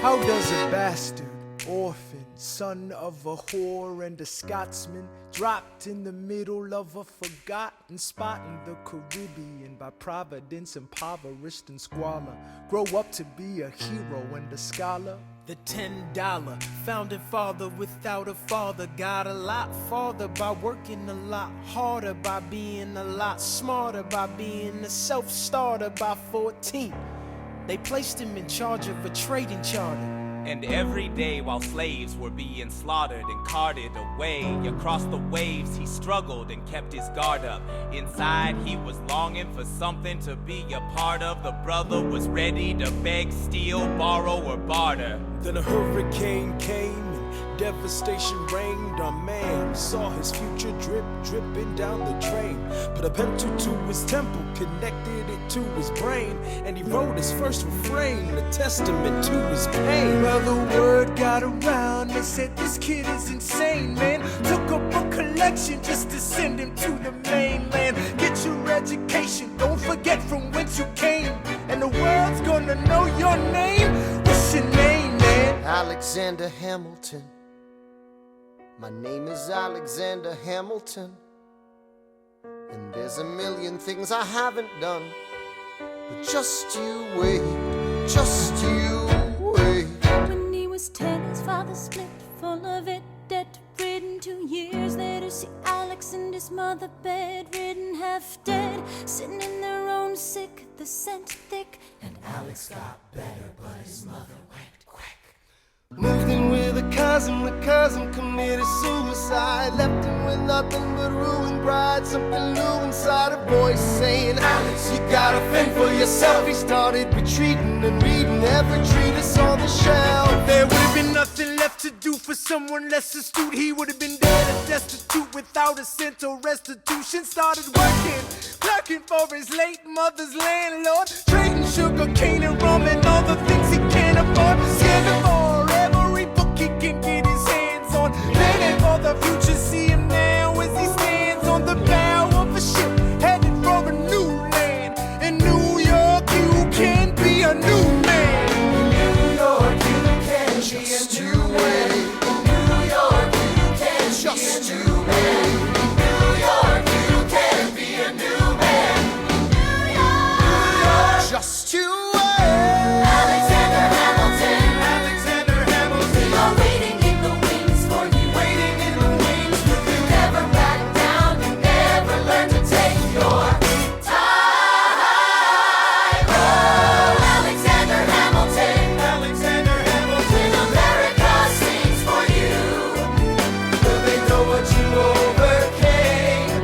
How does a bastard, orphan, son of a whore and a Scotsman, dropped in the middle of a forgotten spot in the Caribbean by providence, impoverished and squalor, grow up to be a hero and a scholar? The $10 founding father without a father got a lot farther by working a lot harder, by being a lot smarter, by being a self-starter. By 14, they placed him in charge of a trading charter. And every day while slaves were being slaughtered and carted away across the waves, he struggled and kept his guard up. Inside he was longing for something to be a part of. The brother was ready to beg, steal, borrow, or barter. Then a hurricane came and devastation reigned. Our man saw his future dripping down the drain. Put a pencil to his temple, connected it to his brain, and he wrote his first refrain, a testament to his pain. Well, the word got around, they said this kid is insane, man. Took up a collection just to send him to the mainland. Get your education, don't forget from whence you came, and the world's gonna know your name. What's your name, man? Alexander Hamilton. My name is Alexander Hamilton, and there's a million things I haven't done, but just you wait, just you wait. When he was 10, his father split, full of it, debt-ridden. 2 years later, see Alex and his mother bedridden, half dead, sitting in their own sick, the scent thick. And Alex got better, but his mother went quick. Moved in with the cousin committed suicide. Left him with nothing but ruined pride. Something new inside a voice saying, Alex, you gotta fend for yourself. He started retreating and reading every treatise on the shelf. There would have been nothing left to do for someone less astute. He would have been dead and destitute without a cent or restitution. Started working, clerking for his late mother's landlord, trading sugar cane and rum and all the things he can't afford. Scamming for every book he can get his hands on, planning for the future. See him now as he stands on the bow of a ship, headed for a new land. In New York, you can be a new man. In New York, you can just be a new man. In New York, you can just be a new man. In New York, you can be a new man. New York, just you wait. Alexander Hamilton. Alexander Hamilton. We are waiting in the wings for you. Waiting in the wings for you. You never back down. You never learn to take your time. Oh, Alexander Hamilton. Alexander Hamilton. America sings for you. Will they know what you overcame?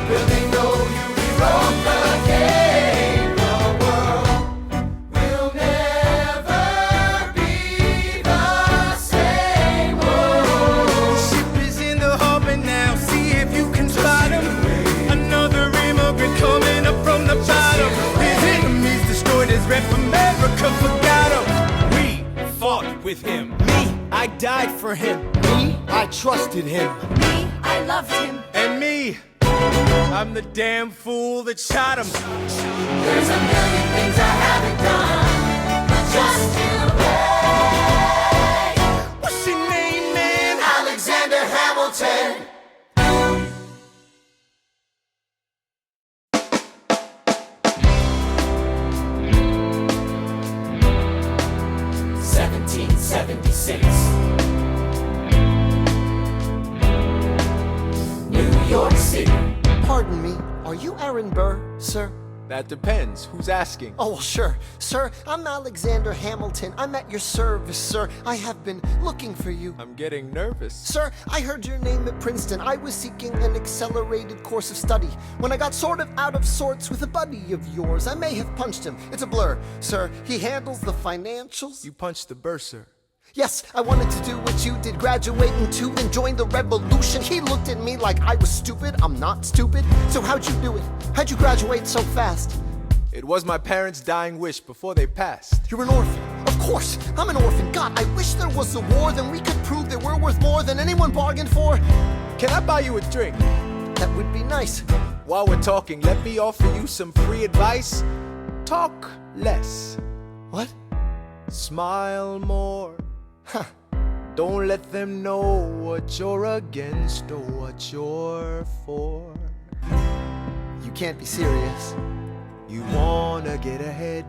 Will they know you rewrote the game? The world will never be the same. The ship is in the harbor now, see if you can spot him. Another immigrant coming up from the bottom. His enemies destroyed his rep, America forgot him. We fought with him. Me, I died for him. Me, I trusted him. Me, I loved him. And me, I'm the damn fool that shot him. There's a million things I haven't done, but just you wait. What's your name, man? Alexander Hamilton. New York City. Pardon me, are you Aaron Burr, sir? That depends. Who's asking? Oh, well, sure. Sir, I'm Alexander Hamilton. I'm at your service, sir. I have been looking for you. I'm getting nervous. Sir, I heard your name at Princeton. I was seeking an accelerated course of study when I got sort of out of sorts with a buddy of yours. I may have punched him. It's a blur. Sir, he handles the financials. You punched the bursar. Yes, I wanted to do what you did, graduate into and join the revolution. He looked at me like I was stupid. I'm not stupid. So how'd you do it? How'd you graduate so fast? It was my parents' dying wish before they passed. You're an orphan. Of course, I'm an orphan. God, I wish there was a war, then we could prove that we're worth more than anyone bargained for. Can I buy you a drink? That would be nice. While we're talking, let me offer you some free advice. Talk less. What? Smile more. Don't let them know what you're against or what you're for. You can't be serious. You wanna get ahead.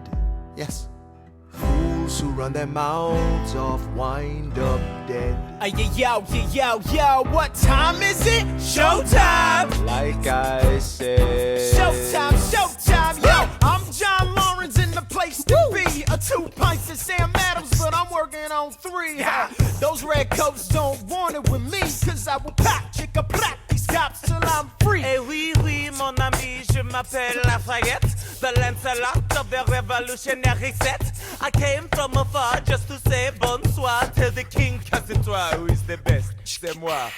Yes. Fools who run their mouths off wind up dead. Yo, what time is it? Showtime! Like I said. Showtime, yo! I'm John Lawrence in the place to be. 2 pints of Sam Adams, but I'm working on 3. Those red coats don't want it with me, cause I will pack, chick-a-plack these cops till I'm free. Eh oui, mon ami, je m'appelle Lafayette, the Lancelot of the revolutionary set. I came from afar just to say bonsoir to the king, cause it's who is the best, c'est moi.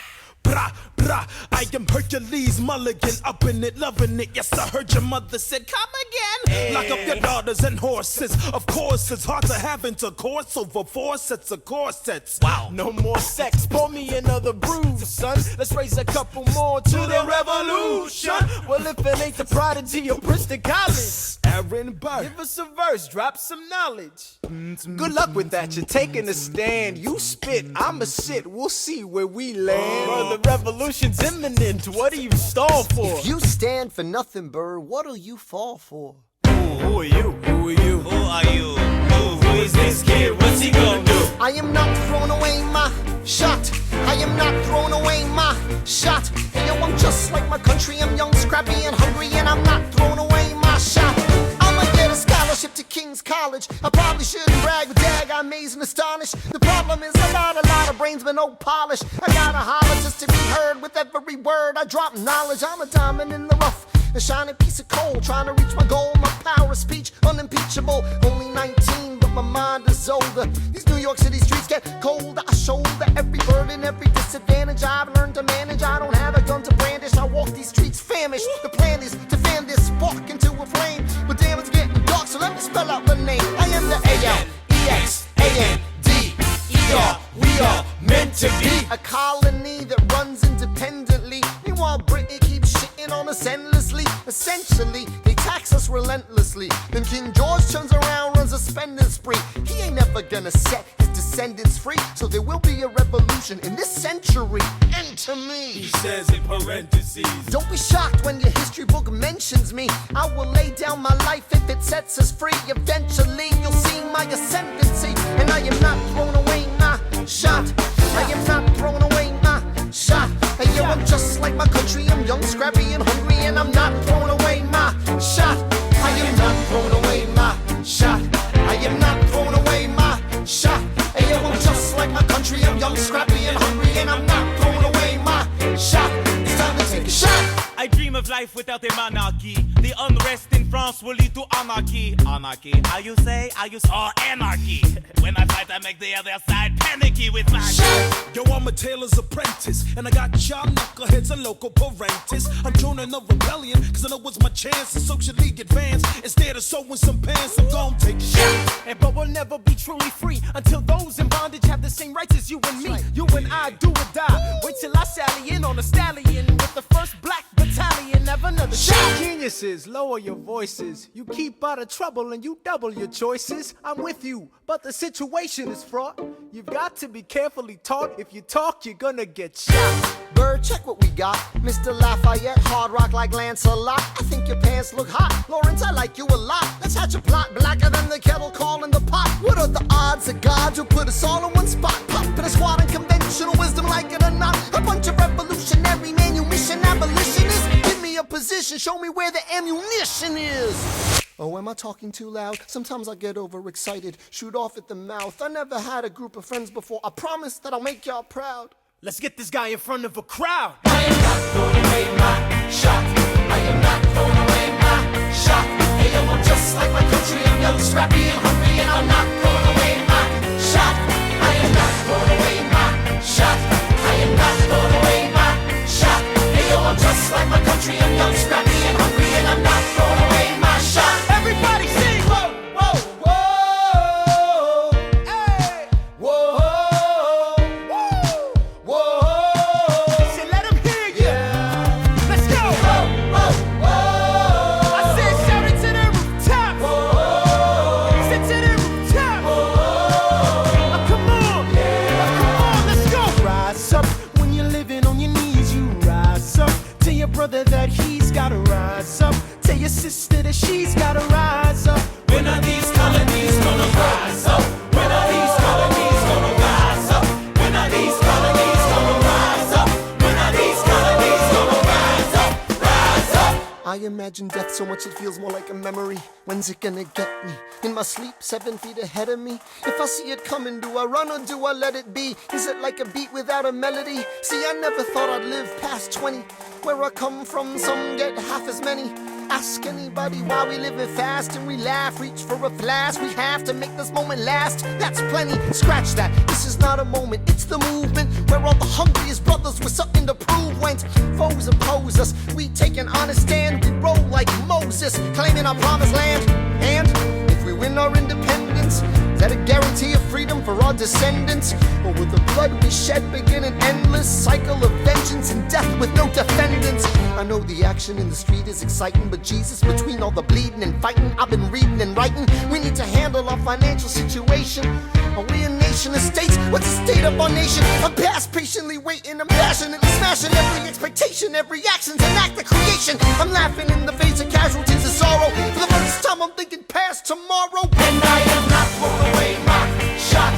Brah, brah, I am Hercules Mulligan, up in it, loving it. Yes, I heard your mother said, come again. Lock up your daughters and horses. Of course, it's hard to have intercourse over 4 sets of corsets. Wow. No more sex, pour me another brew, son. Let's raise a couple more to the revolution. Well, if it ain't the prodigy of Princeton College, Aaron Burr, give us a verse, drop some knowledge. good luck with that, you're taking a stand. You spit, I'ma sit, we'll see where we land. Bro, the revolution's imminent, what do you stall for? If you stand for nothing, Burr, what'll you fall for? Who are you? Who are you? Who are you? Who is this kid? What's he gonna do? I am not throwing away my shot. I am not throwing away my shot. Hey, yo, I'm just like my country. I'm young, scrappy, and hungry, and I'm not throwing away my shot. I'ma get a scholarship to King's College. I probably shouldn't brag, but dag, I'm amazed and astonished. The problem is a lot of brains, but no polish. I gotta holler just to be heard with every word. I drop knowledge. I'm a diamond in the rough, a shining piece of coal, trying to reach my goal. My power of speech, unimpeachable. Only 19, but my mind is older. These New York City streets get colder. I shoulder every burden, every disadvantage I've learned to manage. I don't have a gun to brandish. I walk these streets famished. The plan is to fan this spark into a flame. But damn, it's getting dark, so let me spell out the name. I am the A-L-E-X-A-N-D-E-R. We are meant to be a colony that runs independently. Meanwhile, Britain keeps shitting on us endlessly. Essentially, they tax us relentlessly. Then King George turns around, runs a spending spree. He ain't never gonna set his descendants free. So there will be a revolution in this century. Enter me. He says in parentheses. Don't be shocked when your history book mentions me. I will lay down my life if it sets us free. Eventually, you'll see my ascendancy. And I am not throwing away my shot. I am not throwing away my shot. Hey, yo, I'm just like my country. I'm young, scrappy, and hungry, and I'm not throwing away my shot. I am not throwing away my shot. I am not throwing away my shot. Hey, yo, I'm just like my country. I'm young, scrappy, and hungry, and I'm not throwing away my shot. It's time to take a shot. I dream of life without a monarchy. The unrest in France will lead to anarchy. Anarchy, how you say? Or anarchy. When I fight, I make the other side panicky with my shot. Yo, I'm a tailor's apprentice, and I got y'all knuckleheads and local parentis. I'm joining a rebellion, cause I know it's my chance to socially advance. Instead of sewing some pants, I'm gon' take a shot. But we'll never be truly free until those in bondage have the same rights as you and me. You and I do or die. Wait till I sally in on a stallion with the first black battalion. Have another shot. Geniuses, lower your voices. You keep out of trouble and you double your choices. I'm with you, but the situation is fraught. You've got to be carefully taught. If you talk, you're gonna get shot. Bird, check what we got. Mr. Lafayette, hard rock like Lancelot. I think your pants look hot. Lawrence, I like you a lot. Let's hatch a plot blacker than the kettle calling the pot. What are the odds of God will put us all in one spot? Pop in a squad and conventional wisdom, like it or not. A bunch of revolutionary manumission abolitionists. Give me a position, show me where the ammunition is. Oh, am I talking too loud? Sometimes I get overexcited, shoot off at the mouth. I never had a group of friends before. I promise that I'll make y'all proud. Let's get this guy in front of a crowd. I am not throwing away my shot. I am not throwing away my shot. Hey, yo, I'm just like my country. I'm young, scrappy, and hungry, and I'm not throwing away my shot. I am not throwing away my shot. I am not throwing away my shot. Hey, yo, I'm just like my country. I'm young, scrappy, and hungry, and I'm not throwing away my shot. Everybody sing! Whoa, whoa, whoa. Hey, whoa. Let's go! Whoa, whoa, whoa. I said shout it to the rooftop! imagine death so much it feels more like a memory. When's it gonna get me? In my sleep, 7 feet ahead of me. If I see it coming, do I run or do I let it be? Is it like a beat without a melody? See, I never thought I'd live past 20. Where I come from, some get half as many. Ask anybody why we live it fast and we laugh, reach for a flash. We have to make this moment last. That's plenty, scratch that. This is not a moment, it's the movement. Where all the hungriest brothers with something to prove went. Foes oppose us, we take an honest stand. We roll like Moses, claiming our promised land. And if we win our independence, is that a guarantee of freedom for our descendants? Or will the blood we shed begin an endless cycle of vengeance and death with no defendants? I know the action in the street is exciting, but Jesus, between all the bleeding and fighting, I've been reading and writing. We need to handle our financial situation. Are we a nation of states? What's the state of our nation? I'm past patiently waiting, I'm passionately smashing every expectation, every action's an act of creation. I'm laughing in the face of casualties of sorrow. For the first time I'm thinking past tomorrow. And I am not throwing away my shot.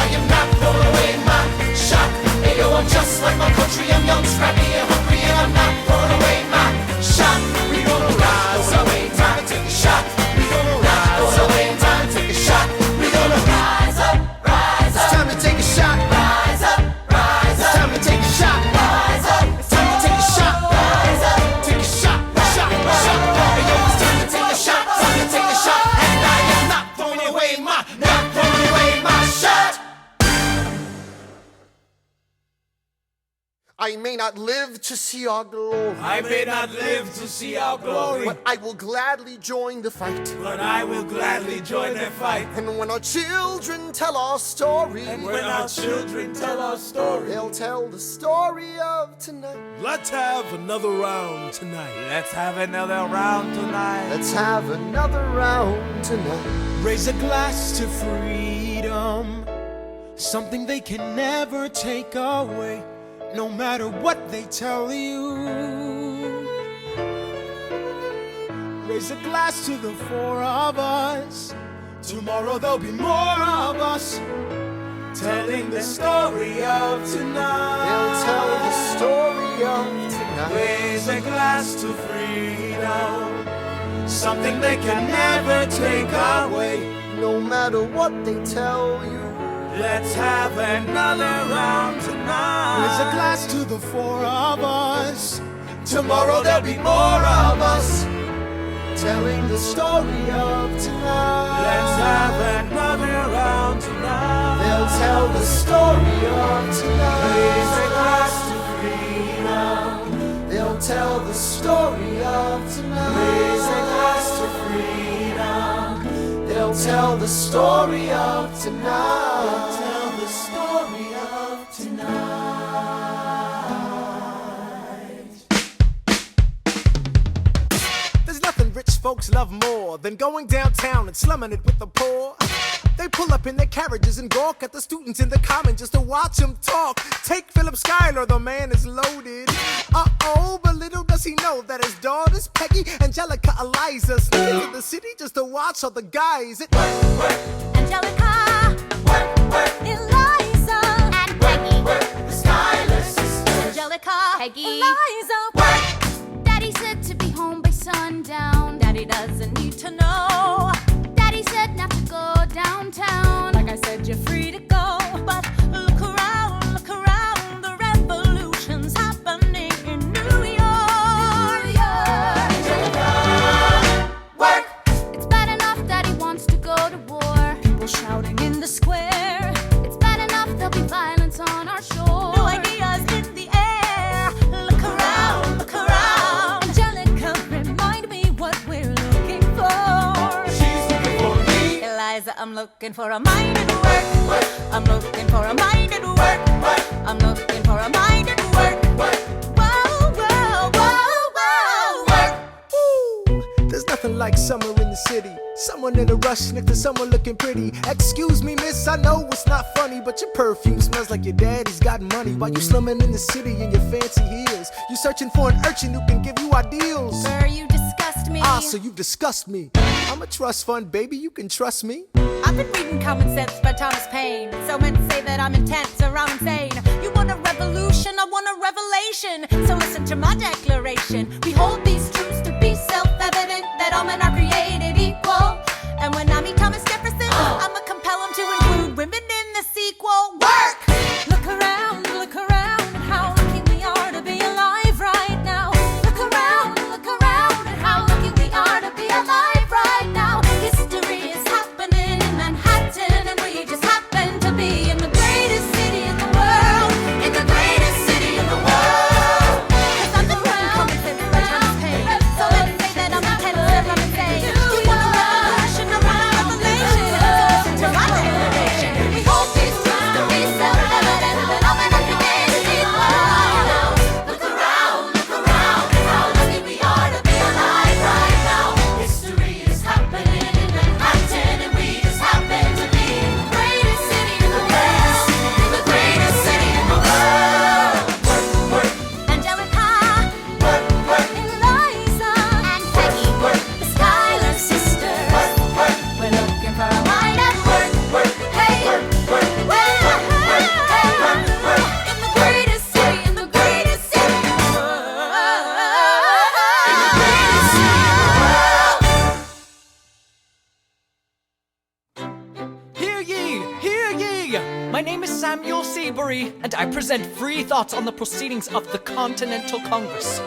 I am not throwing away my shot. Hey yo, I'm just like my country. I'm young, scrappy, and hungry, and I'm not throwing away my shot. We gonna rise up, time to take a shot. We gonna rise up, time to take a shot. We gonna rise up, rise up. It's time to take a shot. Rise up, rise up. It's time to take a shot. Rise up. It's time to take a shot. Rise up. Take a shot, shot, shot. Hey yo, it's time to take a shot. Time to take a shot. And I am not throwing away my shot. I may not live to see our glory. I may not live to see our glory, But I will gladly join the fight. but I will gladly join the fight. And when our children tell our story, And when our children tell our story, they'll tell the story of tonight. let's have another round tonight. Let's have another round tonight. Let's have another round tonight. Raise a glass to freedom, something they can never take away, no matter what they tell you. Raise a glass to the four of us. Tomorrow there'll be more of us, telling the story of tonight. They'll tell the story of tonight. Raise a glass to freedom, something they can never take away. No matter what they tell you. Let's have another round tonight. Raise a glass to the four of us. Tomorrow there'll be more of us, Telling the story of tonight. let's have another round tonight. They'll tell the story of tonight. Raise a glass to freedom. They'll tell the story of tonight. Raise a glass to freedom. They'll tell the story of tonight. Tell the story of tonight. There's nothing rich folks love more than going downtown and slumming it with the poor. They pull up in their carriages and gawk at the students in the common just to watch them talk. Take Philip Schuyler, the man is loaded. Uh-oh, but little does he know that his daughters, Peggy, Angelica, Eliza, sneak into the city just to watch all the guys. Angelica, Eliza, and Peggy, The Schuyler Sisters. Angelica, Peggy. Eliza, Daddy said to be home by sundown. Daddy doesn't need to know. Daddy said not to go downtown. Like I said, you're free to go, but look around, the revolution's happening in New York. Work. It's bad enough Daddy wants to go to war. People shouting in the square, It's bad enough there'll be violence on our shore. new ideas in the air. Look around, Angelica, remind me what we're looking for. She's looking for me. Eliza, I'm looking for a mind at work. I'm looking for a mind at work. I'm looking for a mind at work. Whoa, whoa, whoa, whoa, work. Ooh, there's nothing like summer in the city. Someone in a rush next to someone looking pretty. Excuse me, miss, I know it's not funny, but your perfume smells like your daddy's got money. While you slumming in the city in your fancy heels, you searching for an urchin who can give you ideals. Burr, you disgust me. Ah, so you disgust me. I'm a trust fund, baby, you can trust me. I've been reading Common Sense by Thomas Paine. So men say that I'm intense or I'm insane. You want a revolution, I want a revelation. So listen to my declaration. We hold these truths to be self-evident that all men are created equal. And when I meet Thomas Jefferson, I'ma compel him to include women in the sequel. Work! Look around at how lucky we are to be alive right now. Look around at how lucky we are to be alive right now. History is happening in Manhattan, and we just happen to be in the greatest city in the world. In the greatest city in the world. 'Cause I'm the crown, so let's say that I'm the head of and say, you want a revolution, I want a revelation. So listen to my declaration. We hold these truths to be self-evident that all men are created equal. Look around at how lucky we are to be alive right now. History is happening in Manhattan, and we just happen to be in the greatest city in the world. In the greatest city in the world. Angelica, Eliza, and Peggy, the Schuyler Sisters. We're looking for a line at work. Hey, in the greatest city in the greatest city in the world. In the greatest city in the world. Hear ye! Hear ye! My name is Samuel Seabury, and I present free thoughts on the proceedings of the Continental Congress.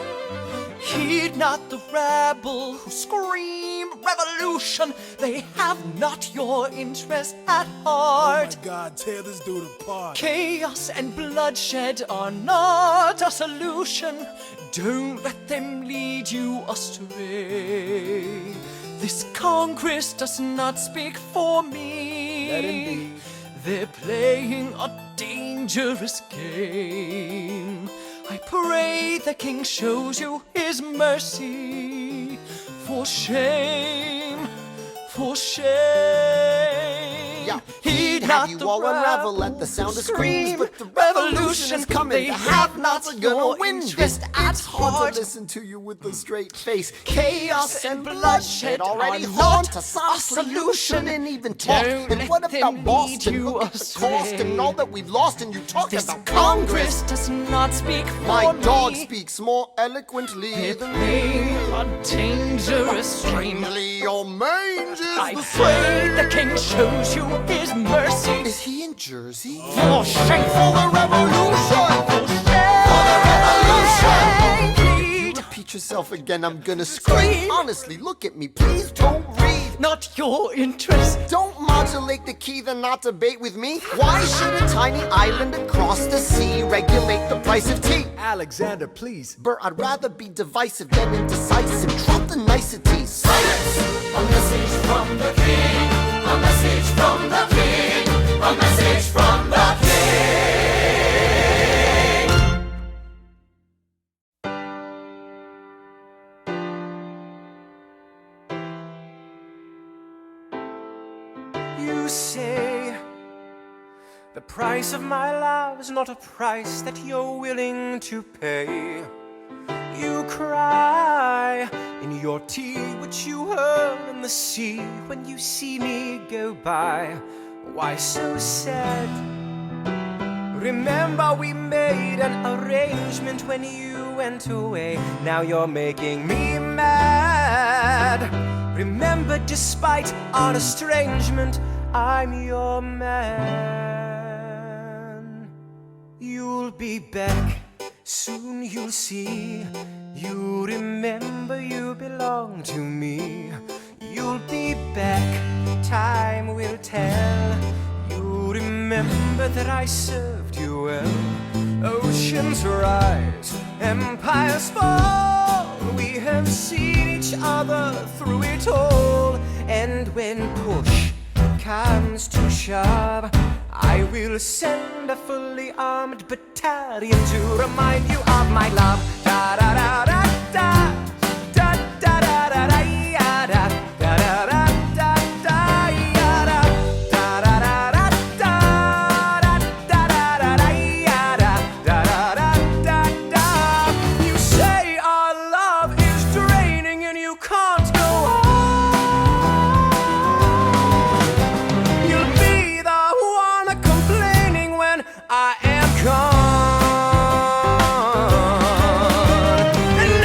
Heed not the rabble who scream revolution. They have not your interest at heart. My God, tear this dude apart. Chaos and bloodshed are not a solution. Don't let them lead you astray. This Congress does not speak for me. Let him be. They're playing a dangerous game. I pray the King shows you his mercy. For shame, for shame. Yeah, Heed have not you the all unravel rabble at the sound of who screams, scream but the revolution is coming. They The have not have-nots are gonna your win. interest at It's hard heart. to listen to you with a straight face. Chaos and bloodshed already are haunt not us. a Honestly, you solution. shouldn't even talk. Don't And what let about them Boston? lead you Look at the astray. cost and all that we've lost, and you talk This about Congress does not speak for My me. dog speaks more eloquently They're than playing a dangerous game. Strangely, your mange is I the pray same. the King shows you his mercy. Is he in Jersey? For shame, For the revolution! for shame. You repeat yourself again, I'm gonna scream. Honestly, look at me, please don't read. Not your interest. Don't modulate the key, then not debate with me. Why should a tiny island across the sea regulate the price of tea? Alexander, please. Burr, I'd rather be divisive than indecisive. Drop the niceties. Silence! A message from the king. A message from the king. A message from the king. You say the price of my love is not a price that you're willing to pay. You cry in your tea, which you hurl in the sea when you see me go by. Why so sad? Remember we made an arrangement when you went away. Now you're making me mad. Remember, despite our estrangement, I'm your man. You'll be back, soon you'll see. You remember you belong to me. You'll be back, time will tell. You remember that I served you well. Oceans rise, empires fall. We have seen each other through it all. And when push comes to shove, I will send a fully armed battalion to remind you of my love. Da da da da da da da da da da ya da da da da da da ya da da da da da da da da da da ya da da da da da. You say our love is draining and you can't go on. You'll be the one complaining when I am gone. And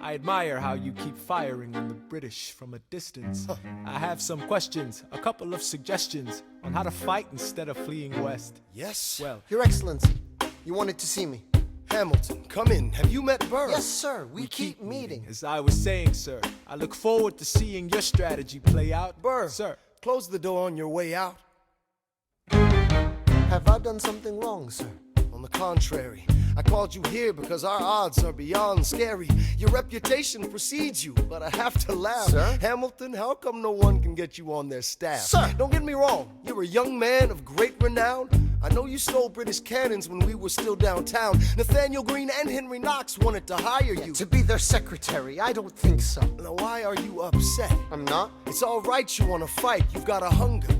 I admire how you keep firing on the British from a distance. I have some questions, a couple of suggestions on how to fight instead of fleeing west. Yes? Well, Your Excellency, you wanted to see me. Hamilton, come in. Have you met Burr? Yes, sir. We keep meeting. as I was saying, sir, I look forward to seeing your strategy play out. Burr, Sir, close the door on your way out. Have I done something wrong, sir? On the contrary, I called you here because our odds are beyond scary. Your reputation precedes you, but I have to laugh. Sir? Hamilton, how come no one can get you on their staff? Sir! Don't get me wrong, you're a young man of great renown. I know you stole British cannons when we were still downtown. Nathaniel Greene and Henry Knox wanted to hire you. To be their secretary, I don't think so. Now why are you upset? I'm not. It's all right you want to fight, you've got a hunger.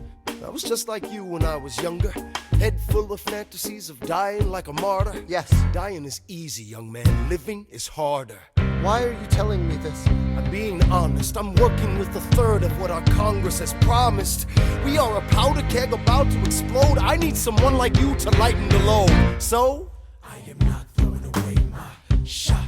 I was just like you when I was younger. Head full of fantasies of dying like a martyr. Yes. Dying is easy, young man. Living is harder. Why are you telling me this? I'm being honest. I'm working with a third of what our Congress has promised. We are a powder keg about to explode. I need someone like you to lighten the load. So, I am not throwing away my shot.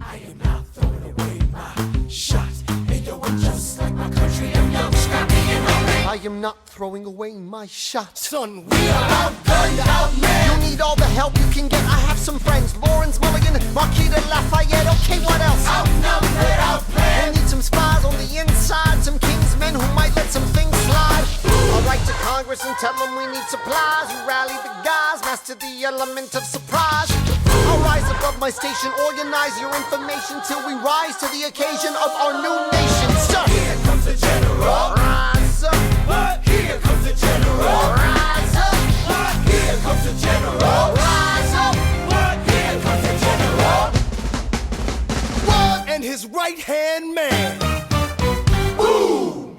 I am not throwing away my shot. And yo, I'm just like my country. I'm young, scrappy, and hungry. I am not throwing away my shot. son, we are outgunned, outmanned. You need all the help you can get. I have some friends. Lawrence Mulligan, Marquis de Lafayette. Okay, what else? Outnumbered, outplanned. We'll need some spies on the inside. Some kingsmen who might let some things slide. I'll write to Congress and tell them we need supplies. You rally the guys, master the element of surprise. I'll rise above my station, organize your information till we rise to the occasion of our new nation. Sir, Here comes the general. rise up. What? Here comes the general. Rise up. What? Here comes the general. Rise up. What? Here comes the general. and his right-hand man. Boom!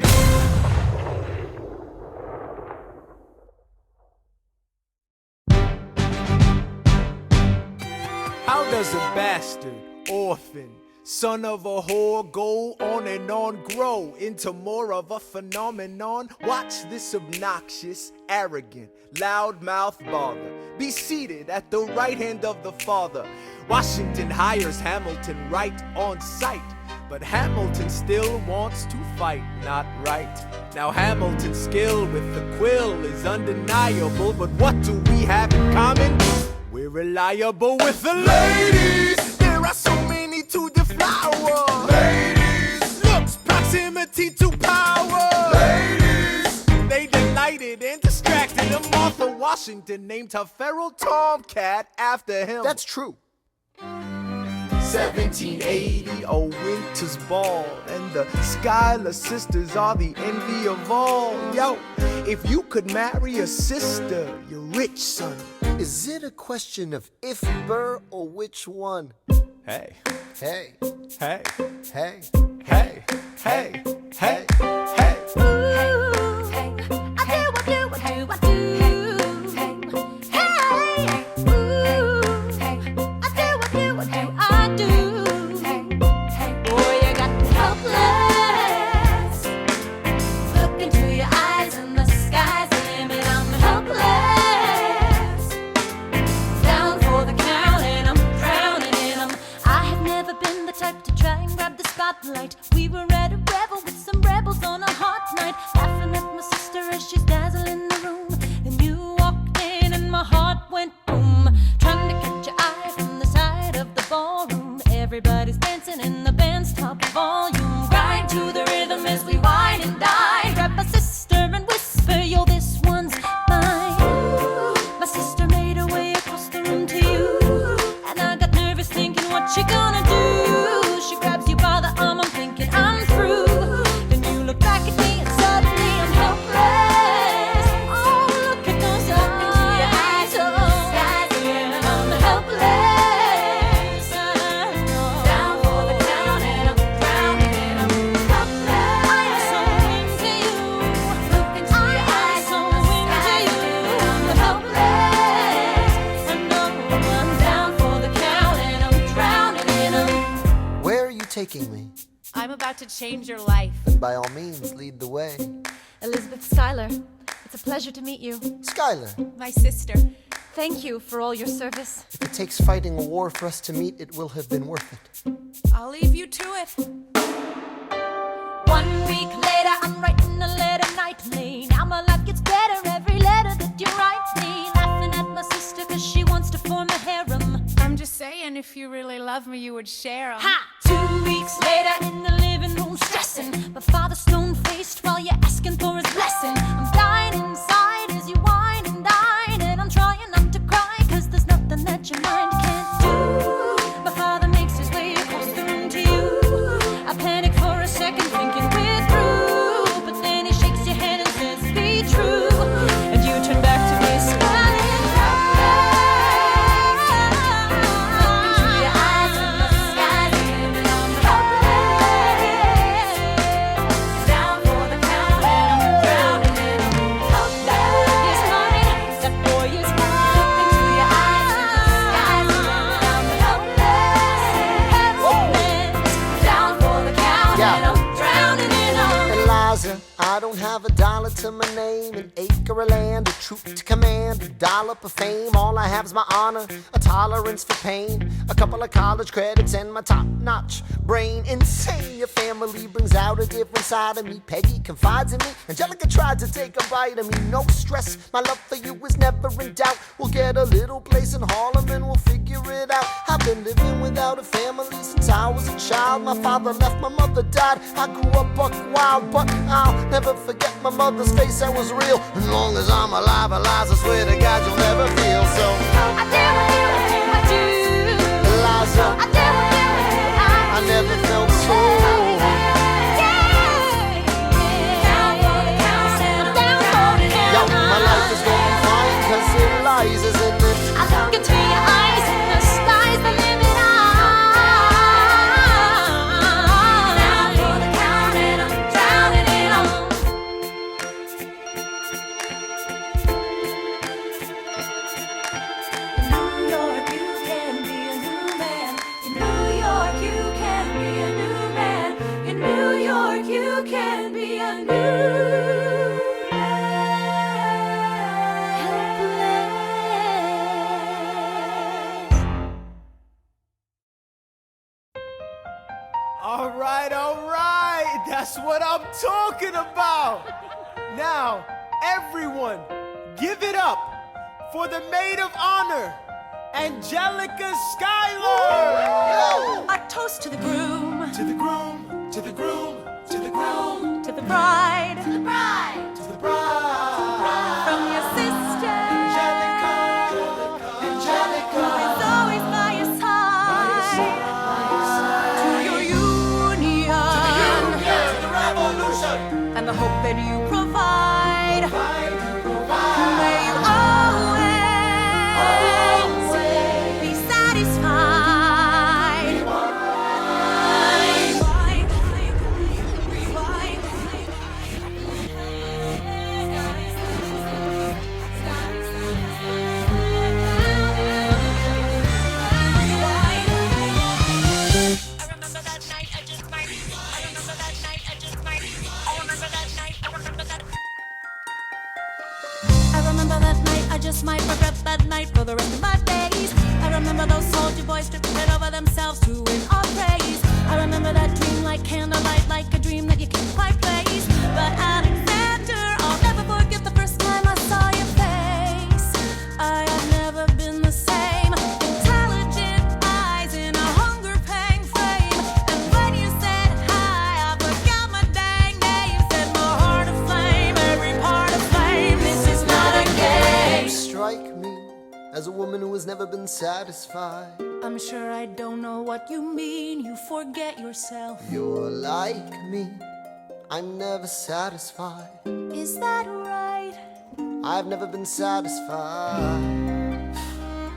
How does a bastard, orphan, son of a whore go on and on, grow into more of a phenomenon? Watch this obnoxious, arrogant, loudmouth bother be seated at the right hand of the father. Washington hires Hamilton right on sight, but Hamilton still wants to fight, not right. Now Hamilton's skill with the quill is undeniable, but what do we have in common? We're reliable with the ladies. There are so many to deflower. Ladies. Looks, proximity to power. Ladies. They delighted and distracted him. Martha Washington named her feral tomcat after him. That's true. 1780, a winter's ball, and the Schuyler Sisters are the envy of all. Yo, if you could marry a sister, you're rich, son. Is it a question of if Burr or which one? Hey, Hey, hey, hey, hey, hey, hey, hey. We were at a revel with some rebels on a hot night, laughing at my sister as she's dazzling the room. Then you walked in and my heart went boom, trying to catch your eye from the side of the ballroom. Everybody's dancing in the band's top volume, grind to the rhythm as we wine and dine. Grab my sister and whisper, yo, this one's mine. My sister made her way across the room to you, and I got nervous thinking, what you gonna do? She grabs you by the arm, I'm thinking I'm through. Then you look back at me and suddenly I'm helpless. Oh, look at those eyes, oh, yeah, I'm helpless. Down for the count and I'm drowning and I'm helpless. I'm so into you. Look into your eyes, so into you. I'm helpless. And no, I'm down for the count and I'm drowning and I'm. where are you taking me? I'm about to change your life. And by all means, lead the way. Elizabeth Schuyler, it's a pleasure to meet you. Schuyler, My sister. Thank you for all your service. If it takes fighting a war for us to meet, it will have been worth it. I'll leave you to it. 1 week later, I'm writing a letter nightly. Now my life gets better every letter that you write me. Laughing at my sister cause she wants to form a harem. I'm just saying, if you really love me, you would share 'em. Ha! 2 weeks later, in the living room stressing. My father stone-faced while you're asking for his blessing. I'm dying inside as you whine and dine. And I'm trying not to cry cause there's nothing that your mind can't do. My father makes his way across the room to you. I panic for a second thinking we're through. But then he shakes your hand and says, be true. And you turn back to me smiling. Look into your eyes and the sky's giving I'm helpless. Down for the count and I'm drowning in helpless. Yes, mine, that boy is mine. Look into your eyes and the sky's giving I'm helpless. Down for the count and I'm drowning in Eliza, I don't have a dollar to my name, an acre of land, a troop to command, a dollop of fame. All I have is my honor, a tolerance for pain, a couple of college credits and my top-notch brain. Insane, your family brings out a different side of me. Peggy confides in me, Angelica tried to take a bite of me. No stress, my love for you is never in doubt. We'll get a little place in Harlem and we'll figure it out. I've been living without a family since I was a child. My father left, my mother died. I grew up buck wild, but I'll never forget my mother's face, that was real. As long as I'm alive, Eliza, swear to God you'll never feel so. I dare with you, I do. Eliza, I dare with you, I never felt so. Yo, my life is going fine, cause Eliza's in it. I look into your eyes and the sky's the limit. Down for the count and I'm drowning in New York, you can be a new man. In New York, you can be a new man. In New York, you can be a new man. All right, that's what I'm talking about. Now, everyone, give it up for the maid of honor, Angelica Schuyler. A toast to the groom, To the groom, to the groom, to the groom, to the bride, to the bride, to the bride. from your sister, Angelica, who Angelica. is always by your side, to your union, To the revolution. and the hope that you provide. May you always be satisfied. I remember that night, I just might regret that night for the rest of my days. I remember those soldier boys tripping over themselves to win our praise. I remember that dream like candlelight, like a dream that you can't quite place. But Alexander, I'll never forget the first time I saw your face. I have never been the same. Intelligent eyes in a hunger-pang frame. And when you said hi, I forgot my dang name. Set my heart aflame, every part aflame. This is not a game. You strike me as a woman who has never been satisfied. I'm sure I don't know what you mean. You forget yourself. You're like me, I'm never satisfied. Is that right? I've never been satisfied.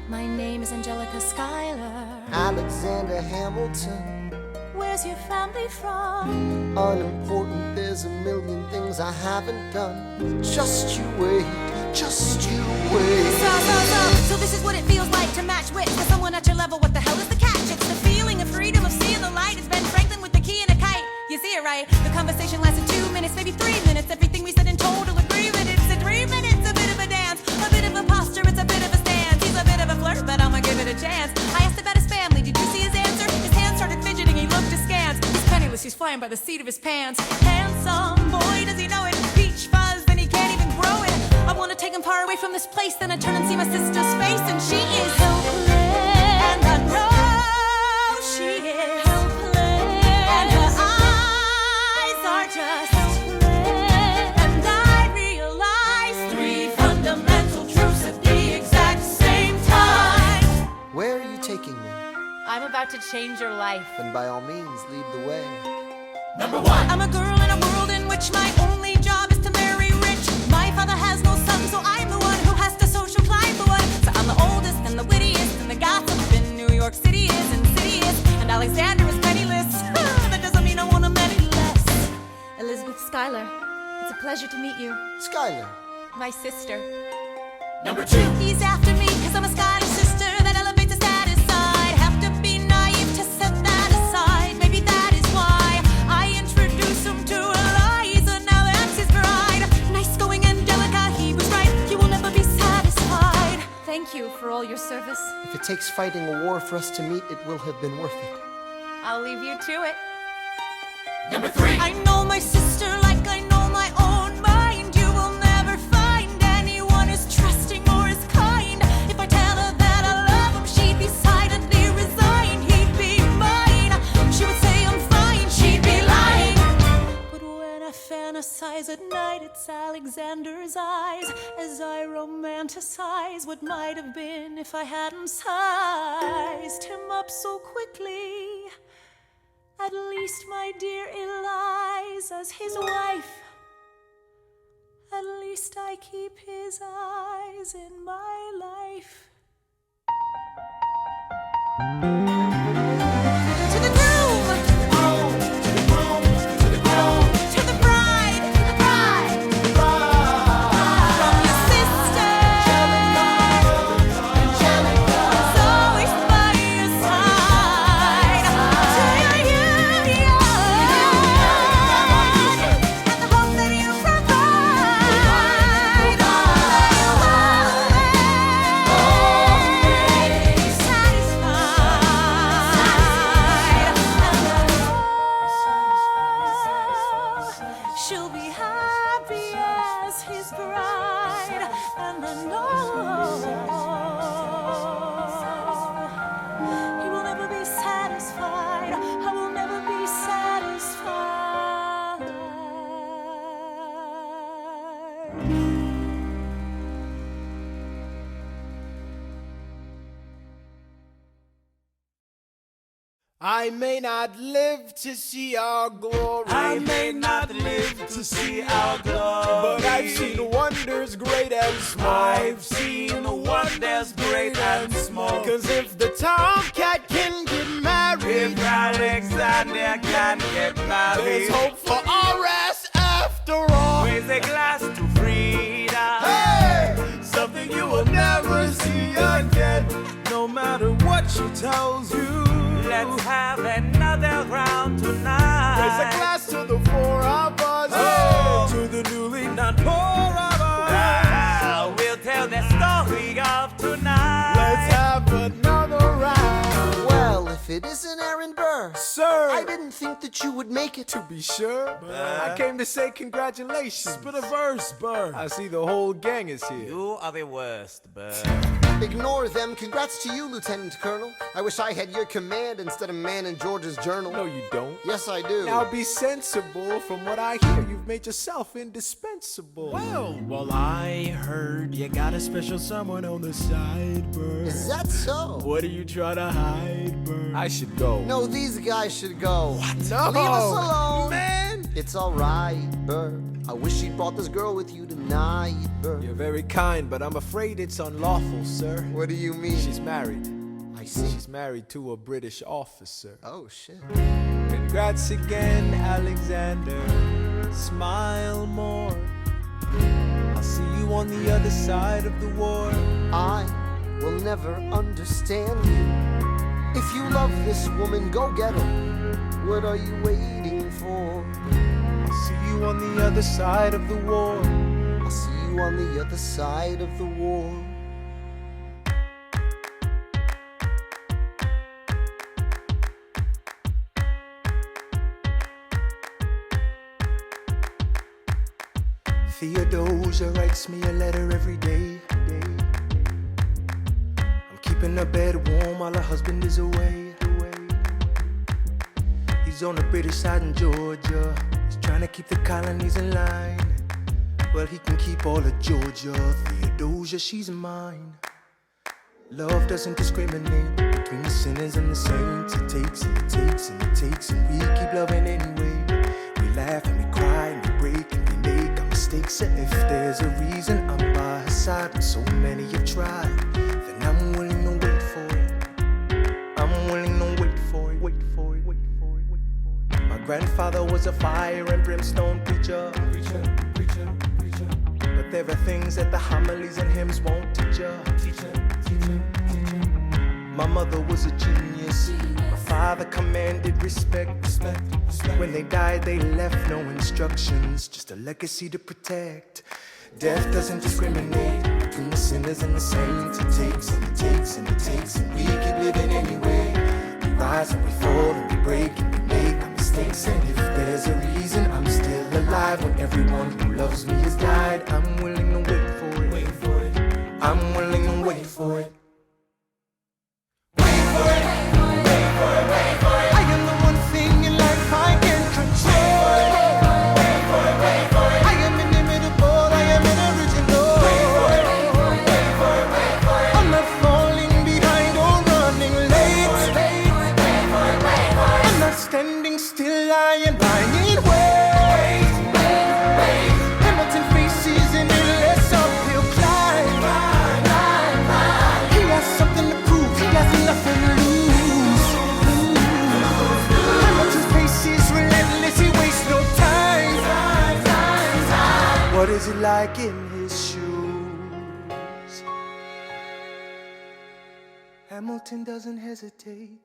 My name is Angelica Schuyler. Alexander Hamilton, Where's your family from? unimportant, there's a million things I haven't done. Just you wait, just you wait. So this is what it feels like to match wits with someone at your level. What the hell is the catch? It's the feeling of freedom, of seeing the light. It's Ben Franklin with the key and a kite. You see it right? The conversation lasted 2 minutes, maybe 3 minutes. Everything we said in total agreement. It's a 3 minutes, a bit of a dance, a bit of a posture, it's a bit of a stand. flying by the seat of his pants. Handsome boy, does he know it? Peach fuzz, then he can't even grow it. I wanna take him far away from this place, then I turn and see my sister's face, and she is helpless. And I know she is helpless. And her eyes are just helpless. And I realize 3 fundamental truths at the exact same time. Where are you taking me? I'm about to change your life. Then by all means, lead the way. Number 1. I'm a girl in a world in which my only job is to marry rich. My father has no son, so I'm the one who has to social climb the one. So I'm the oldest and the wittiest, and the gossip in New York City is insidious. And Alexander is penniless. That doesn't mean I want him any less. Elizabeth Schuyler, it's a pleasure to meet you. Schuyler. My sister. Number 2. He's after me, cause I'm a Schuyler sister that elevates the status side. Have to be naive to set that aside. Maybe that is why I introduce him to Eliza. Now that's his bride. Nice going, Angelica, he was right. You will never be satisfied. Thank you for all your service. If it takes fighting a war for us to meet, it will have been worth it. I'll leave you to it. Number 3. I know my sister like I know my own mind. You will never find anyone as trusting or as kind. If I tell her that I love him, she'd be silently resigned. He'd be mine. She would say I'm fine. She'd be lying. But when I fantasize at night, it's Alexander's eyes as I romanticize what might have been if I hadn't sized him up so quickly. At least, my dear Eliza's his wife. At least I keep his eyes in my life. To the groom, to the bride, from your sister, who's always by your side, to your union, and the hope that you provide. Always satisfied. She'll be happy as his bride, and I know he will never be satisfied. I will never be satisfied. I may not live to see our glory. I may not live to see our glory, But I've seen wonders great and small. I've seen wonders great and small. Cause if the tomcat can get married, If Alexander can get married, there's hope for RS after all. raise a glass to freedom. Hey! Something you will never see again. No matter what she tells you, Let's have another round tonight. raise a glass to the 4 of us. Oh! To the newly not poor of us. We'll tell the story of tonight. Let's have another round. Well, if it isn't Aaron Burr, Sir, I didn't think that you would make it. to be sure, I came to say congratulations. Spit a verse, Burr. I see the whole gang is here. You are the worst, Burr. Ignore them. Congrats to you, Lieutenant Colonel. I wish I had your command instead of man in George's journal. No, you don't. Yes, I do. Now be sensible. From what I hear, you've made yourself indispensable. Well, I heard you got a special someone on the side, Burr. Is that so? What are you trying to hide, Burr? I should go. No, these guys should go. What? No. Leave us alone. Man! It's alright, Burr. I wish you'd brought this girl with you tonight, Burr. You're very kind, but I'm afraid it's unlawful, sir. What do you mean? She's married. I see. She's married to a British officer. Oh, shit. Congrats again, Alexander. Smile more. I'll see you on the other side of the war. I will never understand you. If you love this woman, go get her. What are you waiting for? I'll see you on the other side of the war. I'll see you on the other side of the war. Theodosia writes me a letter every day. I'm keeping her bed warm while her husband is away. He's on the British side in Georgia. He's trying to keep the colonies in line. Well, he can keep all of Georgia. Theodosia, she's mine. Love doesn't discriminate between the sinners and the saints. It takes and it takes and it takes, and we keep loving anyway. We laugh and we cry and we break and we make our mistakes. And if there's a reason I'm by her side, and so many have tried, then I'm willing to wait for it. I'm willing to wait for it, wait for it, wait for it, wait for it. My grandfather was a fire and brimstone preacher. But there are things that the homilies and hymns won't teach ya. My mother was a genius. My father commanded respect. When they died, they left no instructions, just a legacy to protect. Death doesn't discriminate between the sinners and the saints. It takes and it takes and it takes, and we keep living anyway. We rise and we fall and we break and we make our mistakes. And if there's a reason I'm still alive when everyone who loves me has died, I'm willing to wait for it. Wait for it. I'm willing to wait for it. What is it like in his shoes? Hamilton doesn't hesitate.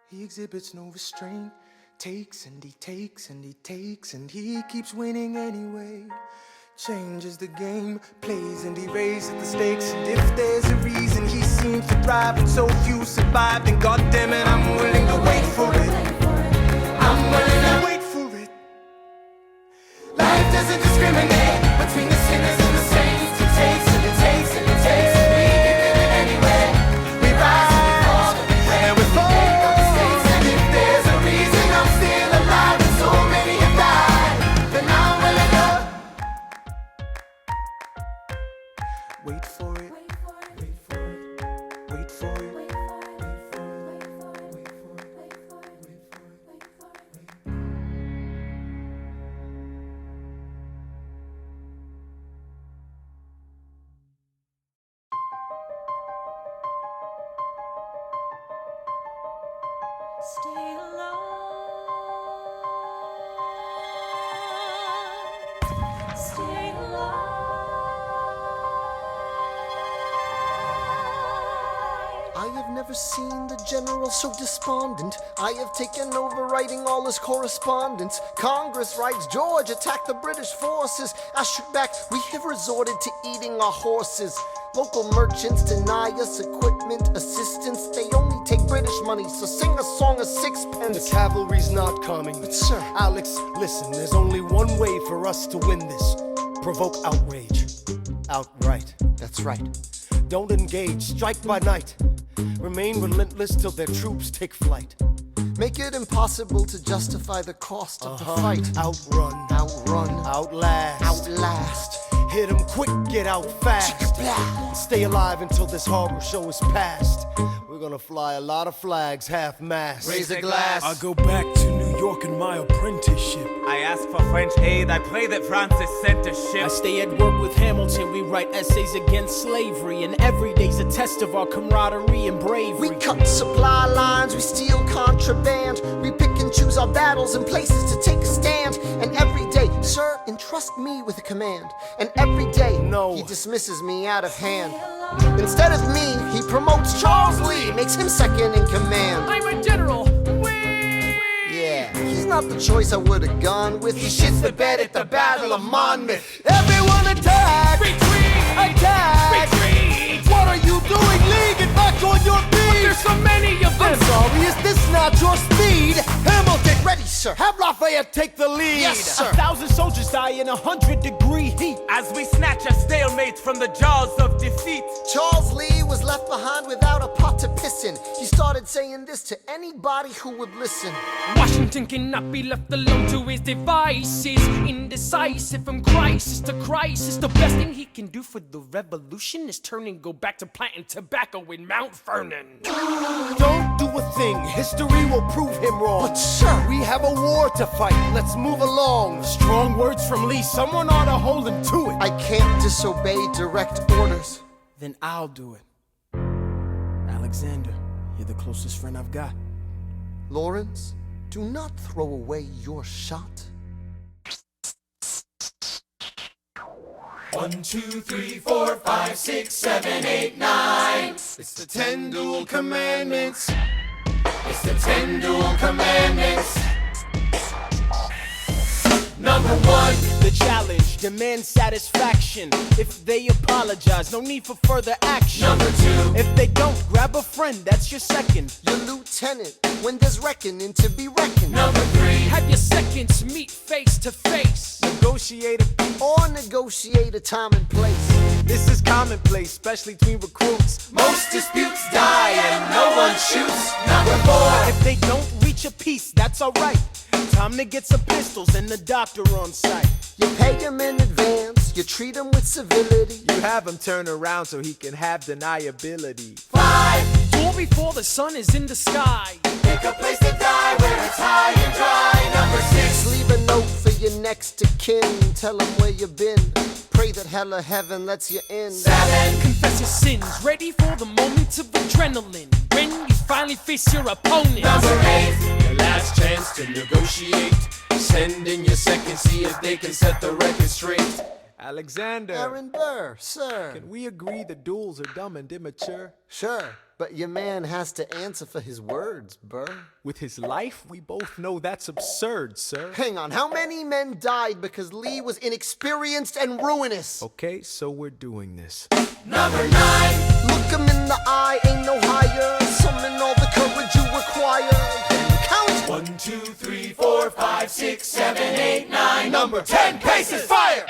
He exhibits no restraint. Takes and he takes and he takes, and he keeps winning anyway. Changes the game, plays and he raises the stakes. And if there's a reason he seems to thrive and so few survive, then goddammit, I'm willing to wait for it. I'm willing to wait for it. Life doesn't discriminate between the sinners and the saints. It takes and it takes and it takes, and we keep living anyway. We rise and we fall and we pray and we make our mistakes. And if there's a reason I'm still alive and so many have died, then I'm willing to wait for it. Wait for it. Wait for it. Wait for it. Stay alive. Stay alive. I have never seen the general so despondent. I have taken over writing all his correspondence. Congress writes, George attacked the British forces. I shoot back, we have resorted to eating our horses. Local merchants deny us equipment, assistance. They only take British money, so sing a song of sixpence. The cavalry's not coming. But sir, Alex, listen, there's only one way for us to win this. Provoke outrage. Outright. that's right. Don't engage, strike by night. Remain relentless till their troops take flight. Make it impossible to justify the cost of the fight. Outrun. Outrun. Outlast. Outlast. Hit 'em quick, get out fast. Stay alive until this horror show is past. We're gonna fly a lot of flags, half-mast. Raise a glass. I go back to New York in my apprenticeship. I ask for French aid, I pray that Francis sent a ship. I stay at work with Hamilton, we write essays against slavery, and every day's a test of our camaraderie and bravery. We cut supply lines, we steal contraband, we pick and choose our battles and places to take a stand. And every day, sir, entrust me with a command. And every day, no, he dismisses me out of hand. Instead of me, he promotes Charles Lee, makes him second in command. I'm a general. Yeah, he's not the choice I would've gone with. He shits the bed at the Battle of Monmouth. Everyone attack! Retreat! Attack! Retreat! What are you doing, Lee? Get back on your feet! There's so many of them! I'm sorry, is this not your speed? Hamilton, ready, sir. sir. Have Lafayette take the lead. Yes, sir. 1,000 soldiers die in 100-degree heat. As we snatch a stalemate from the jaws of defeat. Charles Lee was left behind without a pot to piss in. He started saying this to anybody who would listen. Washington cannot be left alone to his devices. Indecisive from crisis to crisis. The best thing he can do for the revolution is turn and go back to planting tobacco in Mount Vernon. Don't do a thing, history will prove him wrong. But sir, We have a war to fight, let's move along. Strong words from Lee, someone ought to hold him to it. I can't disobey direct orders. Then I'll do it. Alexander, you're the closest friend I've got. Lawrence, do not throw away your shot. 1, 2, 3, 4, 5, 6, 7, 8, 9. It's the 10 Duel Commandments. It's the 10 Duel Commandments. Number 1. The challenge demands satisfaction. If they apologize, no need for further action. Number 2. If they don't, grab a friend, that's your second. Your lieutenant, when there's reckoning to be reckoned. Number 3. Have your seconds meet face to face. Negotiate a peace. Or negotiate a time and place. This is commonplace, especially between recruits. Most disputes die and no one shoots. Number 4. If they don't reach a peace, that's alright. Time to get some pistols and the doctor on site. You pay him in advance, you treat him with civility. You have him turn around so he can have deniability. 5. Duel before the sun is in the sky. Pick a place to die where it's high and dry. Number 6. Leave a note for your next of kin, tell him where you been. Pray that hell or heaven lets you in. 7. Confess your sins, ready for the moments of adrenaline. When you finally face your opponent. Number 8. Your last chance to negotiate. Send in your second, see if they can set the record straight. Alexander, Aaron Burr, sir. can we agree the duels are dumb and immature? Sure, but your man has to answer for his words, Burr. With his life, we both know that's absurd, sir. Hang on, how many men died because Lee was inexperienced and ruinous? Okay, so we're doing this. Number 9. Look him in the eye, ain't no higher. Summon all the courage you require. Then count. 1, 2, 3, 4, 5, 6, 7, 8, 9. Number 10. Paces, fire!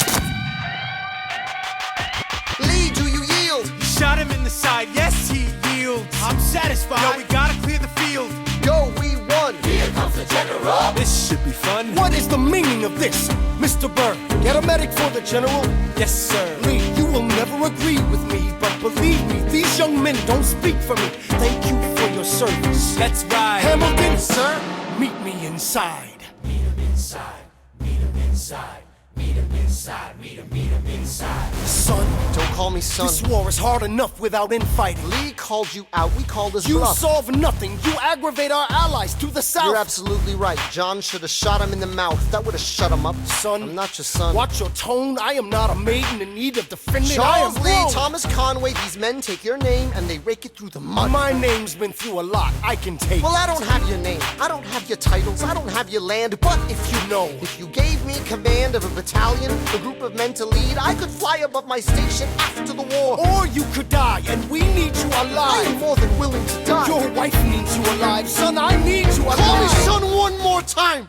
Lee, do you yield? Shot him in the side, yes he yields. I'm satisfied. Yo, we gotta clear the field. Go, we won. Here comes the general. This should be fun. What is the meaning of this, Mr. Burr? Get a medic for the general. Yes, sir. Lee, you will never agree with me, but believe me, these young men don't speak for me. Thank you for your service. Let's ride. Hamilton, Sir? meet me inside. Meet him inside. Meet him inside. Meet him inside. Meet him inside. Son, Don't call me son. this war is hard enough without infighting. Lee called you out, we called his You bluff. solve nothing. You aggravate our allies to the south. You're absolutely right. John should have shot him in the mouth. That would have shut him up. Son, I'm not your son. Watch your tone. I am not a maiden in need of defending. Charles I am Lee, grown. Thomas Conway, these men take your name and they rake it through the mud. My name's been through a lot. I can take. Well, I don't have your name. I don't have your titles. I don't have your land. But if you know, if you gave me command of a battalion, a group of men to lead, I could fly above my station after the war. or you could die, and we need you alive. I'm more than willing to die. Your wife needs you alive, son. I need you alive. Call me son one more time.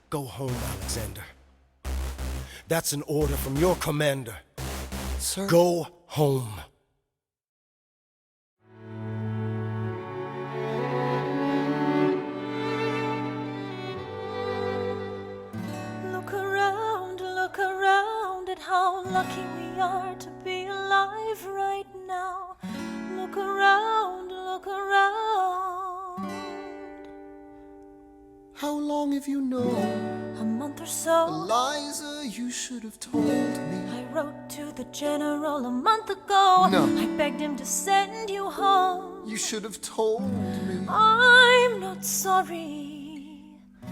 Go home, Alexander. That's an order from your commander. Sir? Go home. Look around at how lucky we are to be alive right now. Look around, look around. How long have you known? A month or so. Eliza, you should have told me. I wrote to the general a month ago. No. I begged him to send you home. You should have told me. I'm not sorry.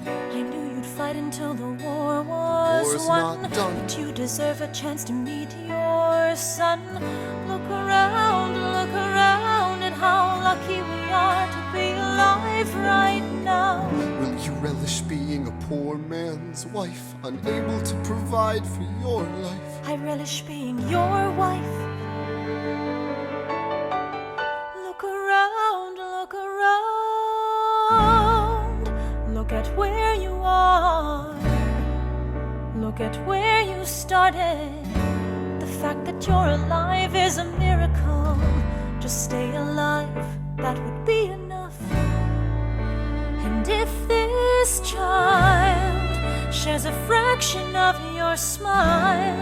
I knew you'd fight until the war was War's won. not done. But you deserve a chance to meet your son. Look around at how lucky we are to be alive right now. Will you relish being a poor man's wife, unable to provide for your life? I relish being your wife. Look around, look around. forget where you started. The fact that you're alive is a miracle. Just stay alive, that would be enough. And if this child shares a fraction of your smile,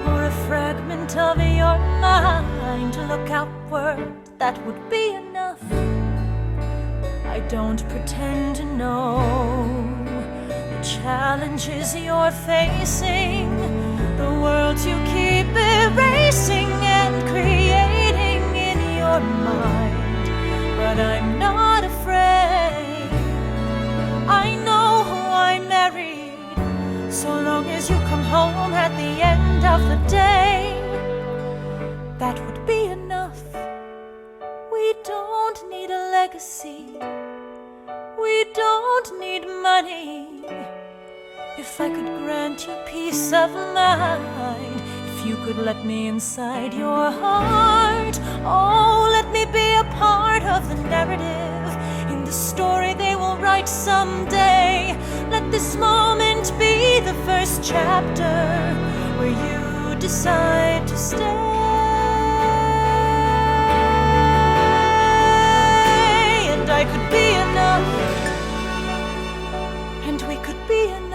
or a fragment of your mind, look outward, that would be enough. I don't pretend to know the challenges you're facing, the worlds you keep erasing and creating in your mind. But I'm not afraid. I know who I married, so long as you come home at the end of the day, that would be enough. We don't need a legacy. We don't need money. If I could grant you peace of mind, if you could let me inside your heart, oh, let me be a part of the narrative, in the story they will write someday. Let this moment be the first chapter where you decide to stay. And I could be enough, and we could be enough.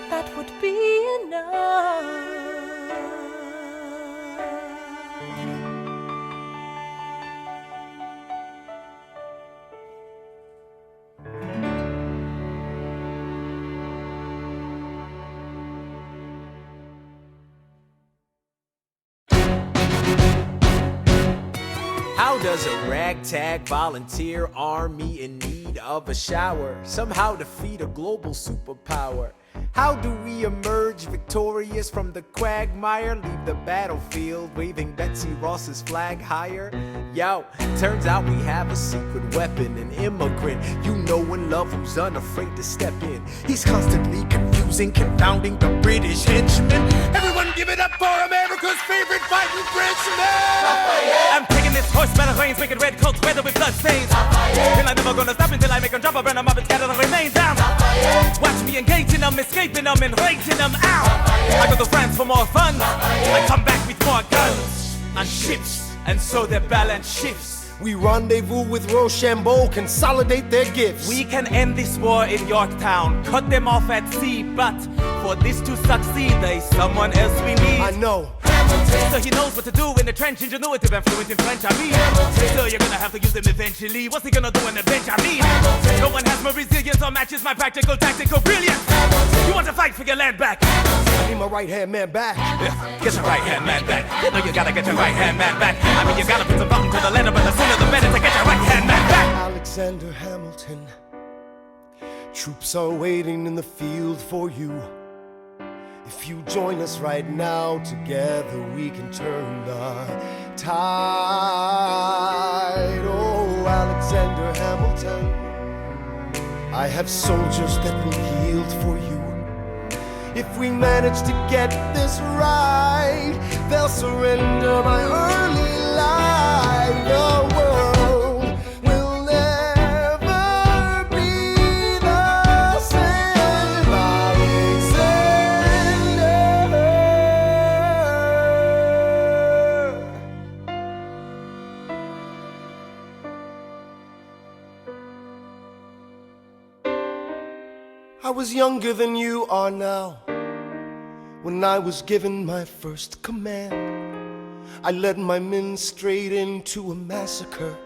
That would be enough. How does a ragtag volunteer army in need of a shower somehow defeat a global superpower? How do we emerge victorious from the quagmire? Leave the battlefield waving Betsy Ross's flag higher? Yo, turns out we have a secret weapon, an immigrant you know and love who's unafraid to step in. He's constantly confusing, confounding the British henchmen. Everyone give it up for America's favorite fighting Frenchman! I'm taking this horse by the reins, making red coats weather with blood stains. And I'm never gonna stop until I make them drop, burn them up and scatter the remains down. Watch me engaging them, escaping them, and rating them out. I go to France for more fun. I come back with more guns and ships, and so their balance shifts. We rendezvous with Rochambeau, consolidate their gifts. We can end this war in Yorktown, cut them off at sea, but for this to succeed, there's someone else we need. I know. So he knows what to do in the trench, ingenuitive and fluent in French, I mean. So you're gonna have to use him eventually. What's he gonna do in a bench, I mean? No one has more resilience or matches my practical, tactical brilliance. You want to fight for your land back? I need my right-hand man back. Yeah, get your right-hand man back. You know you gotta get your right-hand man back. I mean, you gotta put some thought into the letter, but the sooner the better to get your right-hand man back. Alexander Hamilton, troops are waiting in the field for you. If you join us right now, together we can turn the tide. Oh, Alexander Hamilton, I have soldiers that will yield for you. If we manage to get this right, they'll surrender my early life. The world will never be the same. Alexander. I was younger than you are now. When I was given my first command, I led my men straight into a massacre.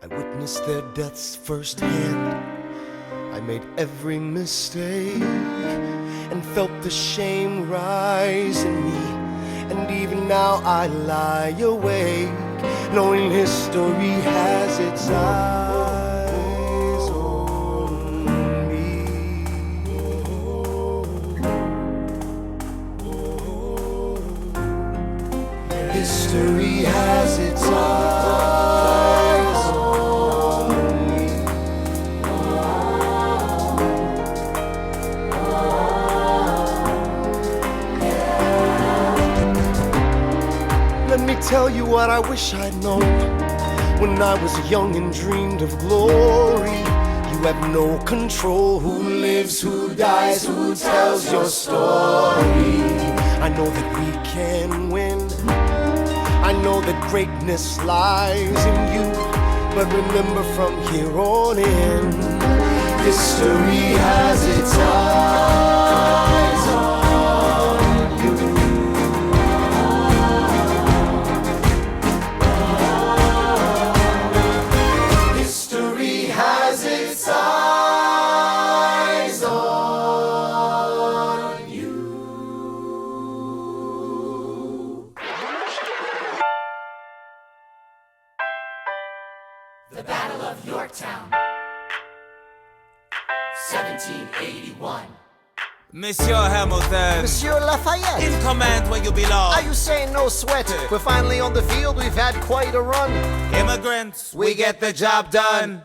I witnessed their deaths firsthand. I made every mistake and felt the shame rise in me. And even now I lie awake, knowing history has its eyes on me. History has its eyes on me. Let me tell you what I wish I'd known when I was young and dreamed of glory. You have no control. Who lives, who dies, who tells your story? I know that we can win. I know that greatness lies in you. But remember, from here on in, history has its eyes on you. History has its eyes on you. The Battle of Yorktown, 1781. Monsieur Hamilton, Monsieur Lafayette, in command where you belong. are you saying no sweat? We're finally on the field, we've had quite a run. Immigrants, we get the job done.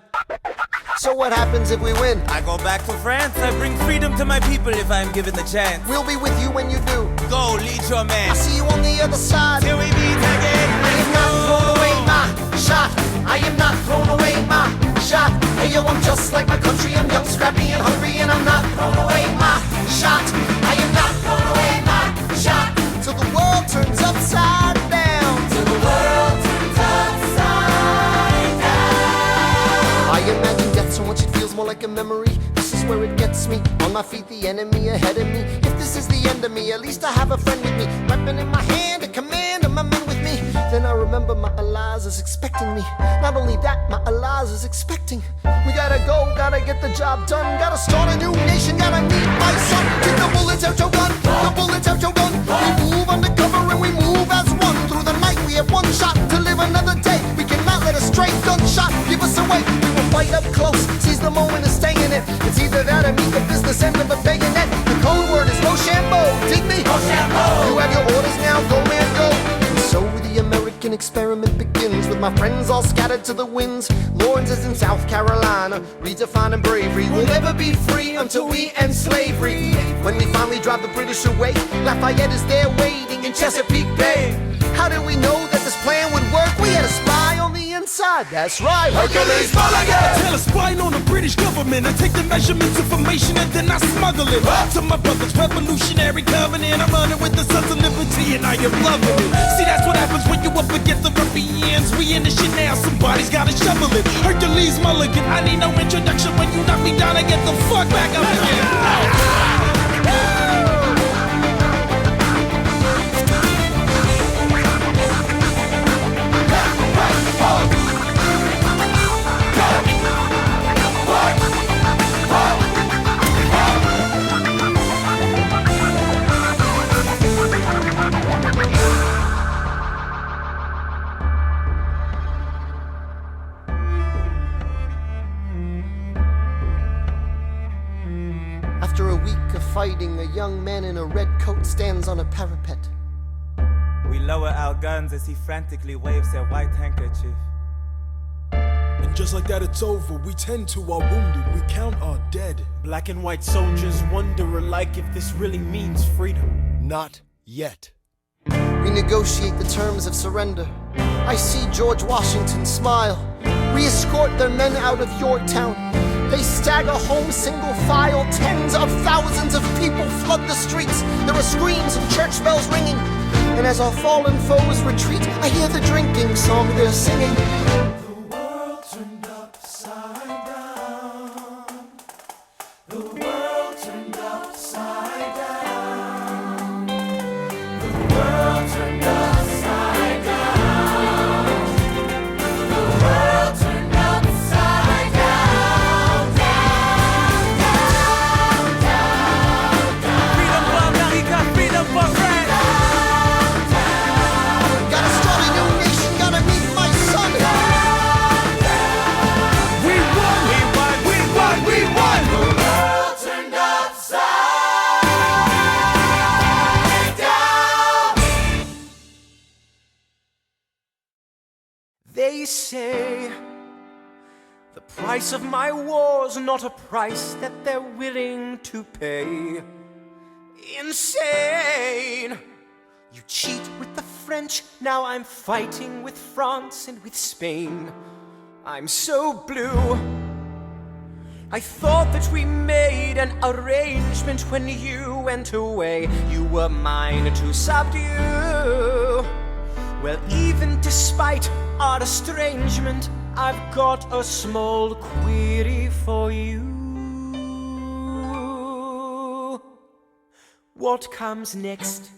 So what happens if we win? I go back to France. I bring freedom to my people if I'm given the chance. We'll be with you when you do. Go, lead your man. I'll see you on the other side. Till we meet again. I am not throwing away my shot. I am not throwing away my shot. Hey yo, I'm just like my country. I'm young, scrappy, and hungry, and I'm not throwing away my shot. I am not throwing away my shot. Till the world turns upside down. Till the world turns upside down. I imagine death so much it feels more like a memory. This is where it gets me. On my feet, the enemy ahead of me. If this is the end of me, at least I have a friend with me. Weapon in my hand, a command, and my men with me. Then I remember my Eliza's expecting me. Not only that, my Eliza's expecting. We gotta go, gotta get the job done. Gotta start a new nation, gotta meet my son. Keep the bullets out your gun, the bullets out your gun. We move undercover and we move as one. Through the night we have one shot to live another day. We cannot let a stray gunshot give us away. We will fight up close, seize the moment and stay in it. It's either that or meet the business end of a bayonet. The code word is Rochambeau, dig me? Rochambeau. You have your orders now, go man go. And so the American experiment begins with my friends all scattered to the winds. Lawrence is in South Carolina, redefining bravery. We'll never be free until we end slavery. When we finally drive the British away, Lafayette is there waiting in Chesapeake Bay. How did we know that this plan would work? We had a spy on the inside, that's right. Hercules Mulligan! Tell a spying on the British government. I take the measurements, information, and then I smuggle it to my brother's revolutionary covenant. I'm running with the Sons of Liberty, and I am loving it. See, that's what happens when you up against the ruffians. We in the shit now, somebody's gotta shovel it. Hercules Mulligan, I need no introduction. When you knock me down, I get the fuck back up again. After a week of fighting, a young man in a red coat stands on a parapet. We lower our guns as he frantically waves their white handkerchief. And just like that, it's over. We tend to our wounded, we count our dead. Black and white soldiers wonder alike if this really means freedom. Not yet. We negotiate the terms of surrender. I see George Washington smile. We escort their men out of Yorktown. They stagger home single file. Tens of thousands of people flood the streets. There are screams and church bells ringing. And as our fallen foes retreat, I hear the drinking song they're singing. The world turned upside down. The world turned upside down. The world turned upside down. The world turned upside down. Down, down, down, down. Freedom for America, freedom for France. Gotta start a new nation, gotta meet my son. We won, we won, we won, we won. The world turned upside down. They say the price of my war's not a price that they're willing to pay. Insane! You cheat with the French, now I'm fighting with France and with Spain. I'm so blue. I thought that we made an arrangement when you went away. You were mine to subdue. Well, even despite our estrangement, I've got a small query for you. What comes next?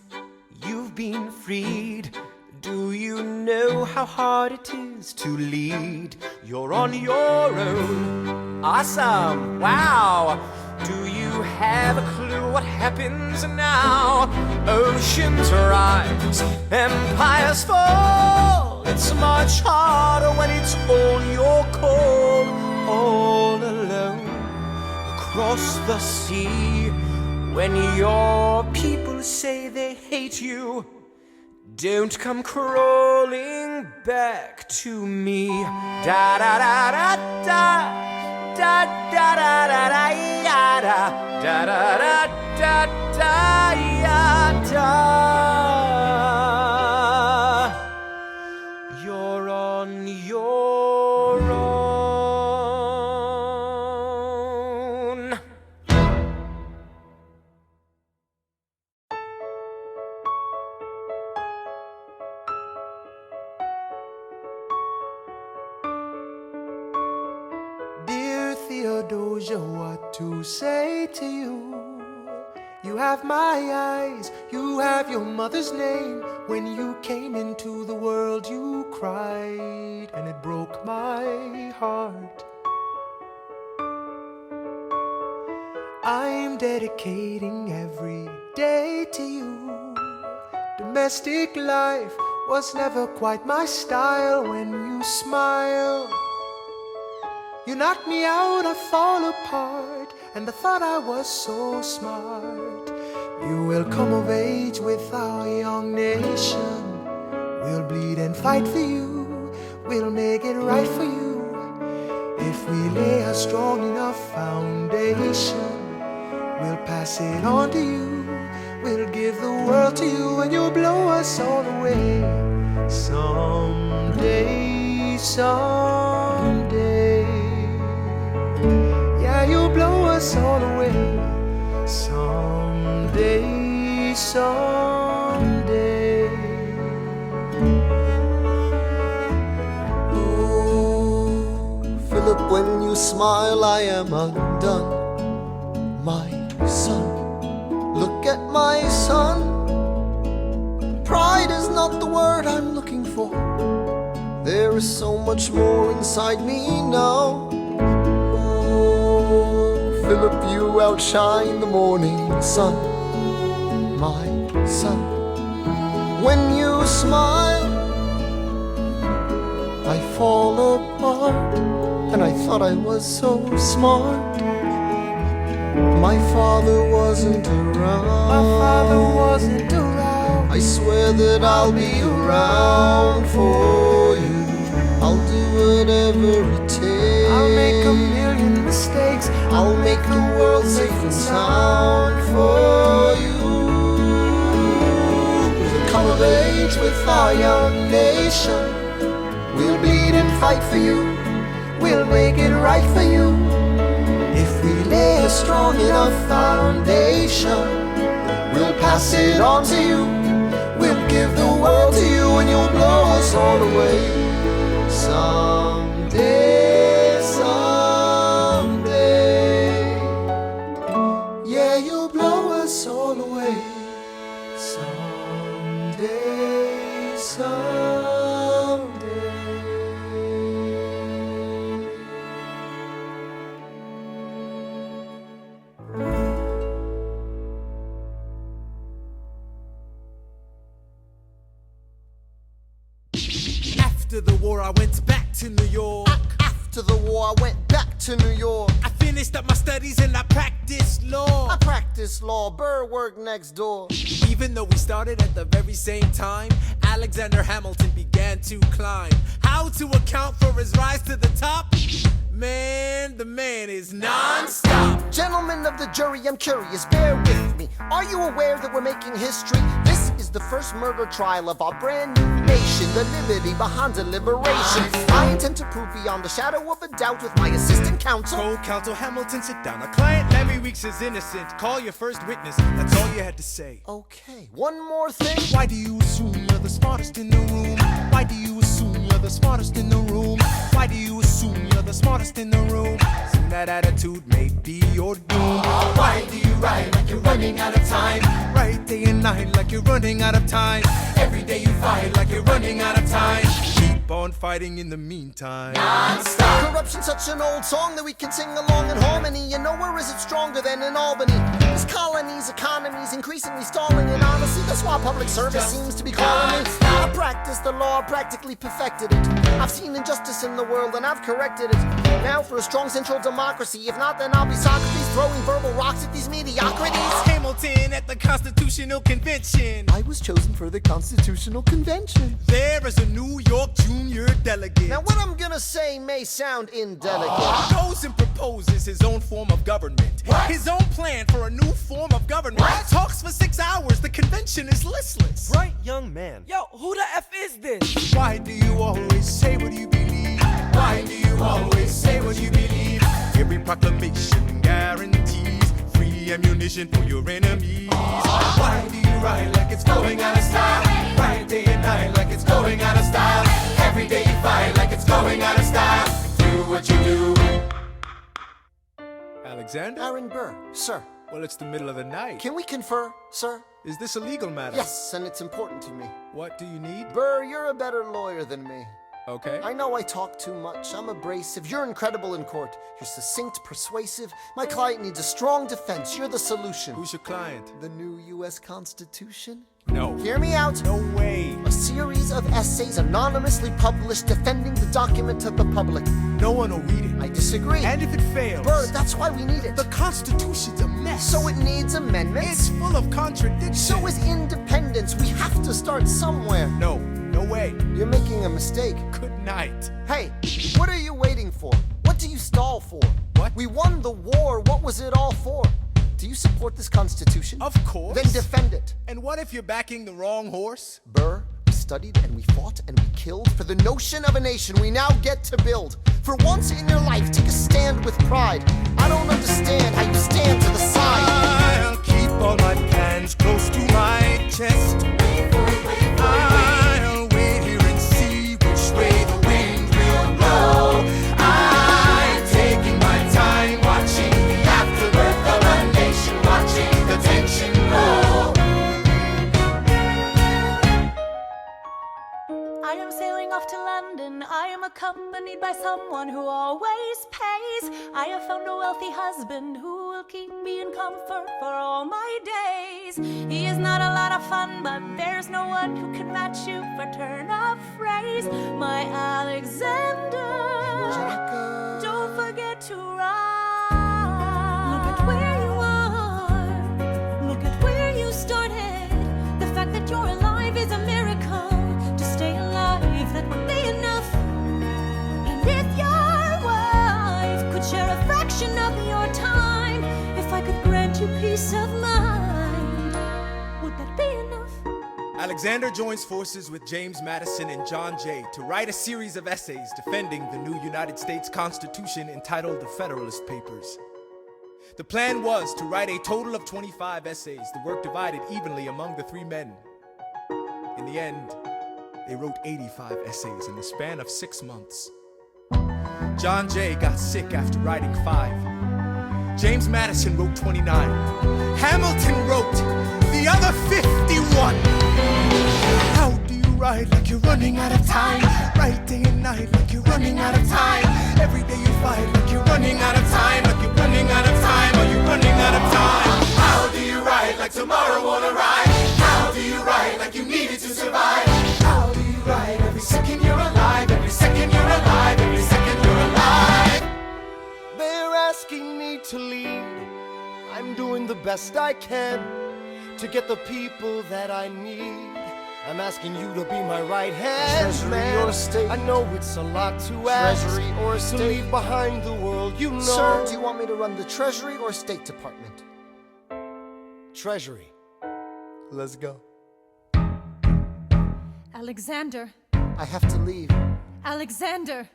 You've been freed. Do you know how hard it is to lead? You're on your own. Awesome. Wow. Do you have a clue what happens now? Oceans rise, empires fall. It's much harder when it's all your call. All alone across the sea. When your people say they hate you, don't come crawling back to me. Da da da da da da da da da da da da da da da da. You're on your own. Dear Theodosia, what to say to you? You have my eyes, you have your mother's name. When you came into the world, you cried, and it broke my heart. I'm dedicating every day to you. Domestic life was never quite my style. When you smile, you knock me out, I fall apart, and I thought I was so smart. You will come of age with our young nation. We'll bleed and fight for you. We'll make it right for you. If we lay a strong enough foundation, we'll pass it on to you. We'll give the world to you, and you'll blow us all away. Someday, someday. Yeah, you'll blow us all away. Someday, someday. Oh, Philip, when you smile, I am undone. My son, look at my son. Pride is not the word I'm looking for. There is so much more inside me now. Philip, you outshine the morning sun, my son. When you smile, I fall apart, and I thought I was so smart. My father wasn't around. My father wasn't around. I swear that I'll be around for you. I'll do whatever it takes. I'll make a million mistakes. I'll make the world safe and sound for you. We'll come of age with our young nation. We'll bleed and fight for you. We'll make it right for you. If we lay a strong enough foundation, we'll pass it on to you. We'll give the world to you, and you'll blow us all away. Someday, someday. Yeah, you'll blow us all away. Someday, someday. After the war, I went back to New York. After the war, I went back to New York. I finished up my studies and I practiced law. I practiced law, Burr worked next door. Even though we started at the very same time, Alexander Hamilton began to climb. How to account for his rise to the top? Man, the man is non-stop. Gentlemen of the jury, I'm curious, bear with me. Are you aware that we're making history? This is was the first murder trial of our brand new nation, the liberty behind deliberation. I intend to prove beyond the shadow of a doubt with my assistant counsel. Co-counsel Hamilton, sit down. Our client Larry Weeks is innocent. Call your first witness. That's all you had to say. Okay, one more thing. Why do you assume you're the smartest in the room? Why do you assume you're the smartest in the room? Why do you assume you're the smartest in the room? Soon that attitude may be your doom. Why do you write like you're running out of time? Right day and night like you're running out of time. Every day you fight like you're running out of time. Keep on fighting in the meantime. Non-stop. Corruption's such an old song that we can sing along in harmony. You know, where is it stronger than in Albany? This colony's economy's increasingly stalling, and honestly, that's why public service seems to be calling me. I practiced the law, practically perfected it. I've seen injustice in the world, and I've corrected it. Now for a strong central democracy. If not, then I'll be Socrates throwing verbal rocks at these mediocrities. Hamilton at the Constitutional Convention. I was chosen for the Constitutional Convention. There is a New York junior delegate. Now what I'm gonna say may sound indelicate. Goes and proposes his own form of government. His own plan for a new form of government. Talks for 6 hours, the convention is listless. Bright young man. Yo, who the F is this? Why do you always say what you believe? Why do you always say what you believe? Every proclamation guarantees free ammunition for your enemies. Why do you write like it's going out of style? Write day and night like it's going out of style. Every day you fight like it's going out of style. Do what you do. Alexander? Aaron Burr, sir. Well, it's the middle of the night. Can we confer, sir? Is this a legal matter? Yes, and it's important to me. What do you need? Burr, you're a better lawyer than me. Okay. I know I talk too much. I'm abrasive. You're incredible in court. You're succinct, persuasive. My client needs a strong defense. You're the solution. Who's your client? The new U.S. Constitution? No. Hear me out. No way. A series of essays anonymously published defending the document to the public. No one will read it. I disagree. And if it fails? Burr, that's why we need it. The Constitution's a mess. So it needs amendments. It's full of contradictions. So is independence. We have to start somewhere. No. No way. You're making a mistake. Good night. Hey, what are you waiting for? What do you stall for? What? We won the war. What was it all for? Do you support this Constitution? Of course. Then defend it. And what if you're backing the wrong horse? Burr, we studied and we fought and we killed for the notion of a nation we now get to build. For once in your life, take a stand with pride. I don't understand how you stand to the side. I'll keep all my plans close to my chest. I'll wait here and see which way the wind will blow. I'm taking my time watching the afterbirth of a nation, watching the tension grow. I am sailing off to London. I am accompanied by someone who always pays. I have found a wealthy husband who will keep me in comfort for all my days. He is not a lot of fun, but there's no one who can match you for turn of phrase. My Alexander, don't forget to ride. Look at where you are. Look at where you started. The fact that you're alive is a miracle. To stay alive, that would be enough. And if your wife could share a fraction of your time, if I could grant you peace of mind, would that be enough? Alexander joins forces with James Madison and John Jay to write a series of essays defending the new United States Constitution entitled the Federalist Papers. The plan was to write a total of 25 essays, the work divided evenly among the three men. In the end, they wrote 85 essays in the span of 6 months. John Jay got sick after writing 5. James Madison wrote 29. Hamilton wrote the other 51. How do you write like you're running out of time? Write day and night like you're running out of time. Every day you fight like you're running out of time. Like you're running out of time. Are you running out of time? How do you write like tomorrow won't arrive? How do you write like you need it to survive? How do you write every second you're alive? Every second you're alive. Every second you're alive. They're asking me to lead. I'm doing the best I can to get the people that I need. I'm asking you to be my right hand, Treasury man. or state? I know it's a lot to ask. Treasury or to state? leave behind the world, you know. Sir, do you want me to run the Treasury or State Department? Treasury. Let's go. Alexander. I have to leave. Alexander.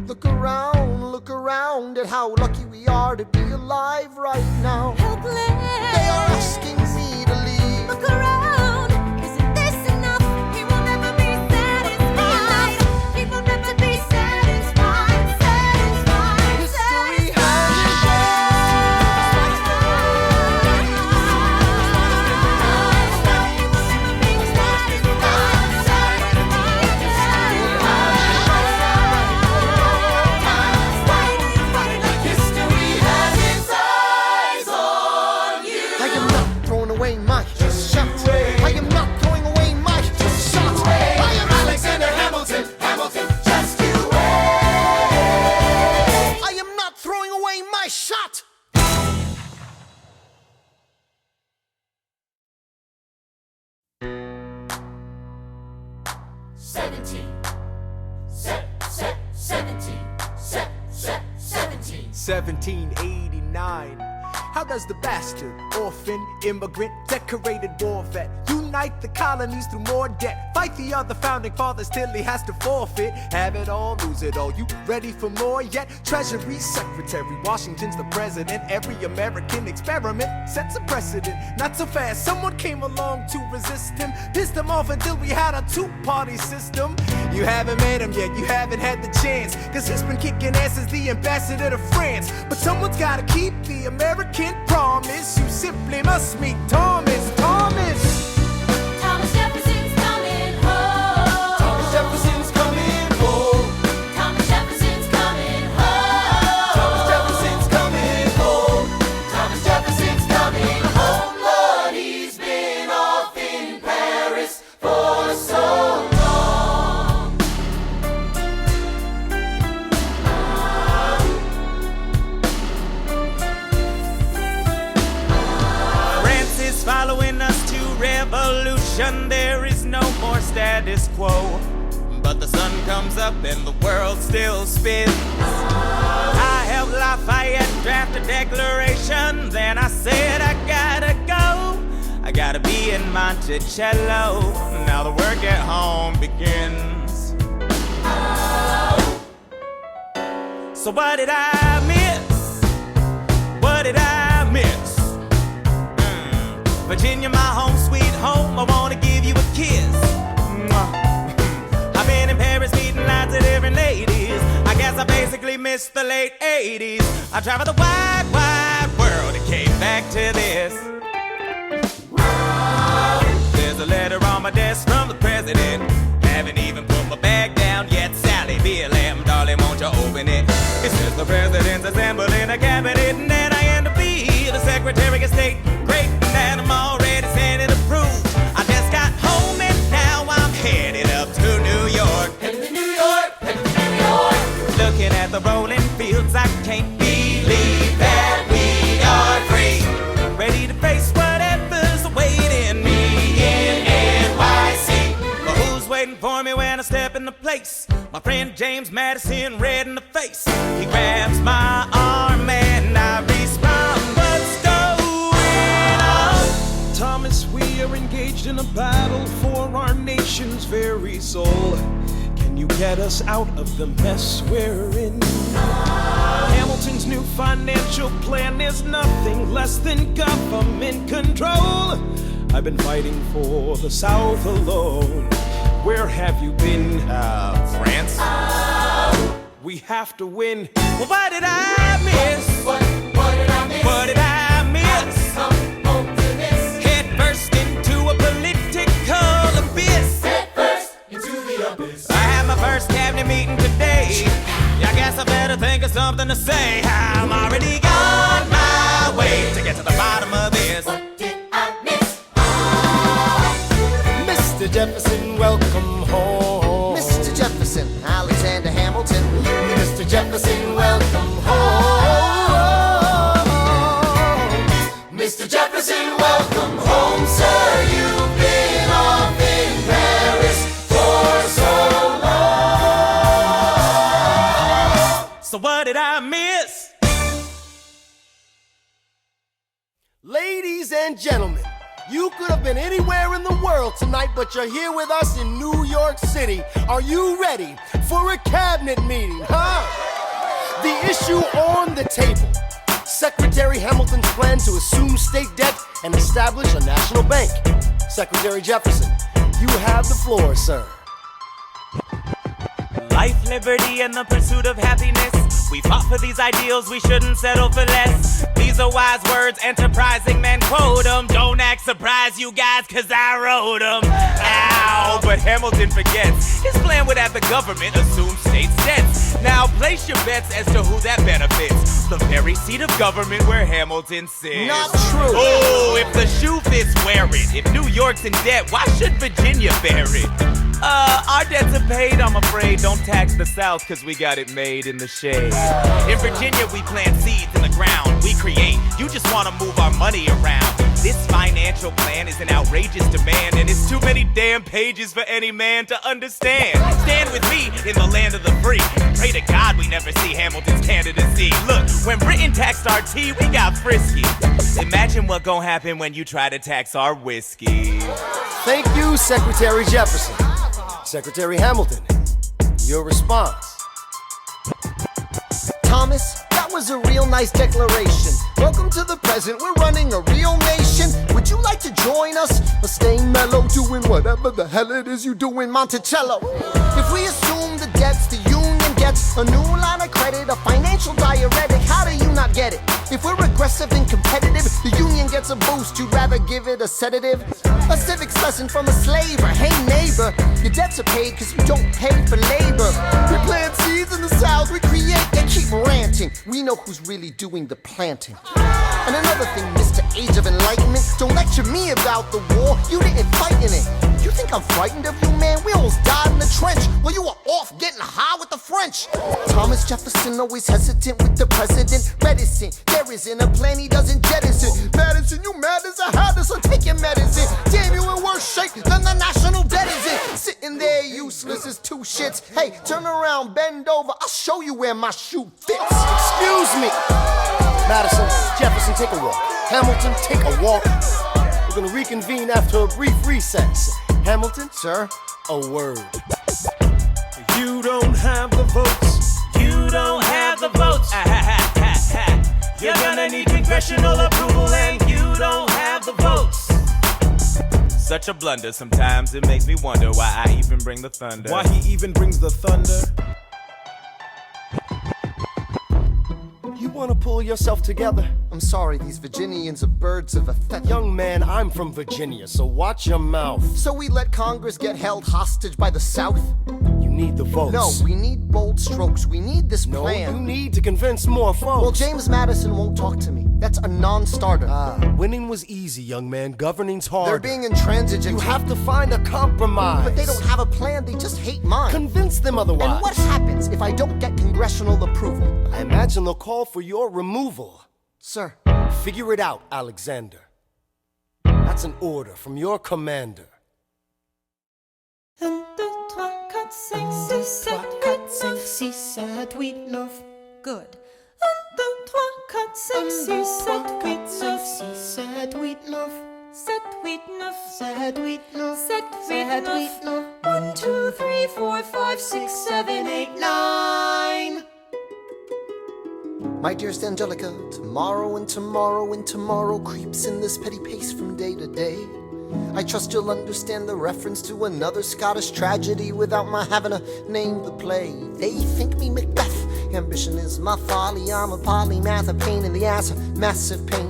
Look around at how lucky we are to be alive right now. Helpless. They are asking me to leave. Look around. Isn't this enough? He will never be satisfied. He will never be satisfied. Satisfied. History shot! $17. 1789. How does the bastard, orphan, immigrant, decorated war vet unite the colonies through more debt? Fight the other founding fathers till he has to forfeit. Have it all, lose it all. You ready for more yet? Treasury Secretary, Washington's the president. Every American experiment sets a precedent. Not so fast, someone came along to resist him. Pissed him off until we had a two-party system. You haven't met him yet, you haven't had the chance, cause he's been kicking ass as the ambassador to France. But someone's gotta keep the American promise. You simply must meet Thomas. Thomas Jefferson's coming home. Thomas Jefferson's coming home. Thomas Jefferson's coming home. Thomas Jefferson's coming home. Thomas Jefferson's coming home. Lord, he's been off in Paris for so long. Following us to revolution, there is no more status quo. But the sun comes up and the world still spins. I helped Lafayette draft a declaration, then I said I gotta go. I gotta be in Monticello. Now the work at home begins. So what did I miss? What did I miss? Virginia, my home, sweet home, I wanna give you a kiss. I've been in Paris meeting lots of different ladies. I guess I basically missed the late 80s. I traveled the wide, wide world and came back to this. There's a letter on my desk from the president. Haven't even put my bag down yet. Sally, BLM, darling, won't you open it? It says the president's assembling a cabinet, and then I end up being the Secretary of State. Great, and I'm already sending approved. I just got home and now I'm headed up to New York. Headed to New York, headed to New York. Looking at the rolling fields, I can't believe that we are free. Ready to face whatever's awaiting me in NYC. But who's waiting for me when I step in the place? My friend James Madison, red in the face. He grabs my arm and I respond, what's going on? Thomas, we are engaged in a battle for our nation's very soul. Can you get us out of the mess we're in? Hamilton's new financial plan is nothing less than government control. I've been fighting for the South alone. Where have you been? France? We have to win. Well, what did I miss? What did I miss? What did I miss? Come home to this. Head first into a political abyss. Head first into the abyss. I had my first cabinet meeting today. I guess I better think of something to say. I'm already on my way to get to the bottom of this. What did I miss? Mr. Jefferson, welcome home. Mr. Jefferson, Alexander Hamilton. Mr. Jefferson, welcome home. Mr. Jefferson, welcome home, sir. You've been off in Paris for so long. So what did I miss? Ladies and gentlemen, you could have been anywhere in the world tonight, but you're here with us in New York ready? Are you ready for a cabinet meeting, huh? The issue on the table. Secretary Hamilton's plan to assume state debt and establish a national bank. Secretary Jefferson, you have the floor, sir. Life, liberty, and the pursuit of happiness. We fought for these ideals, we shouldn't settle for less. These are wise words, enterprising men quote them. Don't act surprised, you guys, cause I wrote them. Ow, but Hamilton forgets. His plan would have the government assume state debts. Now place your bets as to who that benefits. The very seat of government where Hamilton sits. Not true. Oh, if the shoe fits, wear it. If New York's in debt, why should Virginia bear it? Our debts are paid, I'm afraid. Don't tax the South, cause we got it made in the shade. In Virginia, we plant seeds in the ground. We create, you just wanna move our money around. This financial plan is an outrageous demand, and it's too many damn pages for any man to understand. Stand with me in the land of the free. Pray to God we never see Hamilton's candidacy. Look, when Britain taxed our tea, we got frisky. Imagine what gon' happen when you try to tax our whiskey. Thank you, Secretary Jefferson. Secretary Hamilton, your response. Thomas, that was a real nice declaration. Welcome to the present, we're running a real nation. Would you like to join us? Or staying mellow, doing whatever the hell it is you do in Monticello? If we assume the debts the union gets, a new line of credit, a financial diuretic, how do you not get it? If we're aggressive and competitive, the union gets a boost, you'd rather give it a sedative? A civics lesson from a slaver, hey neighbor, your debts are paid cause you don't pay for labor. We plant seeds in the South, we create, they keep ranting. We know who's really doing the planting. And another thing, Mr. Age of Enlightenment, don't lecture me about the war, you didn't fight in it. You think I'm frightened of you, man? We almost died in the trench while you were off getting high with the French. Thomas Jefferson always hesitant with the president. Reticent, there isn't a plan he doesn't jettison. Madison, you mad as a hat, so take your medicine. Damn, you in worse shape than the national debt is in. Sitting there useless as two shits. Hey, turn around, bend over, I'll show you where my shoe fits. Excuse me. Madison, Jefferson, take a walk. Hamilton, take a walk. We're gonna reconvene after a brief recess. Hamilton, sir, a word. You don't have the votes. You don't have the votes. You're gonna need congressional approval, and you don't have the votes. Such a blunder, sometimes it makes me wonder why I even bring the thunder. Why he even brings the thunder? You wanna pull yourself together? I'm sorry, these Virginians are birds of a feather. Young man, I'm from Virginia, so watch your mouth. So we let Congress get held hostage by the South? You need the votes. No, we need bold strokes. We need this plan. No, you need to convince more folks. Well, James Madison won't talk to me. That's a non-starter. Winning was easy, young man. Governing's hard. They're being intransigent. You have to find a compromise. But they don't have a plan. They just hate mine. Convince them otherwise. And what happens if I don't get congressional approval? I imagine they'll call for your removal. Sir. Figure it out, Alexander. That's an order from your commander. 1, 2, 3, 4, 5, 6, 7, 8, 9. Good. 1, 2, 3, 4, 5, 6, 7, 8, 9. 7, 8, 9. 1, 2, 3, 4, 5, 6, 7, 8, 9. My dearest Angelica, tomorrow and tomorrow and tomorrow creeps in this petty pace from day to day. I trust you'll understand the reference to another Scottish tragedy without my having to name the play. They think me Macbeth, ambition is my folly, I'm a polymath, a pain in the ass, a massive pain.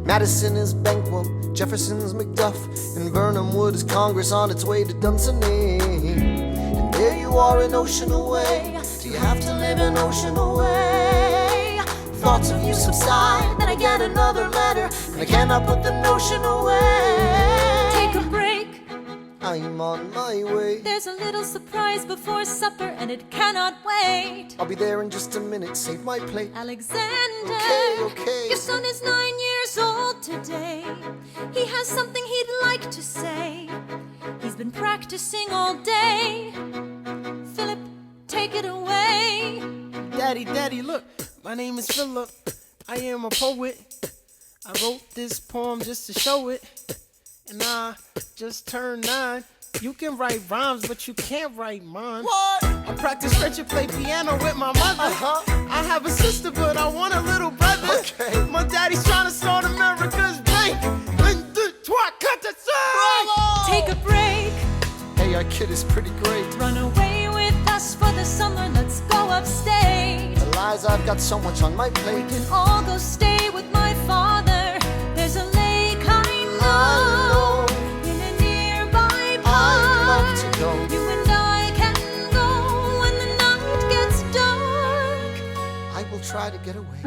Madison is Banquo, Jefferson's Macduff, and Burnham Wood is Congress on its way to Dunsany. And there you are an ocean away, do you have to live an ocean away? Thoughts of you subside, then I get another letter, and I cannot put the notion away. Take a break. I'm on my way. There's a little surprise before supper, and it cannot wait. I'll be there in just a minute, save my plate. Alexander, Okay. Your son is 9 years old today. He has something he'd like to say. He's been practicing all day. Philip, take it away. Daddy, look. My name is Philip, I am a poet. I wrote this poem just to show it. And I just turned 9, You can write rhymes, but you can't write mine. What? I practice French and play piano with my mother. I have a sister, but I want a little brother. Okay. My daddy's trying to start America's bank. Take a break. Hey, our kid is pretty great. Run away with us for the summer. Let's go upstate. Eliza, I've got so much on my plate. We can all go stay with my father. There's a lake I know in a nearby park. I love to go. You and I can go when the night gets dark. I will try to get away.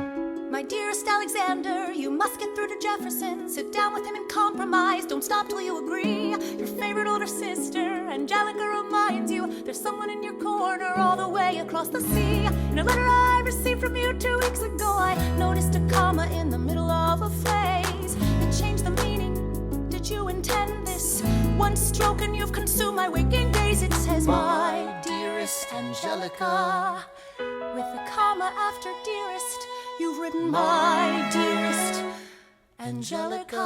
My dearest Alexander, you must get through to Jefferson. Sit down with him and compromise. Don't stop till you agree. Your favorite older sister, Angelica, reminds you there's someone in your corner all the way across the sea. In a letter I received from you 2 weeks ago, I noticed a comma in the middle of a phrase. It changed the meaning. Did you intend this? One stroke and you've consumed my waking days. It says, my dearest Angelica, with a comma after dearest. You've written my dearest Angelica.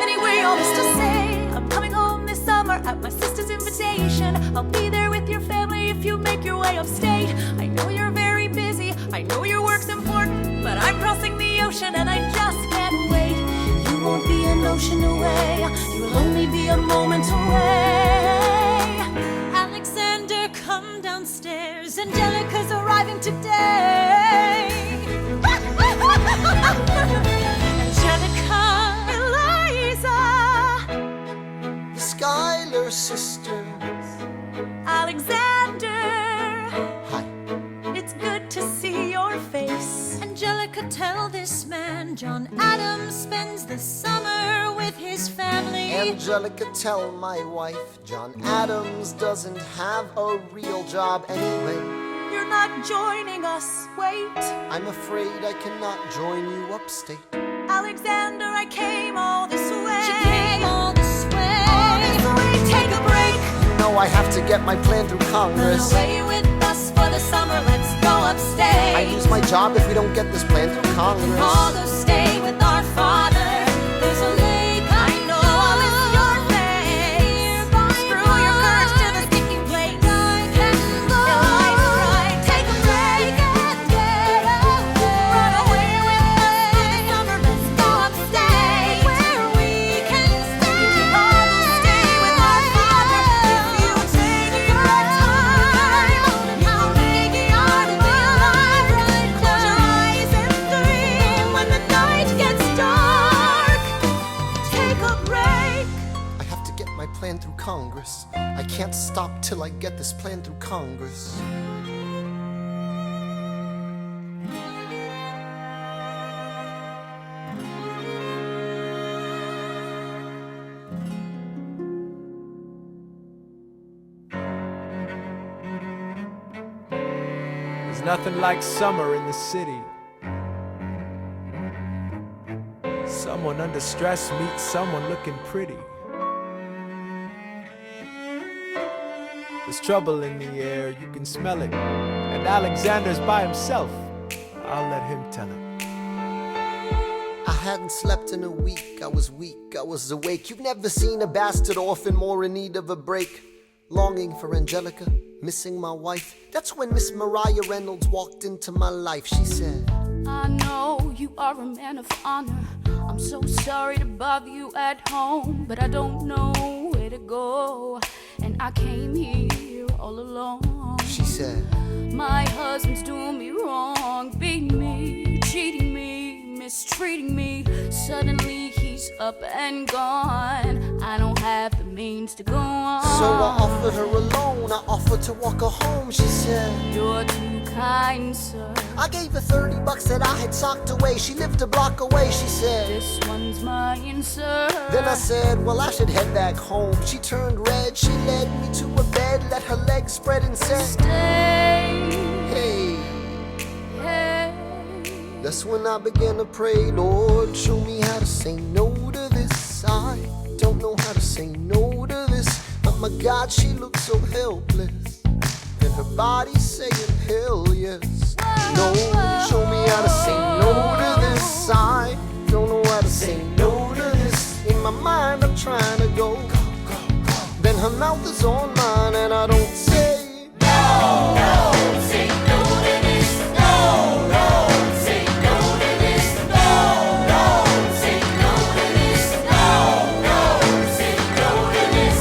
Anyway, all this to say, I'm coming home this summer at my sister's invitation. I'll be there with your family if you make your way upstate. I know you're very busy, I know your work's important, but I'm crossing the ocean and I just can't wait. You won't be an ocean away, you'll only be a moment away. Alexander, come downstairs. Angelica's arriving today. Angelica, Eliza, Schuyler Sisters. Alexander, Hi. it's good to see your face. Angelica, tell this man John Adams spends the summer with his family. Angelica, tell my wife John Adams doesn't have a real job anyway. You're not joining us, wait. I'm afraid I cannot join you upstate. Alexander, I came all this way. She came all this way. All this way, take a break. You know I have to get my plan through Run Congress. away with us for the summer, let's go upstate. I lose my job if we don't get this plan through All Congress. go stay with our father. There's a lake I know. I'll miss your face. Screw your courage to the sticking plate. Eliza, right, take a break. Run away with us for the summer. Let's go upstate where we can stay. We can all go stay with our father if you take your time. How big you are to be alive. Close your eyes and dream when the night gets dark. Take a break. I have to get my plan through Congress. I can't stop till I get this plan through Congress. There's nothing like summer in the city. Someone under stress meets someone looking pretty. There's trouble in the air, you can smell it. And Alexander's by himself. I'll let him tell it. I hadn't slept in a week, I was weak, I was awake. You've never seen a bastard orphan more in need of a break. Longing for Angelica, missing my wife. That's when Miss Mariah Reynolds walked into my life. She said, I know you are a man of honor. I'm so sorry to bother you at home, but I don't know where to go. And I came here all alone. She said, my husband's doing me wrong, beating me, cheating me, mistreating me. Suddenly he's up and gone. I don't have the means to go on. So I offered her a loan, I offered to walk her home. She said, you're too kind, sir. I gave her $30 that I had socked away. She lived a block away. She said, this one's mine, sir. Then I said, well, I should head back home. She turned red, she led me to a bed, let her legs spread and said, stay. Hey. Hey. That's when I began to pray, Lord, show me how to say no to this. I don't know how to say no to this. But my God, she looks so helpless. And her body saying, hell yes. No, show me how to say no to this. I don't know how to say no to this. In my mind, I'm trying to go. her mouth is on mine and I don't say Say no to this. No. Say no to this. No. Say no to this. No. Say no to this.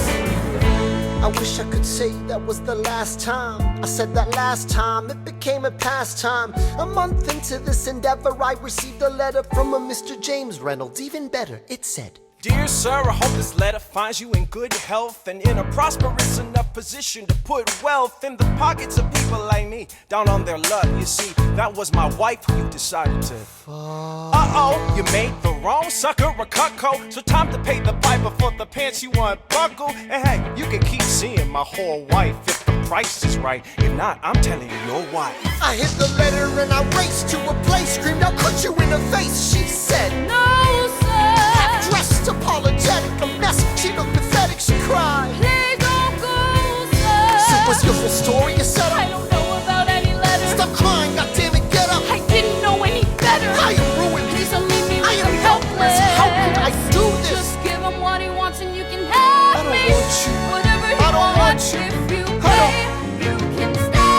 I wish I could say that was the last time I said that last time. It became a pastime. A month into this endeavor, I received a letter from a Mr. James Reynolds. Even better, it said, Dear sir, I hope this letter finds you in good health and in a prosperous enough position to put wealth in the pockets of people like me, down on their luck. You see, that was my wife who you decided to. Uh-oh, you made the wrong sucker a cutco. So time to pay the piper for the pants you unbuckle. And hey, you can keep seeing my whole wife if the price is right. If not, I'm telling you, your wife. I hit the letter and I raced to a place, screamed, I'll cut you in the face. She said, No, sir. Half-dressed, apologetic, a mess. She looked pathetic, she cried. Please don't go, sir. So what's your full story, you said? I don't know about any letters. Stop crying, goddammit, get up. I didn't know any better. I am ruined. Please don't leave me I with am him helpless. How can I do this? Just give him what he wants and you can have I don't me. want you. Whatever he I don't want wants, you. if you I pay, don't- you can stay.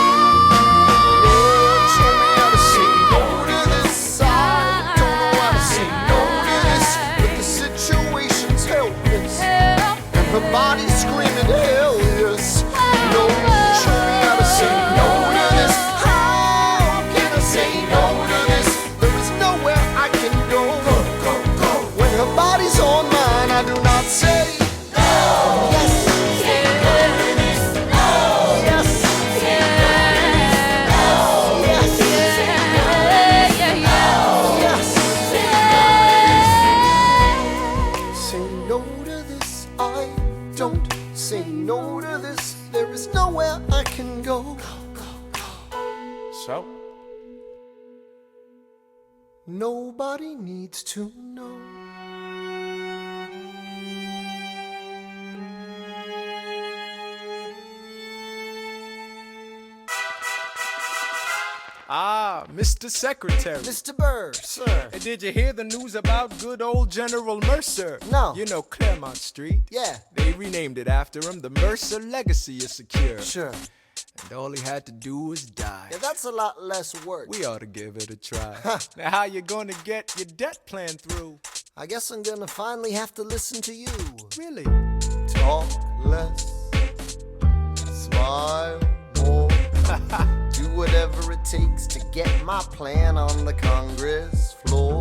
Lord, show me how to say no to this. I don't know how to say no to this, but the situation's helpless. Help. And her body's screaming, hell yes. No, show me how to say no to this. How can I say no to this? There is nowhere I can go. When her body's on mine, I do not say yes. Yes. Yes. Yes. Say no to this. I don't say no to this. There is nowhere I can go. So? Nobody needs to know. Ah, Mr. Secretary. Mr. Burr, sir. And did you hear the news about good old General Mercer? No. You know Claremont Street? Yeah. They renamed it after him. The Mercer legacy is secure. Sure. And all he had to do was die. Yeah, that's a lot less work. We ought to give it a try. Now how you gonna get your debt plan through? I guess I'm gonna finally have to listen to you. Really? Talk less, smile more, do whatever it takes to get my plan on the Congress floor.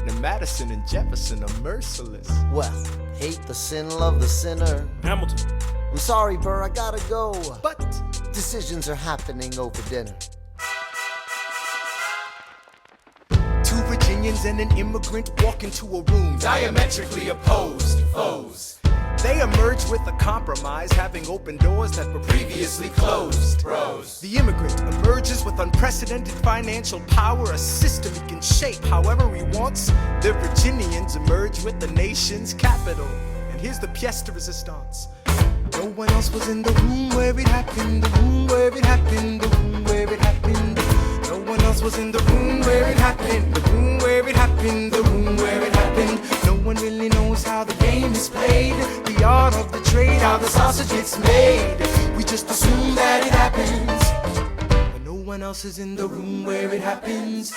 Now Madison and Jefferson are merciless. Well, hate the sin, love the sinner. Hamilton. I'm sorry, Burr, I gotta go. But decisions are happening over dinner. two Virginians and an immigrant walk into a room Diametrically opposed foes. They emerge with a compromise, having opened doors that were Previously closed. Bros. The immigrant emerges with unprecedented financial power, a system he can shape however he wants. The Virginians emerge with the nation's capital. And here's the pièce de résistance. No one else was in the room where it happened, the room where it happened, the room where it happened. No one else was in the room where it happened, the room where it happened, the room where it happened. No one really knows how the game is played, the art of the trade, how the sausage gets made. We just assume that it happens, but no one else is in the room where it happens.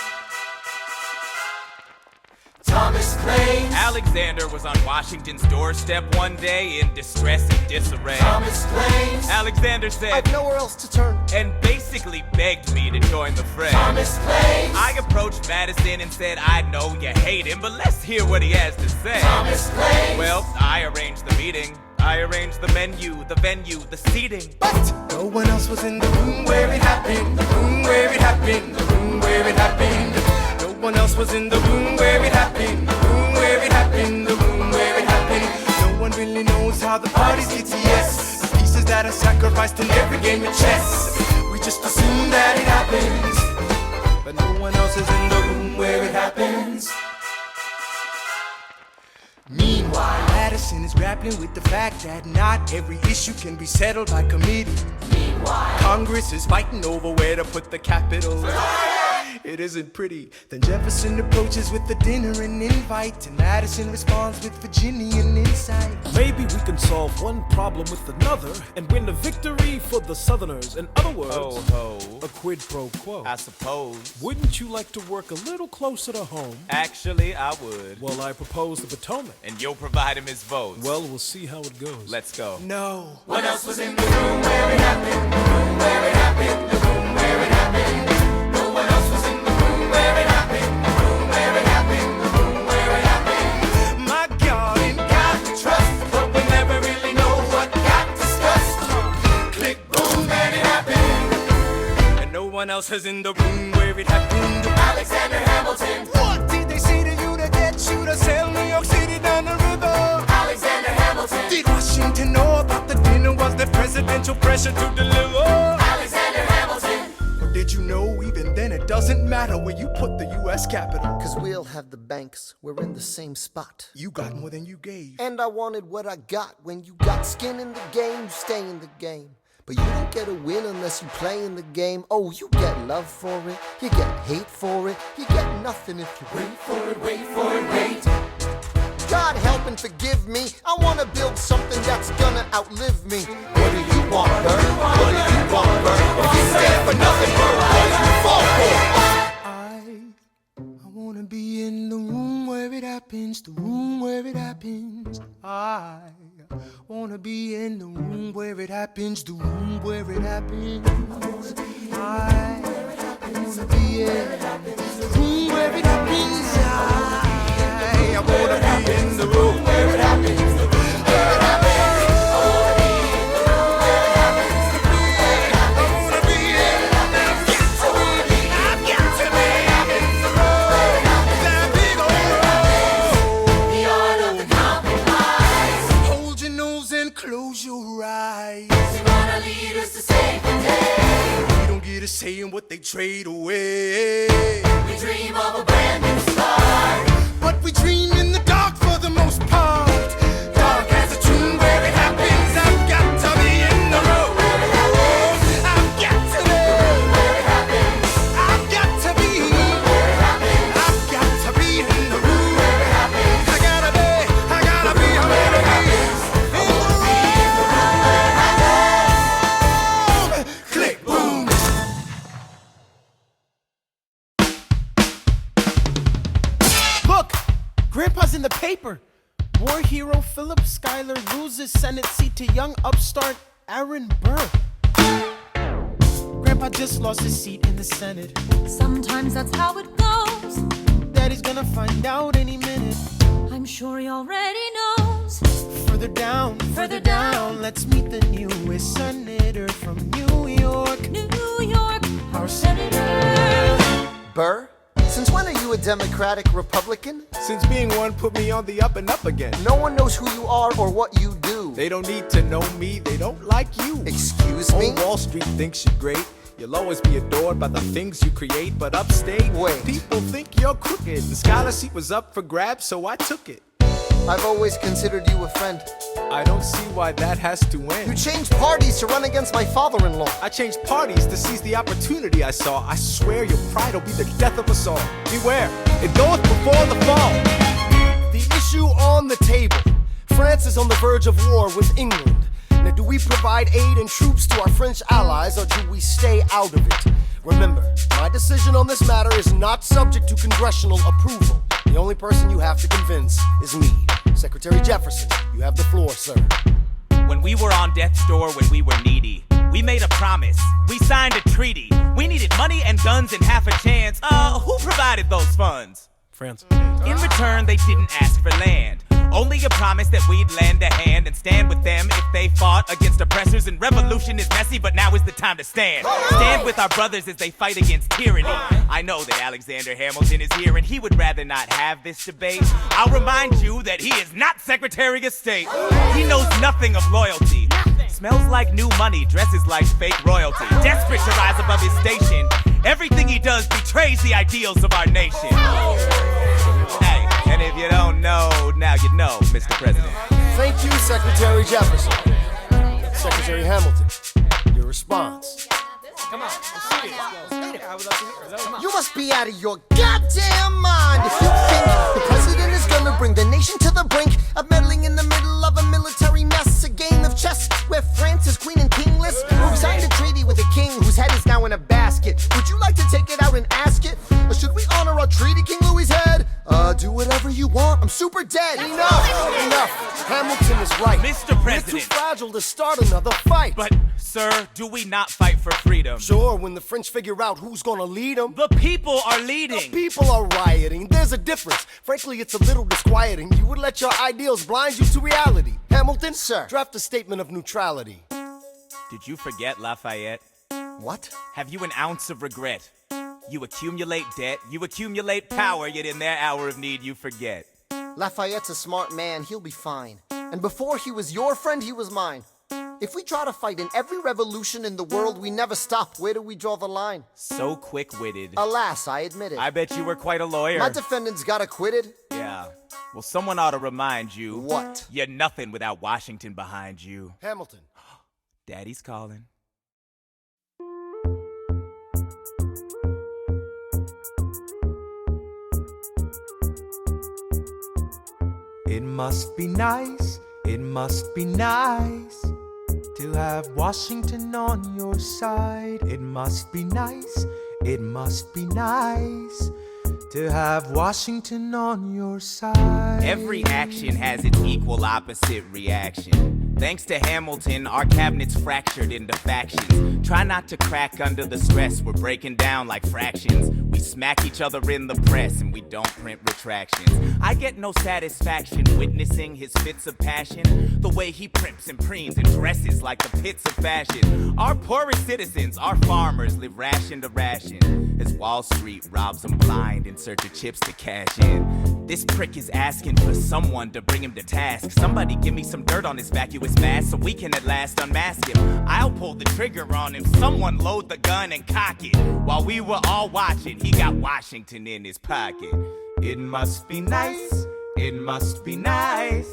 Thomas claims. Alexander was on Washington's doorstep one day in distress and disarray. Thomas claims. Alexander said, I've nowhere else to turn. and basically begged me to join the fray. Thomas claims. I approached Madison and said, I know you hate him, but let's hear what he has to say. Thomas claims. Well, I arranged the meeting. I arranged the menu, the venue, the seating. But no one else was in the room where it happened, the room where it happened, the room where it happened. No one else was in the room where it happened, the room where it happened, the room where it happened. No one really knows how the parties get to yes. The pieces that are sacrificed in every game of chess. We just assume that it happens, but no one else is in the room where it happens. Meanwhile, Madison is grappling with the fact that not every issue can be settled by committee. Meanwhile, Congress is fighting over where to put the capital. It isn't pretty. Then Jefferson approaches with the dinner and invite, and Madison responds with Virginian insight. Maybe we can solve one problem with another and win a victory for the Southerners. In other words, a quid pro quo. I suppose. Wouldn't you like to work a little closer to home? Actually, I would. Well, I propose the Potomac. And you'll provide him his votes. Well, we'll see how it goes. Let's go. No. What else was in the room where it happened? The room where it happened. The room where it happened. No one else was in the room where it happened. The room where it happened. The room where it happened. My God, Ain't got to trust, but we never really know what got discussed. Click, boom, and it happened. and no one else is in the room where it happened. Alexander Hamilton. What did they say to you to get you to sail New York City down the river? Alexander Hamilton. Did Washington know about the dinner? Was there presidential pressure to deliver? Alexander Hamilton. Or did you know even then it doesn't matter where you put the U.S. Capitol? Cause we'll have the banks, we're in the same spot. You got more than you gave. And I wanted what I got. When you got skin in the game, you stay in the game. But you don't get a win unless you play in the game. Oh, you get love for it, you get hate for it, you get nothing if you wait for it, wait for it, wait. God help and forgive me, I wanna build something that's gonna outlive me. What do you want, Burr? What do you want, Burr? If you stand for nothing, Burr, what do you fall for? I wanna be in the room where it happens, the room where it happens. I wanna be in the room where it happens, the room where it happens. I wanna be in the room where it happens. I wanna be in the room where it happens, the room where it happens. I wanna be in the room where it happens, the room where it happens. I wanna be in, I've got to be in the room where it happens, that big old room. The art of the compromise. Hold your nose and close your eyes. We want our leaders to save the day. We don't get a say in what they trade away. We dream of a brand new start. But we dream in the dark for the most part. Dark as a tomb where it happens. I've got to be in the room where it happens. I've got to be Where it happens. I've got to be Where it happens. I've got to be in the room Where it happens. I gotta be in the room where it happens. Click, boom. Look, Grandpa's in the paper. War hero Philip Schuyler loses Senate seat to young upstart Aaron Burr. Grandpa just lost his seat in the Senate. Sometimes that's how it goes. Daddy's gonna find out any minute. I'm sure he already knows. Further down, let's meet the newest senator from New York. New York, Our senator. Burr, since when are you a Democratic Republican? Since being one put me on the up and up again. No one knows who you are or what you do. They don't need to know me, they don't like you. Excuse me? Wall Street thinks you're great. You'll always be adored by the things you create, but upstate, Wait. people think you're crooked. The Schuyler seat was up for grabs, so I took it. I've always considered you a friend. I don't see why that has to You end. changed parties to run against my father-in-law. I changed parties to seize the opportunity I saw. I swear your pride will be the death of us all. Beware, it goeth before the fall. The issue on the table. France is on the verge of war with England. Now, do we provide aid and troops to our French allies, or do we stay out of it? Remember, my decision on this matter is not subject to congressional approval. The only person you have to convince is me. Secretary Jefferson, you have the floor, sir. When we were on death's door, when we were needy, we made a promise. We signed a treaty. We needed money and guns and half a chance. Who provided those funds? France. In return, they didn't ask for land. Only a promise that we'd lend a hand and stand with them if they fought against oppressors. And revolution is messy, but now is the time to stand. Stand with our brothers as they fight against tyranny. I know that Alexander Hamilton is here and he would rather not have this debate. I'll remind you that he is not Secretary of State. He knows nothing of loyalty. Smells like new money, dresses like fake royalty. Desperate to rise above his station. Everything he does betrays the ideals of our nation. Hey, and if you don't know, now you know, Mr. President. Thank you, Secretary Jefferson. Secretary Hamilton, your response. Come on. Let's see it. I would love to hear it. Come on. You must be out of your goddamn mind if you think the president is gonna bring the nation to the brink of meddling in the middle of a military mess, a game of chess where France is queen and kingless. Who signed a treaty with a king whose head is now in a basket? Would you like to take it out and ask it? Or should we honor our treaty, King Louis's head? Do whatever you want. I'm super dead. Enough. Hamilton is right. Mr. We're President. too fragile to start another fight. But, sir, do we not fight for freedom? Sure, when the French figure out who's gonna lead them. The people are leading. The people are rioting. There's a difference. Frankly, it's a little disquieting. You would let your ideals blind you to reality. Hamilton, sir, draft a statement of neutrality. Did you forget Lafayette? What? Have you an ounce of regret? You accumulate debt, you accumulate power, yet in their hour of need you forget. Lafayette's a smart man. He'll be fine. And before he was your friend, he was mine. If we try to fight in every revolution in the world, we never stop. Where do we draw the line? So quick-witted. Alas, I admit it. I bet you were quite a lawyer. My defendants got acquitted. Yeah. Well, someone ought to remind you. What? You're nothing without Washington behind you. Hamilton. Daddy's calling. It must be nice, it must be nice to have Washington on your side. It must be nice, it must be nice to have Washington on your side. Every action has its equal opposite reaction. Thanks to Hamilton, our cabinet's fractured into factions. Try not to crack under the stress, we're breaking down like fractions. We smack each other in the press and we don't print retractions. I get no satisfaction witnessing his fits of passion. The way he primps and preens and dresses like the pits of fashion. Our poorest citizens, our farmers, live ration to ration as Wall Street robs them blind in search of chips to cash in. This prick is asking for someone to bring him to task. Somebody give me some dirt on his vacuous mask so we can at last unmask him. I'll pull the trigger on him. Someone load the gun and cock it. While we were all watching, he got Washington in his pocket. It must be nice, it must be nice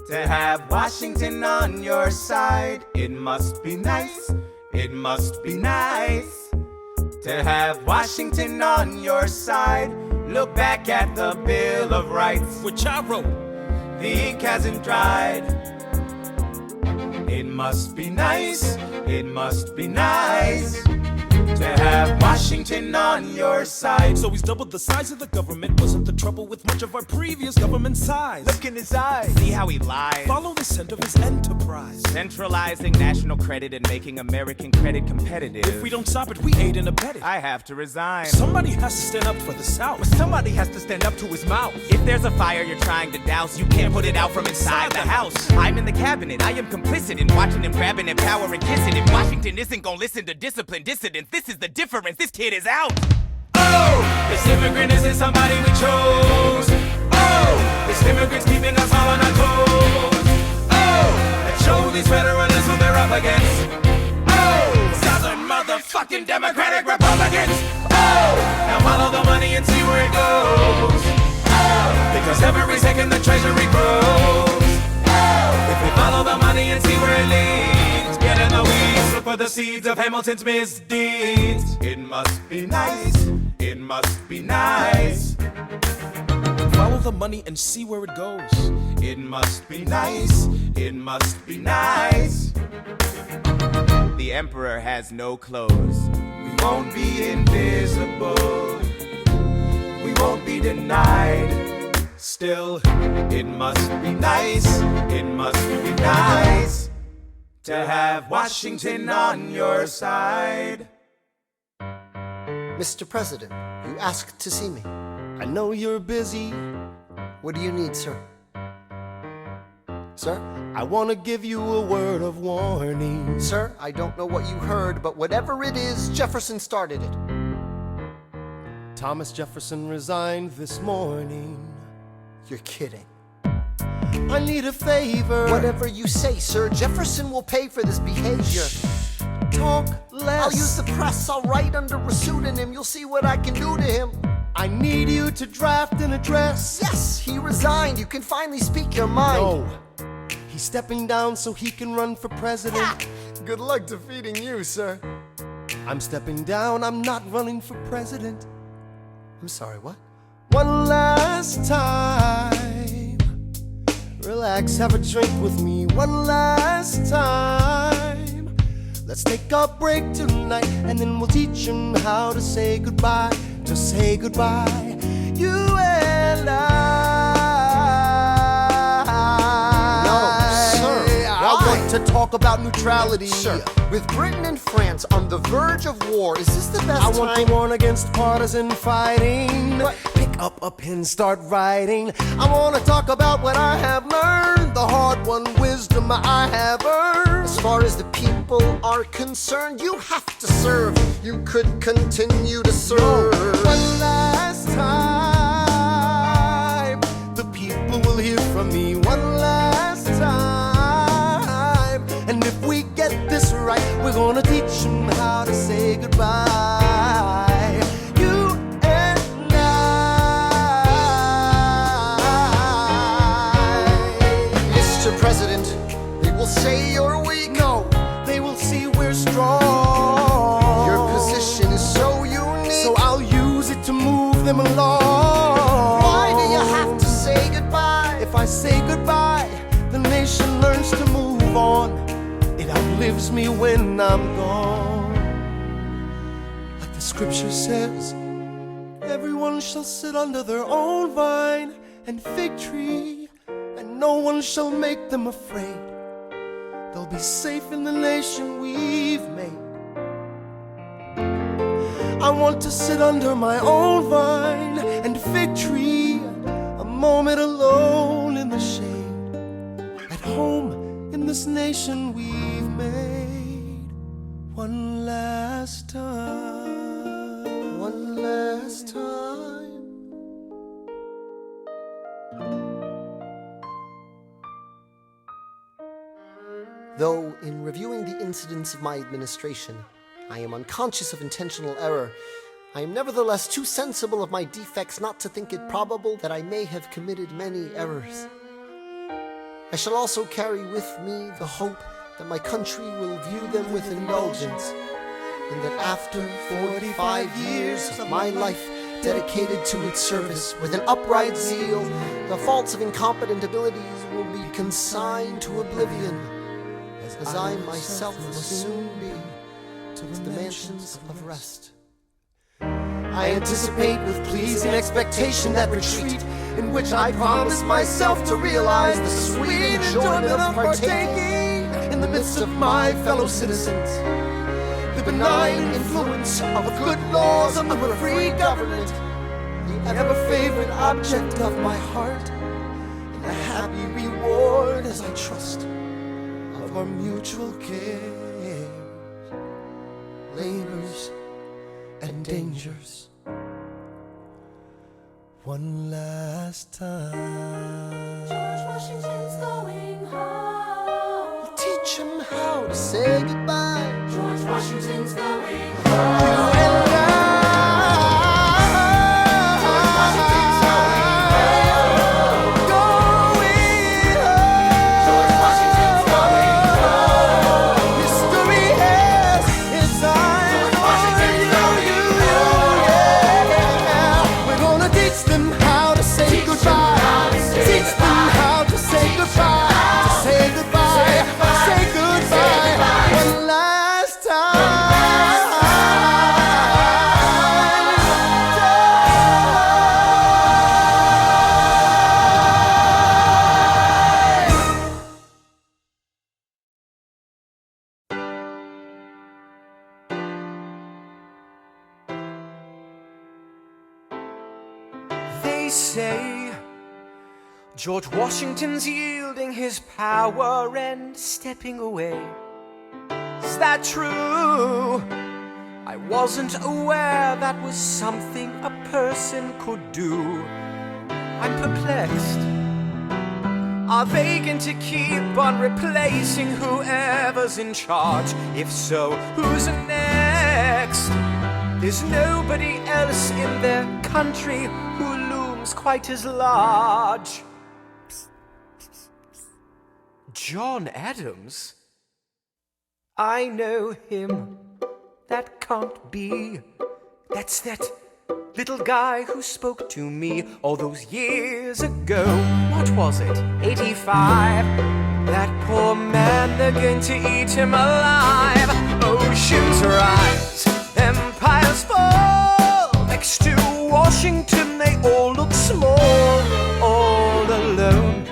to have Washington on your side. It must be nice, it must be nice to have Washington on your side. Look back at the Bill of Rights, which I wrote. The ink hasn't dried. It must be nice, it must be nice to have Washington on your side. So he's doubled the size of the government. Wasn't the trouble with much of our previous government size? Look in his eyes. See how he lies. Follow the scent of his enterprise. Centralizing national credit and making American credit competitive. If we don't stop it, we aid and abet it. I have to resign. Somebody has to stand up for the South. But somebody has to stand up to his mouth. If there's a fire you're trying to douse, you can't put it out from inside the house. I'm in the cabinet. I am complicit in watching him grabbing and power and kissing. If Washington isn't gonna listen to disciplined dissidents, this is the difference. This kid is out. Oh, this immigrant isn't somebody we chose. Oh, this immigrant's keeping us all on our toes. Oh, let's show these federalists who they're up against. Oh, Southern motherfucking Democratic Republicans. Oh, now follow the money and see where it goes. Oh, because every second the treasury grows. Oh, if we follow the money and see where it leads, get in the weeds, look for the seeds of Hamilton's misdeeds. It must be nice, it must be nice. Follow the money and see where it goes. It must be nice, it must be nice. The emperor has no clothes. We won't be invisible, we won't be denied. Still, it must be nice, it must be nice to have Washington on your side. Mr. President, you asked to see me. I know you're busy. What do you need, sir? Sir? I want to give you a word of warning. Sir, I don't know what you heard, but whatever it is, Jefferson started it. Thomas Jefferson resigned this morning. You're kidding. I need a favor. Whatever you say, sir, Jefferson will pay for this behavior. Talk less. I'll use the press, I'll write under a pseudonym. You'll see what I can do to him. I need you to draft an address. Yes, he resigned. You can finally speak your mind. No. He's stepping down so he can run for president. Good luck defeating you, sir. I'm stepping down, I'm not running for president. I'm sorry, what? One last time. Relax, have a drink with me one last time. Let's take a break tonight, and then we'll teach them how to say goodbye. To say goodbye, you and I. No, sir. I want to talk about neutrality. Sir. With Britain and France on the verge of war, is this the best time? I want to warn against partisan fighting. Right. Pick up a pen, start writing. I want to talk about what I have learned, the hard-won wisdom I have earned. As far as the people are concerned, you have to serve. You could continue to serve. No. One last time, the people will hear from me. One last time. And if we get this right, we're gonna teach them how to say goodbye. You and I. Mr. President, they will say you're weak. No, they will see we're strong. Your position is so unique, so I'll use it to move them along. Why do you have to say goodbye? If I say goodbye, the nation learns to move on. It outlives me when I'm gone. Like the scripture says, everyone shall sit under their own vine and fig tree, and no one shall make them afraid. They'll be safe in the nation we've made. I want to sit under my own vine and fig tree, a moment alone in the shade, at home in this nation we've made. One last time. One last time. Though in reviewing the incidents of my administration, I am unconscious of intentional error, I am nevertheless too sensible of my defects not to think it probable that I may have committed many errors. I shall also carry with me the hope that my country will view them with indulgence, and that after 45 years of my life dedicated to its service with an upright zeal, the faults of incompetent abilities will be consigned to oblivion, as I myself must soon be to the mansions of rest. I anticipate with pleasing expectation that retreat in which I promise myself to realize the sweet enjoyment of partaking in the midst of my fellow citizens, the benign influence of good laws of a free government, the ever-favorite object of my heart, and the happy reward, as I trust, of our mutual cares, labors, and dangers. One last time. George Washington's going home. Teach him how to say goodbye. George Washington's going You home. and I. George Washington's going home. Going home. George Washington's going home. History has its eyes. George Washington's going Yeah. We're gonna teach them how to say goodbye. Teach them how to say goodbye. To say goodbye. Say goodbye. One last They say George Washington's yielding his power and stepping away. Is that true? I wasn't aware that was something a person could do. I'm perplexed. Are they going to keep on replacing whoever's in charge? If so, who's next? There's nobody else in their country who looms quite as large. John Adams? I know him. that can't be. That's that little guy who spoke to me all those years ago. What was it? 85. That poor man, they're going to eat him alive. Oceans rise, empires fall. Next to Washington, they all look small. All alone,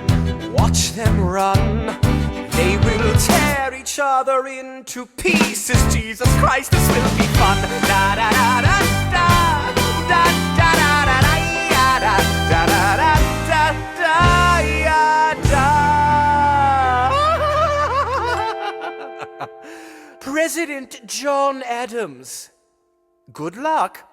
watch them run. They will tear each other into pieces. Jesus Christ, this will be fun. Da da da da da da da da da da da da da da da. President John Adams. Good luck.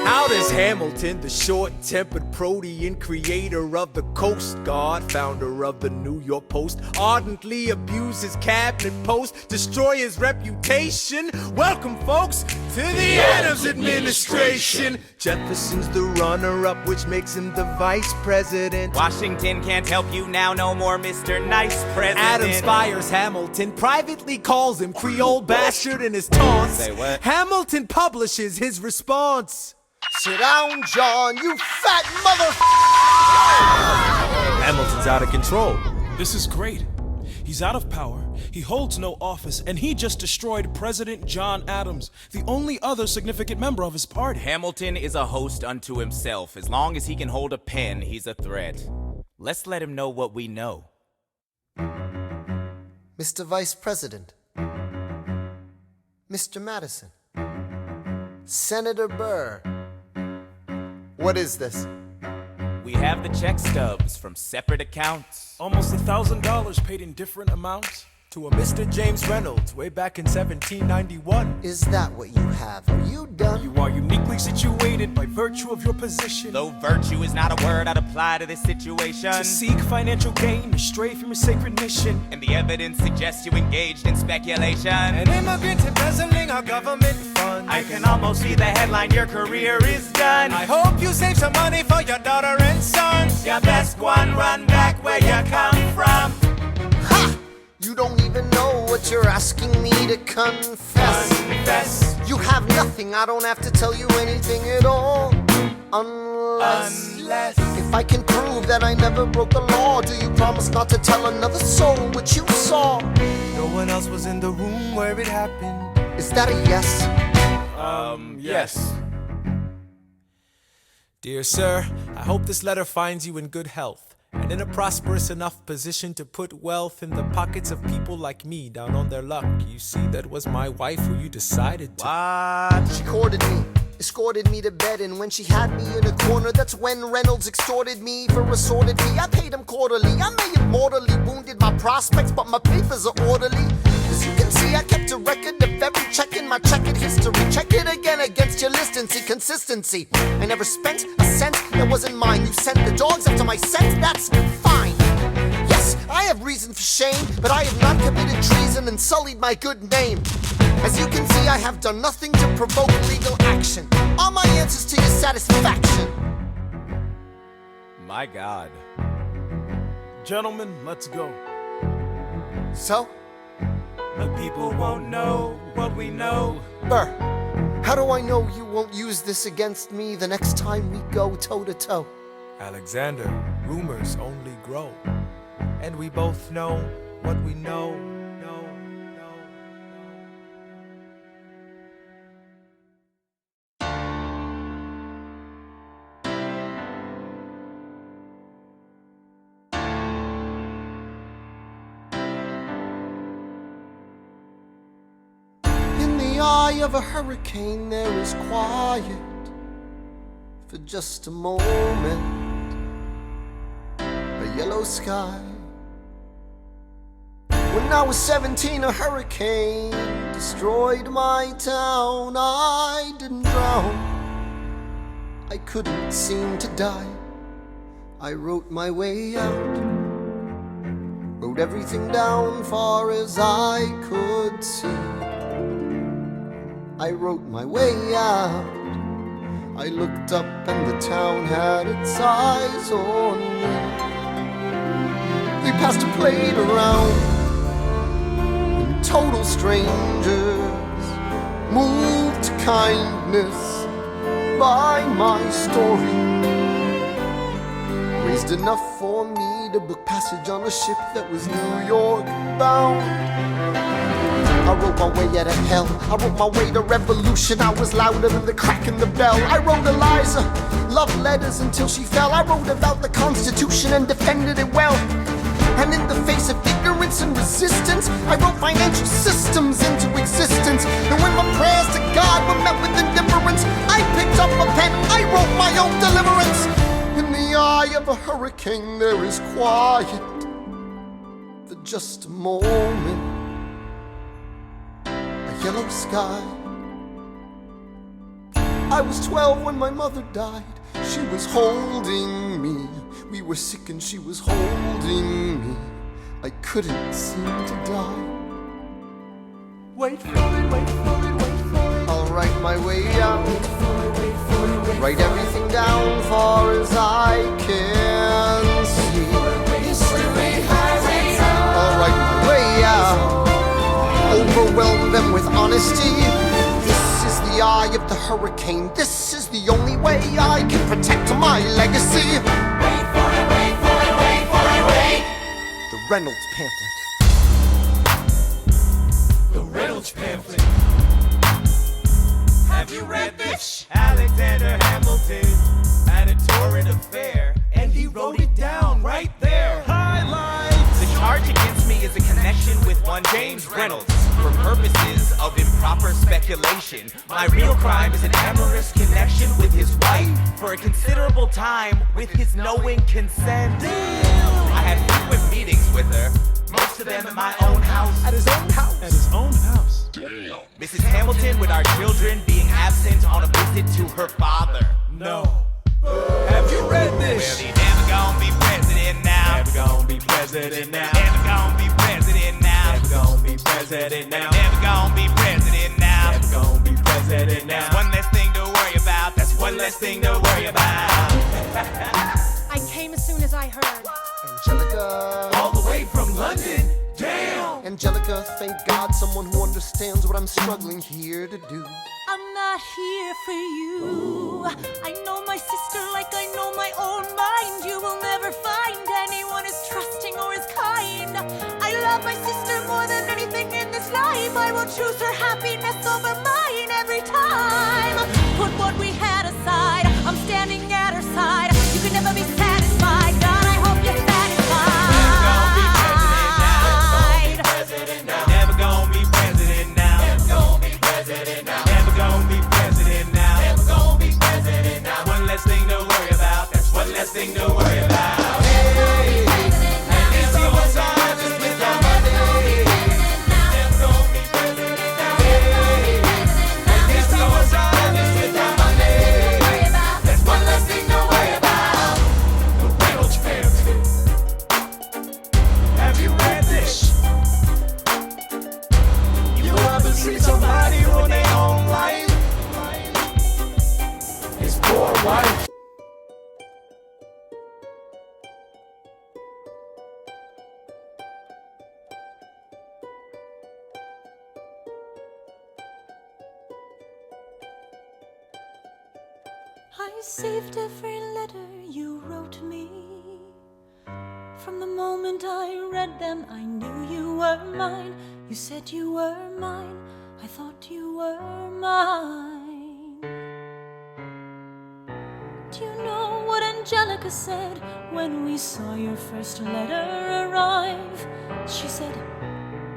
How does Hamilton, the short-tempered protean creator of the Coast Guard, founder of the New York Post, ardently abuse his cabinet post, destroy his reputation? Welcome, folks, to the Adams administration. Jefferson's the runner-up, which makes him the vice president. Washington can't help you now, no more Mr. Nice President. Adams fires Hamilton, privately calls him Creole bastard in his taunts. Say what? Hamilton publishes his response. Sit down, John, you fat mother. Hamilton's out of control. This is great. He's out of power, he holds no office, and he just destroyed President John Adams, the only other significant member of his party. Hamilton is a host unto himself. As long as he can hold a pen, he's a threat. Let's let him know what we know. Mr. Vice President, Mr. Madison, Senator Burr. What is this? We have the check stubs from separate accounts. Almost $1,000 paid in different amounts. To a Mr. James Reynolds, way back in 1791. Is that what you have? Are you done? You are uniquely situated by virtue of your position. Though virtue is not a word I'd apply to this situation. To seek financial gain, to stray from your sacred mission. And the evidence suggests you engaged in speculation. An immigrant embezzling our government funds. I can almost see the headline, your career is done. I hope you save some money for your daughter and sons. Your best one, run back where you come from. Ha! You don't even know what you're asking me to confess. Confess. You have nothing, I don't have to tell you anything at all. Unless if I can prove that I never broke the law, do you promise not to tell another soul what you saw? No one else was in the room where it happened. Is that a yes? Yes. Dear sir, I hope this letter finds you in good health and in a prosperous enough position to put wealth in the pockets of people like me down on their luck. You see, that was my wife who you decided to. What? She courted me, escorted me to bed, and when she had me in a corner, that's when Reynolds extorted me for assorted fee. I paid him quarterly. I may have mortally wounded my prospects, but my papers are orderly. As you can see, I kept a record of every check in my checkered history. Check it again against your list and see consistency. I never spent a cent that wasn't mine. You sent the dogs after my scent, that's fine. Yes, I have reason for shame, but I have not committed treason and sullied my good name. As you can see, I have done nothing to provoke legal action. Are my answers to your satisfaction? My God. Gentlemen, let's go. So? The people won't know what we know. Burr, how do I know you won't use this against me the next time we go toe-to-toe? Alexander, rumors only grow. And we both know what we know. Of a hurricane, there is quiet for just a moment. A yellow sky. When I was 17, a hurricane destroyed my town. I didn't drown, I couldn't seem to die. I wrote my way out, wrote everything down far as I could see. I wrote my way out. I looked up and the town had its eyes on me. We passed and played around. And total strangers, moved to kindness by my story, raised enough for me to book passage on a ship that was New York bound. I wrote my way out of hell, I wrote my way to revolution. I was louder than the crack in the bell. I wrote Eliza love letters until she fell. I wrote about the Constitution and defended it well. And in the face of ignorance and resistance, I wrote financial systems into existence. And when my prayers to God were met with indifference, I picked up a pen, I wrote my own deliverance. In the eye of a hurricane there is quiet for just a moment. A yellow sky. I was 12 when my mother died. She was holding me. We were sick and she was holding me. I couldn't seem to die. Wait for it, wait for it, wait for it. I'll write my way out. Wait for it, wait for it, wait. Write everything down far as I can see. History has its own. I'll write my way out. Overwhelm them with honesty. This is the eye of the hurricane. This is the only way I can protect my legacy. The Reynolds Pamphlet. The Reynolds Pamphlet. Have you read this? Alexander Hamilton had a torrid affair, and he wrote it down right there. Highlights. The charge against me is a connection with one James Reynolds for purposes of improper speculation. My real crime is an amorous connection with his wife for a considerable time with his knowing consent. I had frequent meetings with her, most of them at my own house. At his own house? At his own house. Damn. Mrs. Hamilton with our children being absent on a visit to her father. No. Have you read this? Well, he never gonna be president now. Never gonna be president now. Never gonna be president now. Never gonna be president now. Never gonna be president now. Never gonna be president now. That's one less thing to worry about. That's one less thing to worry about. I came as soon as I heard. Angelica. All the way from London. Damn. Angelica, thank God someone who understands what I'm struggling here to do. I'm not here for you. I know my sister like I know my own mind. You will never find anyone as trusting or as kind. I love my sister more than anything in this life. I will choose her happiness over mine every time. Put what we had aside. I'm standing at her side. You can never be satisfied. God, I hope you're satisfied. Never gonna be president now. Never gonna be president now. Never gonna be president now. Never gonna be president now. One less thing to worry about. That's one less thing to worry about. Hey, and this is what's on just with our money. Never gonna be president now. Hey, and this is what's on just with our money. That's one less thing to worry about. The Reynolds Pamphlet. Have you read this? You ever see somebody ruin their own life? His poor wife. I saved every letter you wrote me. From the moment I read them, I knew you were mine. You said you were mine. I thought you were mine. Do you know what Angelica said when we saw your first letter arrive? She said,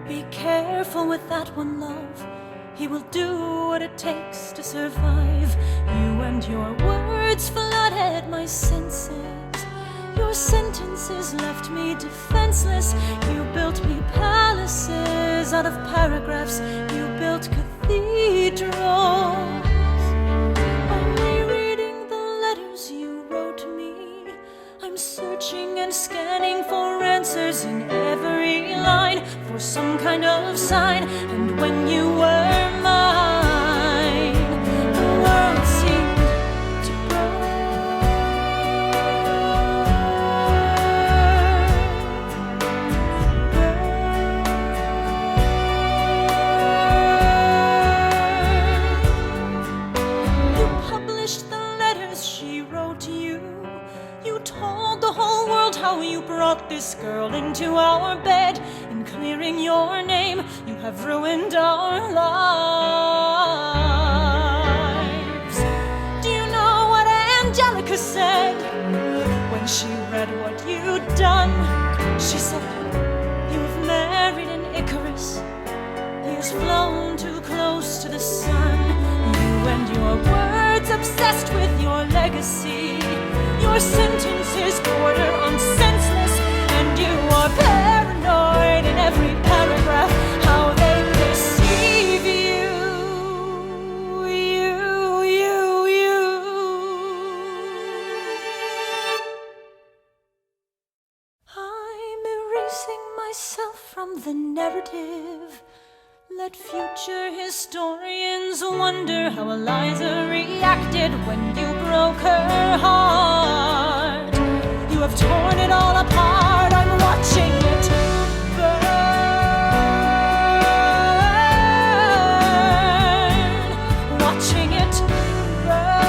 be careful with that one, love. He will do what it takes to survive. You and your words flooded my senses. Your sentences left me defenseless. You built me palaces out of paragraphs. You built cathedrals. I'm rereading the letters you wrote me. I'm searching and scanning for answers in every line, for some kind of sign. And when you were mine, the world seemed to burn. how you brought this girl into our bed. In clearing your name, you have ruined our lives. Do you know what Angelica said when she read what you'd done? She said, you've married an Icarus. He has flown too close to the sun. You and your words obsessed with your legacy. Your sentences border on senseless, and you are paranoid in every paragraph. How they perceive you. I'm erasing myself from the narrative. Let future historians wonder how Eliza reacted when you broke her heart. You have torn it all apart. I'm watching it burn. Watching it burn.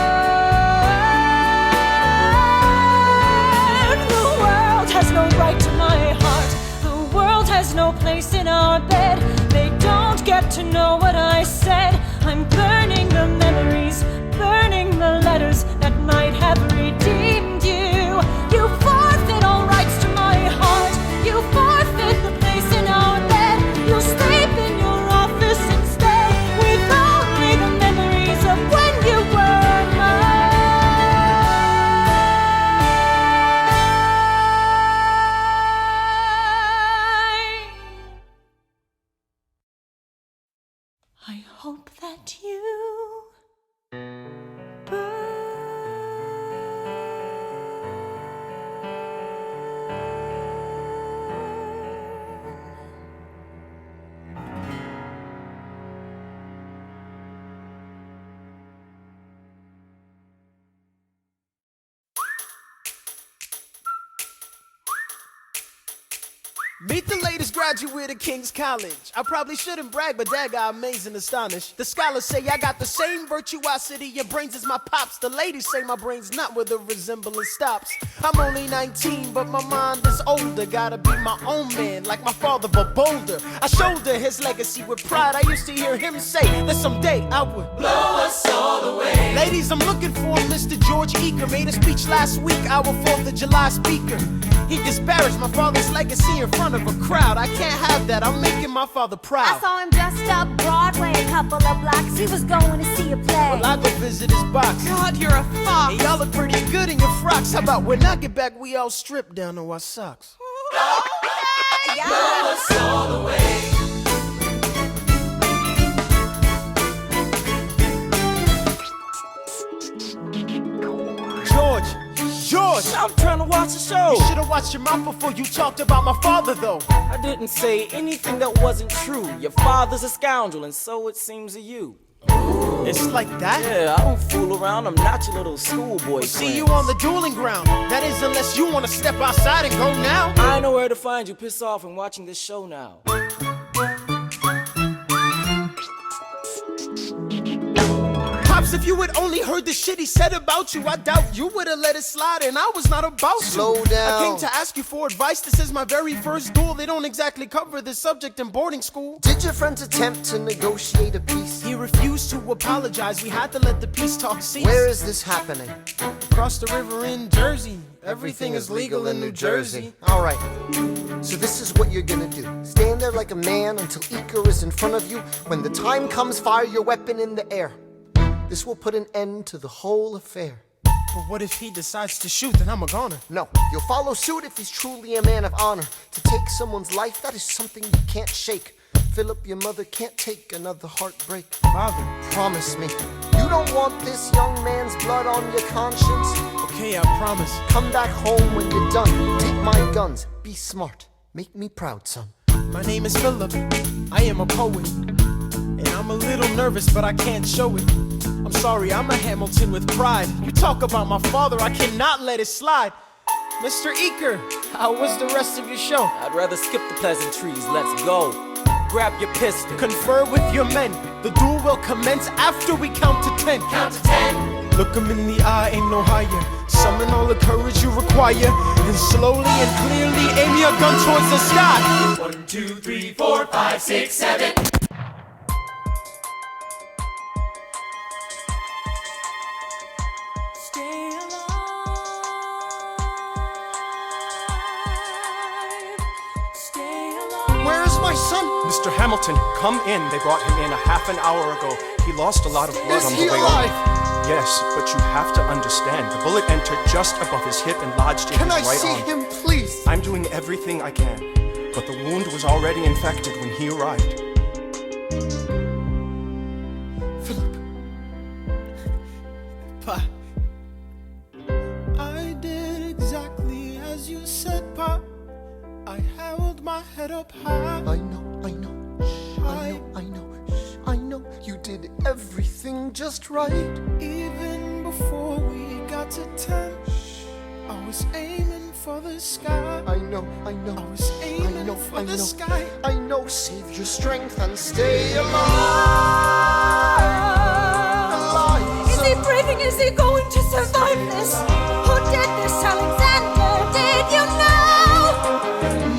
The world has no right to my heart. The world has no place in our bed. They don't get to know what I said. I'm burning the memories, burning the letters that might have redeemed you. You forfeit all rights to my heart. You forfeit the place in our bed. You'll sleep in your office instead, with only the memories of when you were mine. I hope that you Meet the latest graduate of King's College. I probably shouldn't brag, but that got amazing astonished. The scholars say I got the same virtuosity and brains as my pops. The ladies say my brain's not where the resemblance stops. I'm only 19, but my mind is older. Gotta be my own man, like my father, but bolder. I shoulder his legacy with pride. I used to hear him say that someday I would blow us all away. Ladies, I'm looking for Mr. George Eaker. Made a speech last week, our 4th of July speaker. He disparaged my father's legacy in front of a crowd. I can't have that, I'm making my father proud. I saw him just up Broadway, a couple of blocks. He was going to see a play. Well, I go visit his box. God, you're a fox. Hey, y'all look pretty good in your frocks. How about when I get back, we all strip down to our socks? Blow us all away. George! I'm trying to watch the show. You should've watched your mouth before you talked about my father, though. I didn't say anything that wasn't true. Your father's a scoundrel, and so it seems to you. It's like that? Yeah, I don't fool around. I'm not your little schoolboy. See you on the dueling ground. That is, unless you want to step outside and go now. I know where to find you. Piss off and watching this show now. Pops, if you had only heard the shit he said about you, I doubt you would have let it slide, and I was not about to. Slow down. I came to ask you for advice. This is my very first duel. They don't exactly cover this subject in boarding school. Did your friends attempt to negotiate a peace? He refused to apologize. We had to let the peace talk cease. Where is this happening? Across the river in Jersey. Everything is legal in New Jersey. All right, so this is what you're gonna do. Stand there like a man until Iker is in front of you. When the time comes, fire your weapon in the air. This will put an end to the whole affair. But what if he decides to shoot, then I'm a goner? No, you'll follow suit if he's truly a man of honor. To take someone's life, that is something you can't shake. Philip, your mother can't take another heartbreak. Father, promise me, you don't want this young man's blood on your conscience? Okay, I promise. Come back home when you're done. Take my guns, be smart, make me proud, son. My name is Philip, I am a poet. And I'm a little nervous, but I can't show it. I'm sorry, I'm a Hamilton with pride. You talk about my father, I cannot let it slide. Mr. Eaker, how was the rest of your show? I'd rather skip the pleasantries. Let's go. Grab your pistol. Confer with your men. The duel will commence after we count to 10. Count to 10. Look him in the eye, ain't no higher. Summon all the courage you require. Then slowly and clearly aim your gun towards the sky. 1, 2, 3, 4, 5, 6, 7. Where's my son? Mr. Hamilton, come in. They brought him in a half an hour ago. He lost a lot of blood on the way over. Yes, but you have to understand, the bullet entered just above his hip and lodged in his right arm. Can I see him, please? I'm doing everything I can, but the wound was already infected when he arrived. Philip. Pa. I did exactly as you said, Pa. I held my head up high. I know. I know you did everything just right. Even before we got to 10, I was aiming for the sky. I know. I was aiming for the sky. I know, save your strength and stay alive. Is he breathing? Is he going to survive this? Who did this, Alexander? Did you know?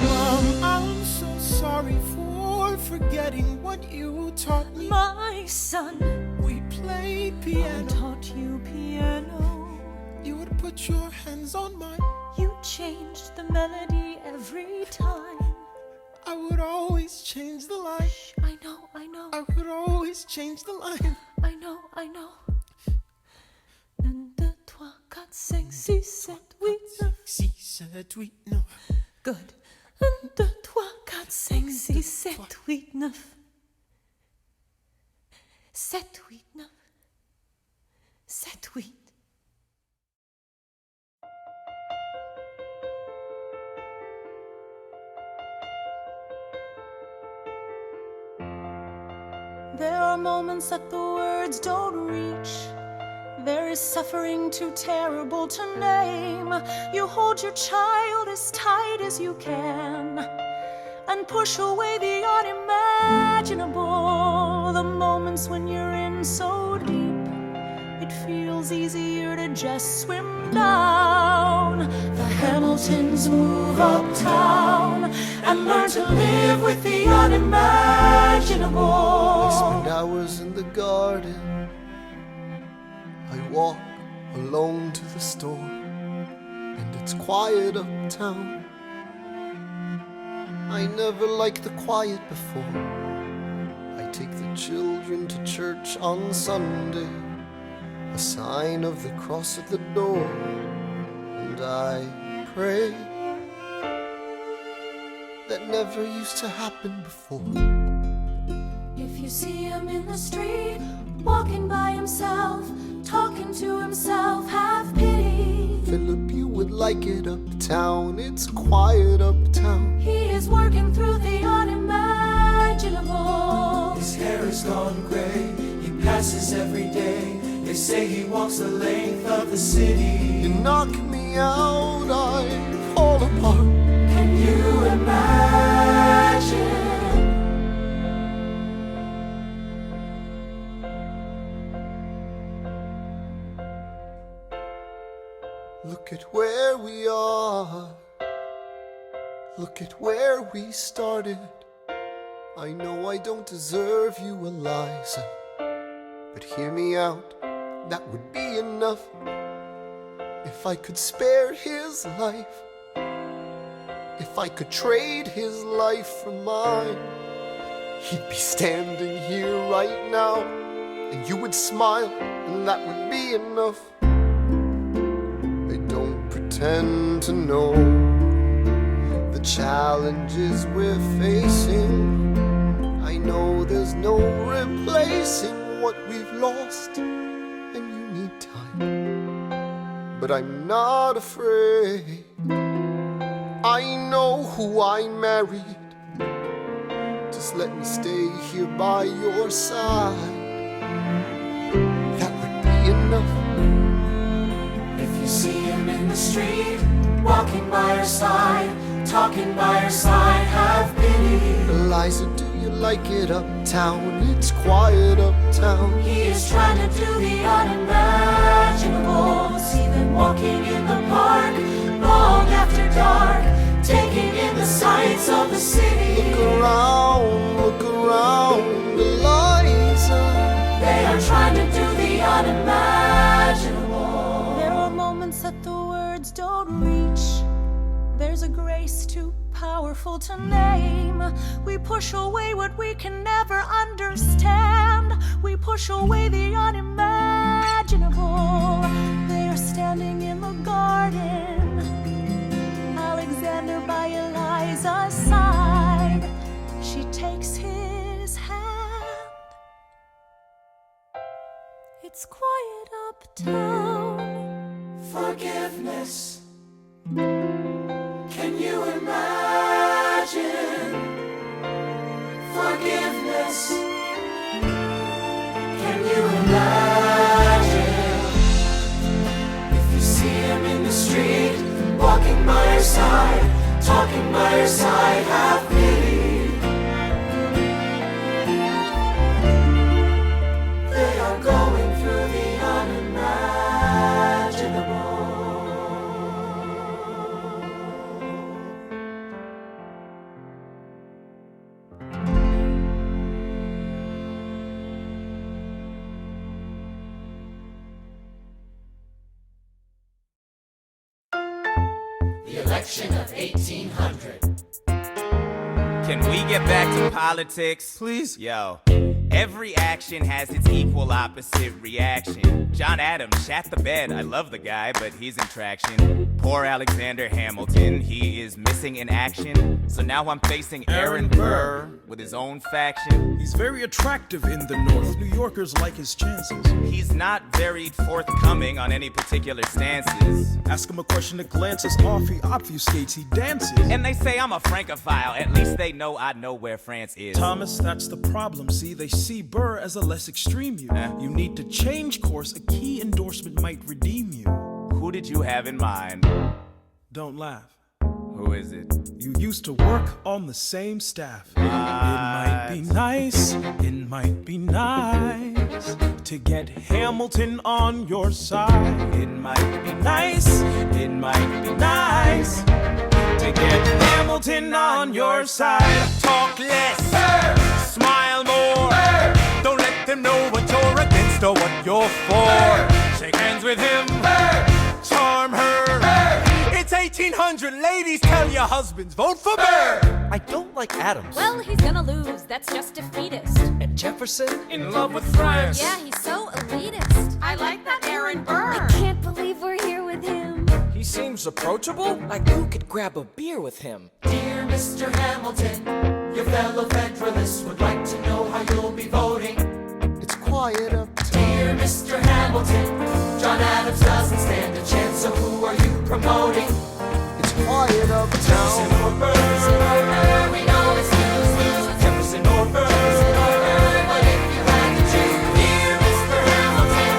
Mom, I'm so sorry for forgetting what you taught me. My son, we played piano. I taught you piano. You would put your hands on mine. You changed the melody every time. I would always change the line. Shh, I know. I would always change the line. I know. 1, 2, 3, 4, 5, 6, 7, 8, 9. 6, 7, 8, 9. Good. 1, 2, 3, 4, 5, 6, 7, 8, 9. 7, 8, 9. 7, 8. There are moments that the words don't reach. There is suffering too terrible to name. You hold your child as tight as you can and push away the unimaginable. The moments when you're in so deep, it feels easier to just swim down. The Hamiltons move uptown and learn to live with the unimaginable. I spend hours in the garden. I walk alone to the store, and it's quiet uptown. I never liked the quiet before. I take the children to church on Sunday, a sign of the cross at the door, and I pray. That never used to happen before. If you see him in the street, walking by himself, talking to himself, have pity. Philip, you would like it uptown. It's quiet uptown. He is working through the unimaginable. His hair is gone gray. He passes every day. They say he walks the length of the city. You knock me out, I fall apart. Can you imagine? Look at where we are. Look at where we started. I know I don't deserve you, Eliza, but hear me out, that would be enough. If I could spare his life, if I could trade his life for mine, he'd be standing here right now, and you would smile, and that would be enough. I don't pretend to know the challenges we're facing. I know there's no replacing what we've lost, and you need time, but I'm not afraid. I know who I married. Just let me stay here by your side. That would be enough. If you see him in the street, walking by your side, talking by your side, have pity. Eliza, do you like it uptown? It's quiet uptown. He is trying to do the unimaginable. See them walking in the park long after dark, taking in the sights of the city. Look around, Eliza. They are trying to do the unimaginable. There are moments that the words don't reach. There's a grace too powerful to name. We push away what we can never understand. We push away the unimaginable. They are standing in the garden, Alexander by Eliza's side. She takes his hand. It's quiet uptown. Forgiveness. Can you imagine? Forgiveness. Can you imagine? If you see him in the street, walking by your side, talking by your side, have pity. They are going through the unimaginable. The election of 1800. Can we get back to politics? Please? Yo. Every action has its equal opposite reaction. John Adams shat the bed. I love the guy, but he's in traction. Poor Alexander Hamilton, he is missing in action. So now I'm facing Aaron Burr with his own faction. He's very attractive in the North. New Yorkers like his chances. He's not very forthcoming on any particular stances. Ask him a question that glances off, he obfuscates, he dances. And they say I'm a Francophile. At least they know I know where France is. Thomas, that's the problem. See, they see Burr as a less extreme you. You need to change course. A key endorsement might redeem you. Who did you have in mind? Don't laugh. Who is it? You used to work on the same staff. It might be nice, it might be nice to get Hamilton on your side. It might be nice, it might be nice to get Hamilton on your side. Talk less, smile more. Don't let them know what you're against or what you're for. Shake hands with him, charm her. It's 1800, ladies, tell your husbands, vote for Burr. I don't like Adams. Well, he's gonna lose, that's just defeatist. And Jefferson? In love with France. Yeah, he's so elitist. I like that Aaron Burr. I can't believe we're here with him. He seems approachable. Like who could grab a beer with him? Dear Mr. Hamilton, your fellow Federalists would like to know how you'll be voting. It's quiet uptown. Dear Mr. Hamilton, John Adams doesn't stand a chance, so who are you promoting? It's quiet uptown. Jefferson or Burr? We know it's lose-lose. Jefferson or Burr? But if you had to choose, dear Mr. Hamilton,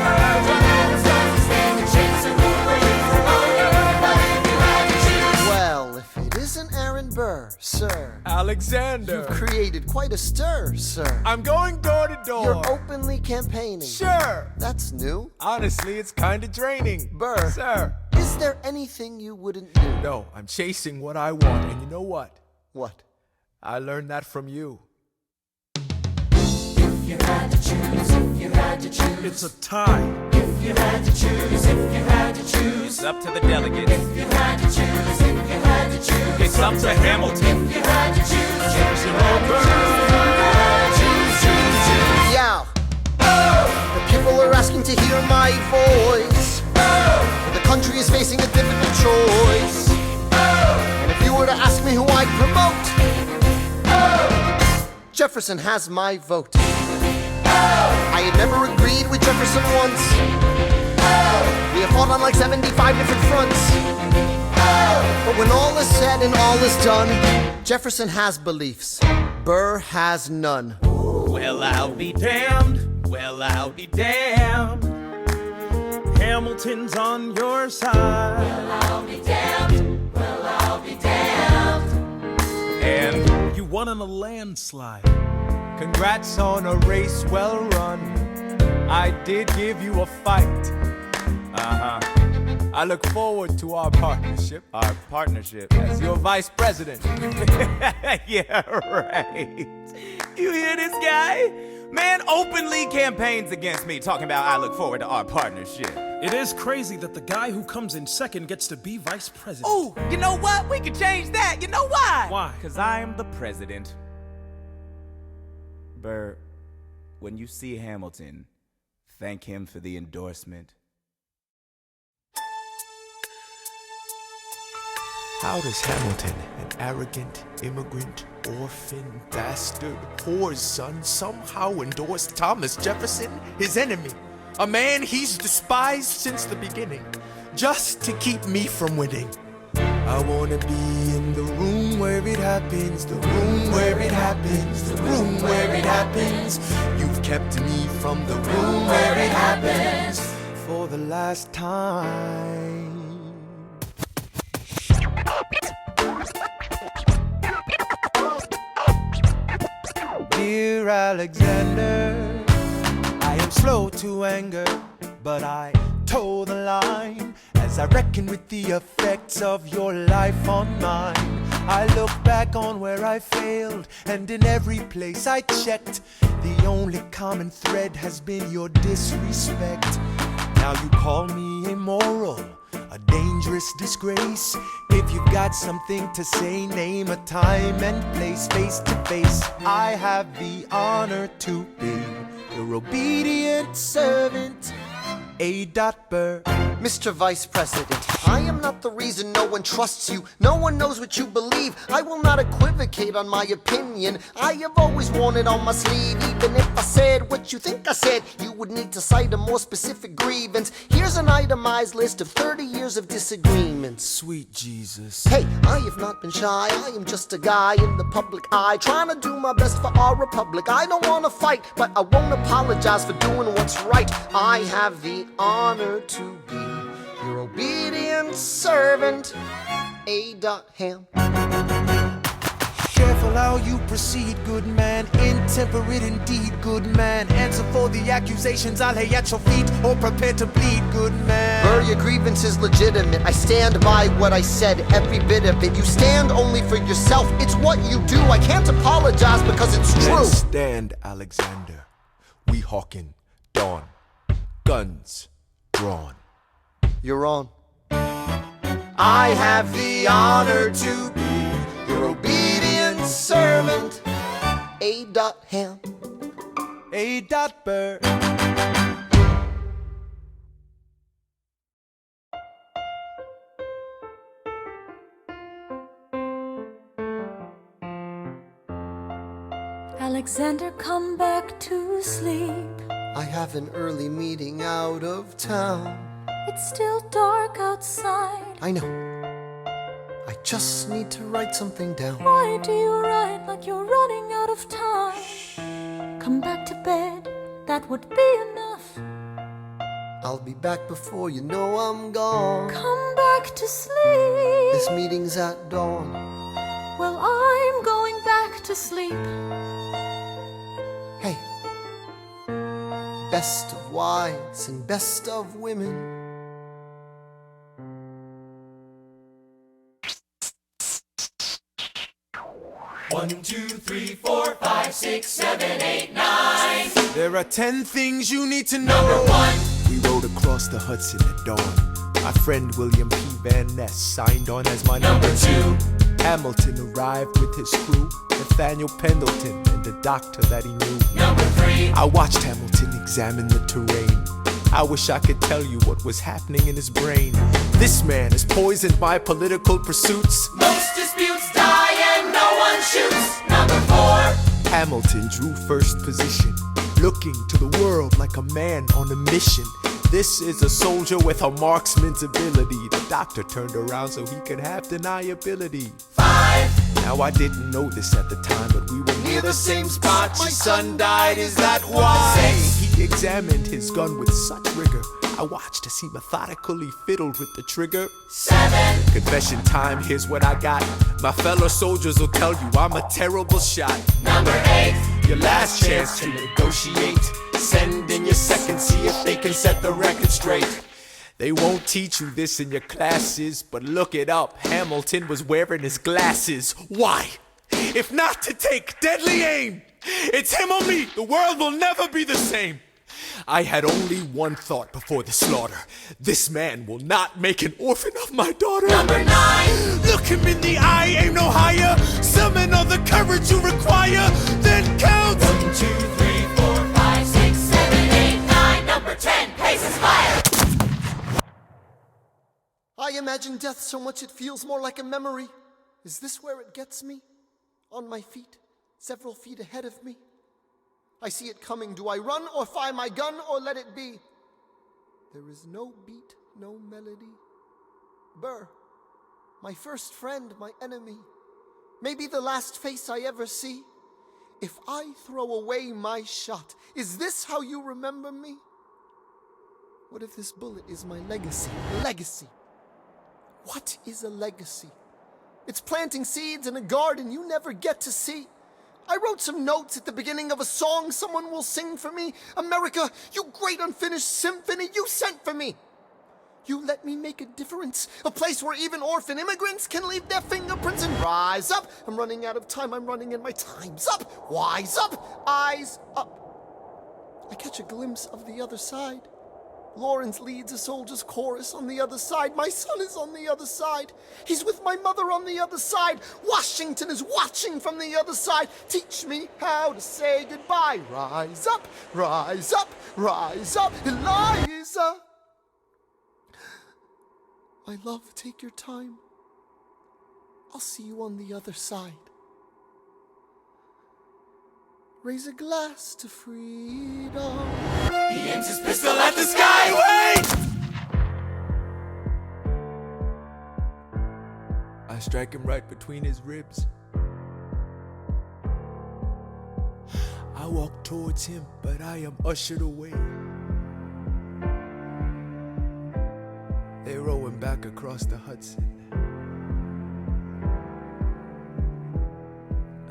John Adams doesn't stand a chance, so who are you promoting? But if you had to choose, Well, if it isn't Aaron Burr, sir, Alexander. you've created quite a stir, sir. I'm going door to door. You're openly campaigning. Sure. That's new. Honestly, it's kind of draining. Burr, Sir. is there anything you wouldn't do? No, I'm chasing what I want. And you know what? What? I learned that from you. if you had to choose, if you had to choose, It's a tie. if you had to choose, if you had to choose, It's up to the delegates. if you had to choose, if you had to choose, It's up to Hamilton. if you had to choose, Jefferson or Burr. Yeah. The people are asking to hear my voice. The country is facing a difficult choice. And if you were to ask me who I'd promote, Jefferson has my vote. I had never agreed with Jefferson once. We have fought on like 75 different fronts. But when all is said and all is done, Jefferson has beliefs. Burr has none. Well, I'll be damned. Well, I'll be damned. Hamilton's on your side. Well, I'll be damned. Well, I'll be damned. And You won in a landslide. Congrats on a race well run. I did give you a fight. I look forward to our partnership. Our partnership? As your vice president. Yeah, right. You hear this guy? Man openly campaigns against me, talking about I look forward to our partnership. It is crazy that the guy who comes in second gets to be vice president. Oh, you know what? We could change that. You know why? Why? Because I'm the president. Burr, when you see Hamilton, thank him for the endorsement. How does Hamilton, an arrogant immigrant, orphan, bastard, whore's son, somehow endorse Thomas Jefferson, his enemy? A man he's despised since the beginning, just to keep me from winning. I wanna be in the room where it happens, the room where it happens, the room where it happens. You've kept me from the room where it happens for the last time. Dear Alexander, I am slow to anger, but I toe the line as I reckon with the effects of your life on mine. I look back on where I failed, and in every place I checked, the only common thread has been your disrespect. Now you call me immoral, a dangerous disgrace. If you've got something to say, name a time and place, face to face. I have the honor to be your obedient servant, A. Burr. Mr. Vice President, I am not the reason no one trusts you. No one knows what you believe. I will not equivocate on my opinion. I have always worn it on my sleeve. Even if I said what you think I said, you would need to cite a more specific grievance. Here's an itemized list of 30 years of disagreements. Sweet Jesus. Hey, I have not been shy. I am just a guy in the public eye, trying to do my best for our republic. I don't want to fight, but I won't apologize for doing what's right. I have the honor to be your obedient servant, A. Ham. Careful how you proceed, good man. Intemperate indeed, good man. Answer for the accusations I lay at your feet, or prepare to bleed, good man. Burr, your grievance is legitimate. I stand by what I said, every bit of it. You stand only for yourself. It's what you do. I can't apologize because it's true. Let's stand, Alexander. We hawking dawn. Guns drawn. You're on. I have the honor to be your obedient servant, A. Ham. A. Burr. Alexander, come back to sleep. I have an early meeting out of town. It's still dark outside. I know. I just need to write something down. Why do you write like you're running out of time? Come back to bed, that would be enough. I'll be back before you know I'm gone. Come back to sleep. This meeting's at dawn. Well, I'm going back to sleep. Hey, best of wives and best of women. 1, 2, 3, 4, 5, 6, 7, 8, 9. There are 10 things you need to know. Number 1. We rode across the Hudson at dawn. My friend William P. Van Ness signed on as my Number 2. Hamilton arrived with his crew, Nathaniel Pendleton and the doctor that he knew. Number 3. I watched Hamilton examine the terrain. I wish I could tell you what was happening in his brain. This man has poisoned my political pursuits. Most disputes die and no one shoots. Number 4. Hamilton drew first position, looking to the world like a man on a mission. This is a soldier with a marksman's ability. The doctor turned around so he could have deniability. 5. Now I didn't know this at the time, but we were near the same spot. My son died, is that why? 6. He examined his gun with such rigor. I watched as he methodically fiddled with the trigger. 7. Confession time, here's what I got. My fellow soldiers will tell you I'm a terrible shot. Number 8. Your last chance to negotiate. Send in your second, see if they can set the record straight. They won't teach you this in your classes, but look it up. Hamilton was wearing his glasses. Why? If not to take deadly aim. It's him or me. The world will never be the same. I had only one thought before the slaughter. This man will not make an orphan of my daughter. Number 9. Look him in the eye, aim no higher. Summon all the courage you require. Then count. 1, 2, 3, 4, 5, 6, 7, 8, 9. Number 10. Paces fire. I imagine death so much it feels more like a memory. Is this where it gets me? On my feet, several feet ahead of me. I see it coming. Do I run or fire my gun or let it be? There is no beat, no melody. Burr, my first friend, my enemy. Maybe the last face I ever see. If I throw away my shot, is this how you remember me? What if this bullet is my legacy? Legacy. What is a legacy? It's planting seeds in a garden you never get to see. I wrote some notes at the beginning of a song someone will sing for me. America, you great unfinished symphony you sent for me. You let me make a difference, a place where even orphan immigrants can leave their fingerprints and rise up. I'm running out of time, I'm running and my time's up. Wise up, eyes up. I catch a glimpse of the other side. Lawrence leads a soldier's chorus on the other side. My son is on the other side. He's with my mother on the other side. Washington is watching from the other side. Teach me how to say goodbye. Rise up, rise up, rise up, Eliza. My love, take your time. I'll see you on the other side. Raise a glass to freedom. He aims his pistol at the sky. Wait! I strike him right between his ribs. I walk towards him, but I am ushered away. They row him back across the Hudson.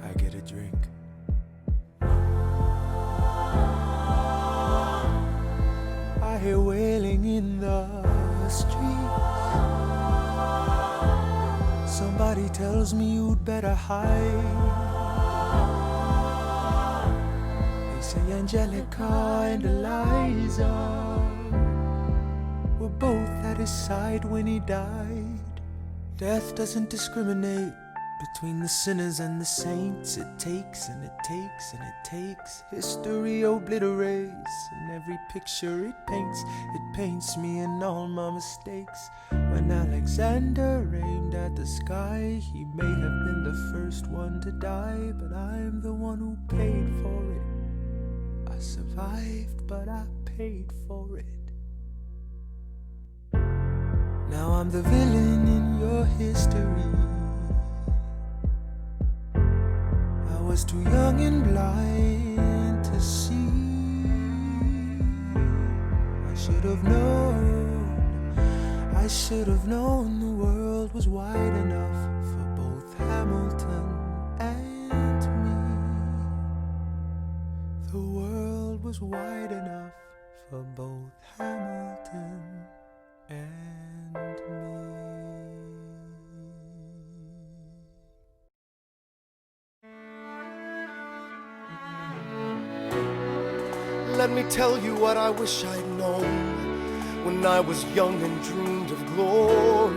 I get a drink. I hear wailing in the streets. Somebody tells me you'd better hide. They say Angelica and Eliza were both at his side when he died. Death doesn't discriminate between the sinners and the saints. It takes and it takes and it takes. History obliterates, and every picture it paints me in all my mistakes. When Alexander aimed at the sky, he may have been the first one to die, but I'm the one who paid for it. I survived, but I paid for it. Now I'm the villain in your history. I was too young and blind to see. I should have known the world was wide enough for both Hamilton and me. The world was wide enough for both Hamilton and me. Let me tell you what I wish I'd known when I was young and dreamed of glory.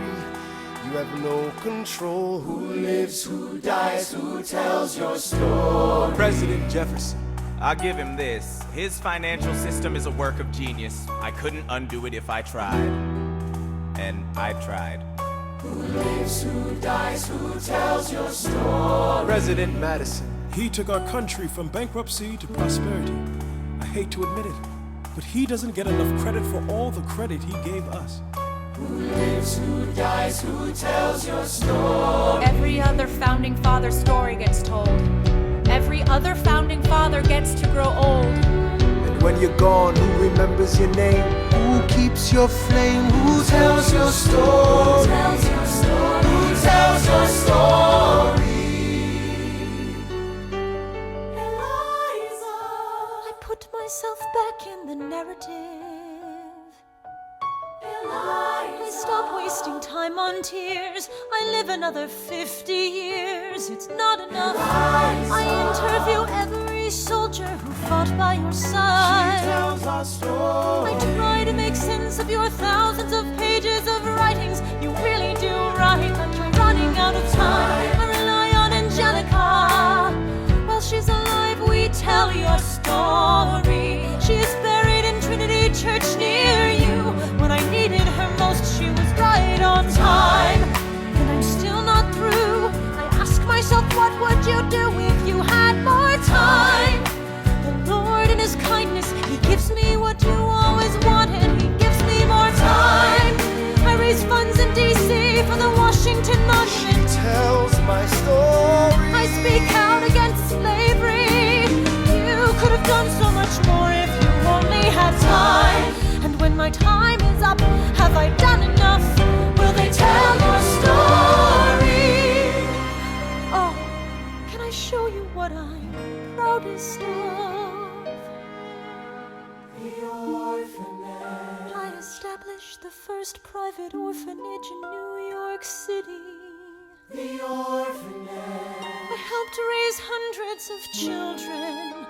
You have no control. Who lives, who dies, who tells your story? President Jefferson. I'll give him this. His financial system is a work of genius. I couldn't undo it if I tried. And I tried. Who lives, who dies, who tells your story? President Madison. He took our country from bankruptcy to prosperity. I hate to admit it, but he doesn't get enough credit for all the credit he gave us. Who lives, who dies, who tells your story? Every other founding father story gets told. Every other founding father gets to grow old. And when you're gone, who remembers your name? Who keeps your flame? Who tells your story? Who tells your story? Who tells your story? stop wasting time on tears. I live another 50 years. It's not enough. I interview every soldier who fought by your side. She tells our story. I try to make sense of your thousands of pages of writings. You really do write, but you're running out of time. I rely on Angelica. While she's alive, we tell your story. She is buried in Trinity Church near you. When I needed her most, she was right on time. And I'm still not through. I ask myself, what would you do if you had more time? The Lord in His kindness, He gives me what you always wanted. He gives me more time. I raise funds in D.C. for the Washington Monument. She tells my story. I speak out against slavery. You could have done so much more if you only had time. And when my time is up, have I done enough? Will they tell your story? Oh, can I show you what I'm proudest of? The orphanage. I established the first private orphanage in New York City. The orphanage. I helped raise hundreds of children.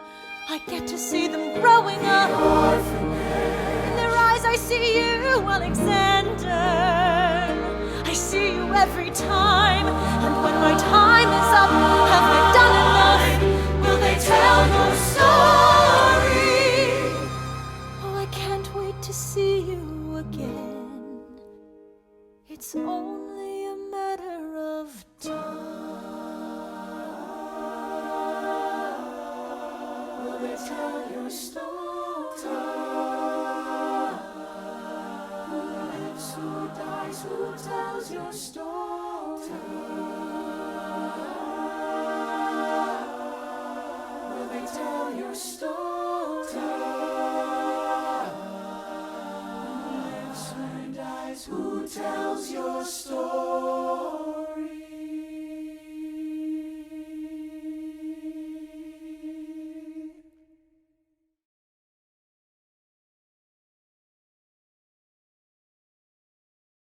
I get to see them growing up. In their eyes I see you, Alexander. I see you every time. And when my time is up, have I done enough? Will they tell your story? Oh, I can't wait to see you again. It's only a matter of time. Will they tell your story? Who lives, who dies, who tells your story? Will they tell your story?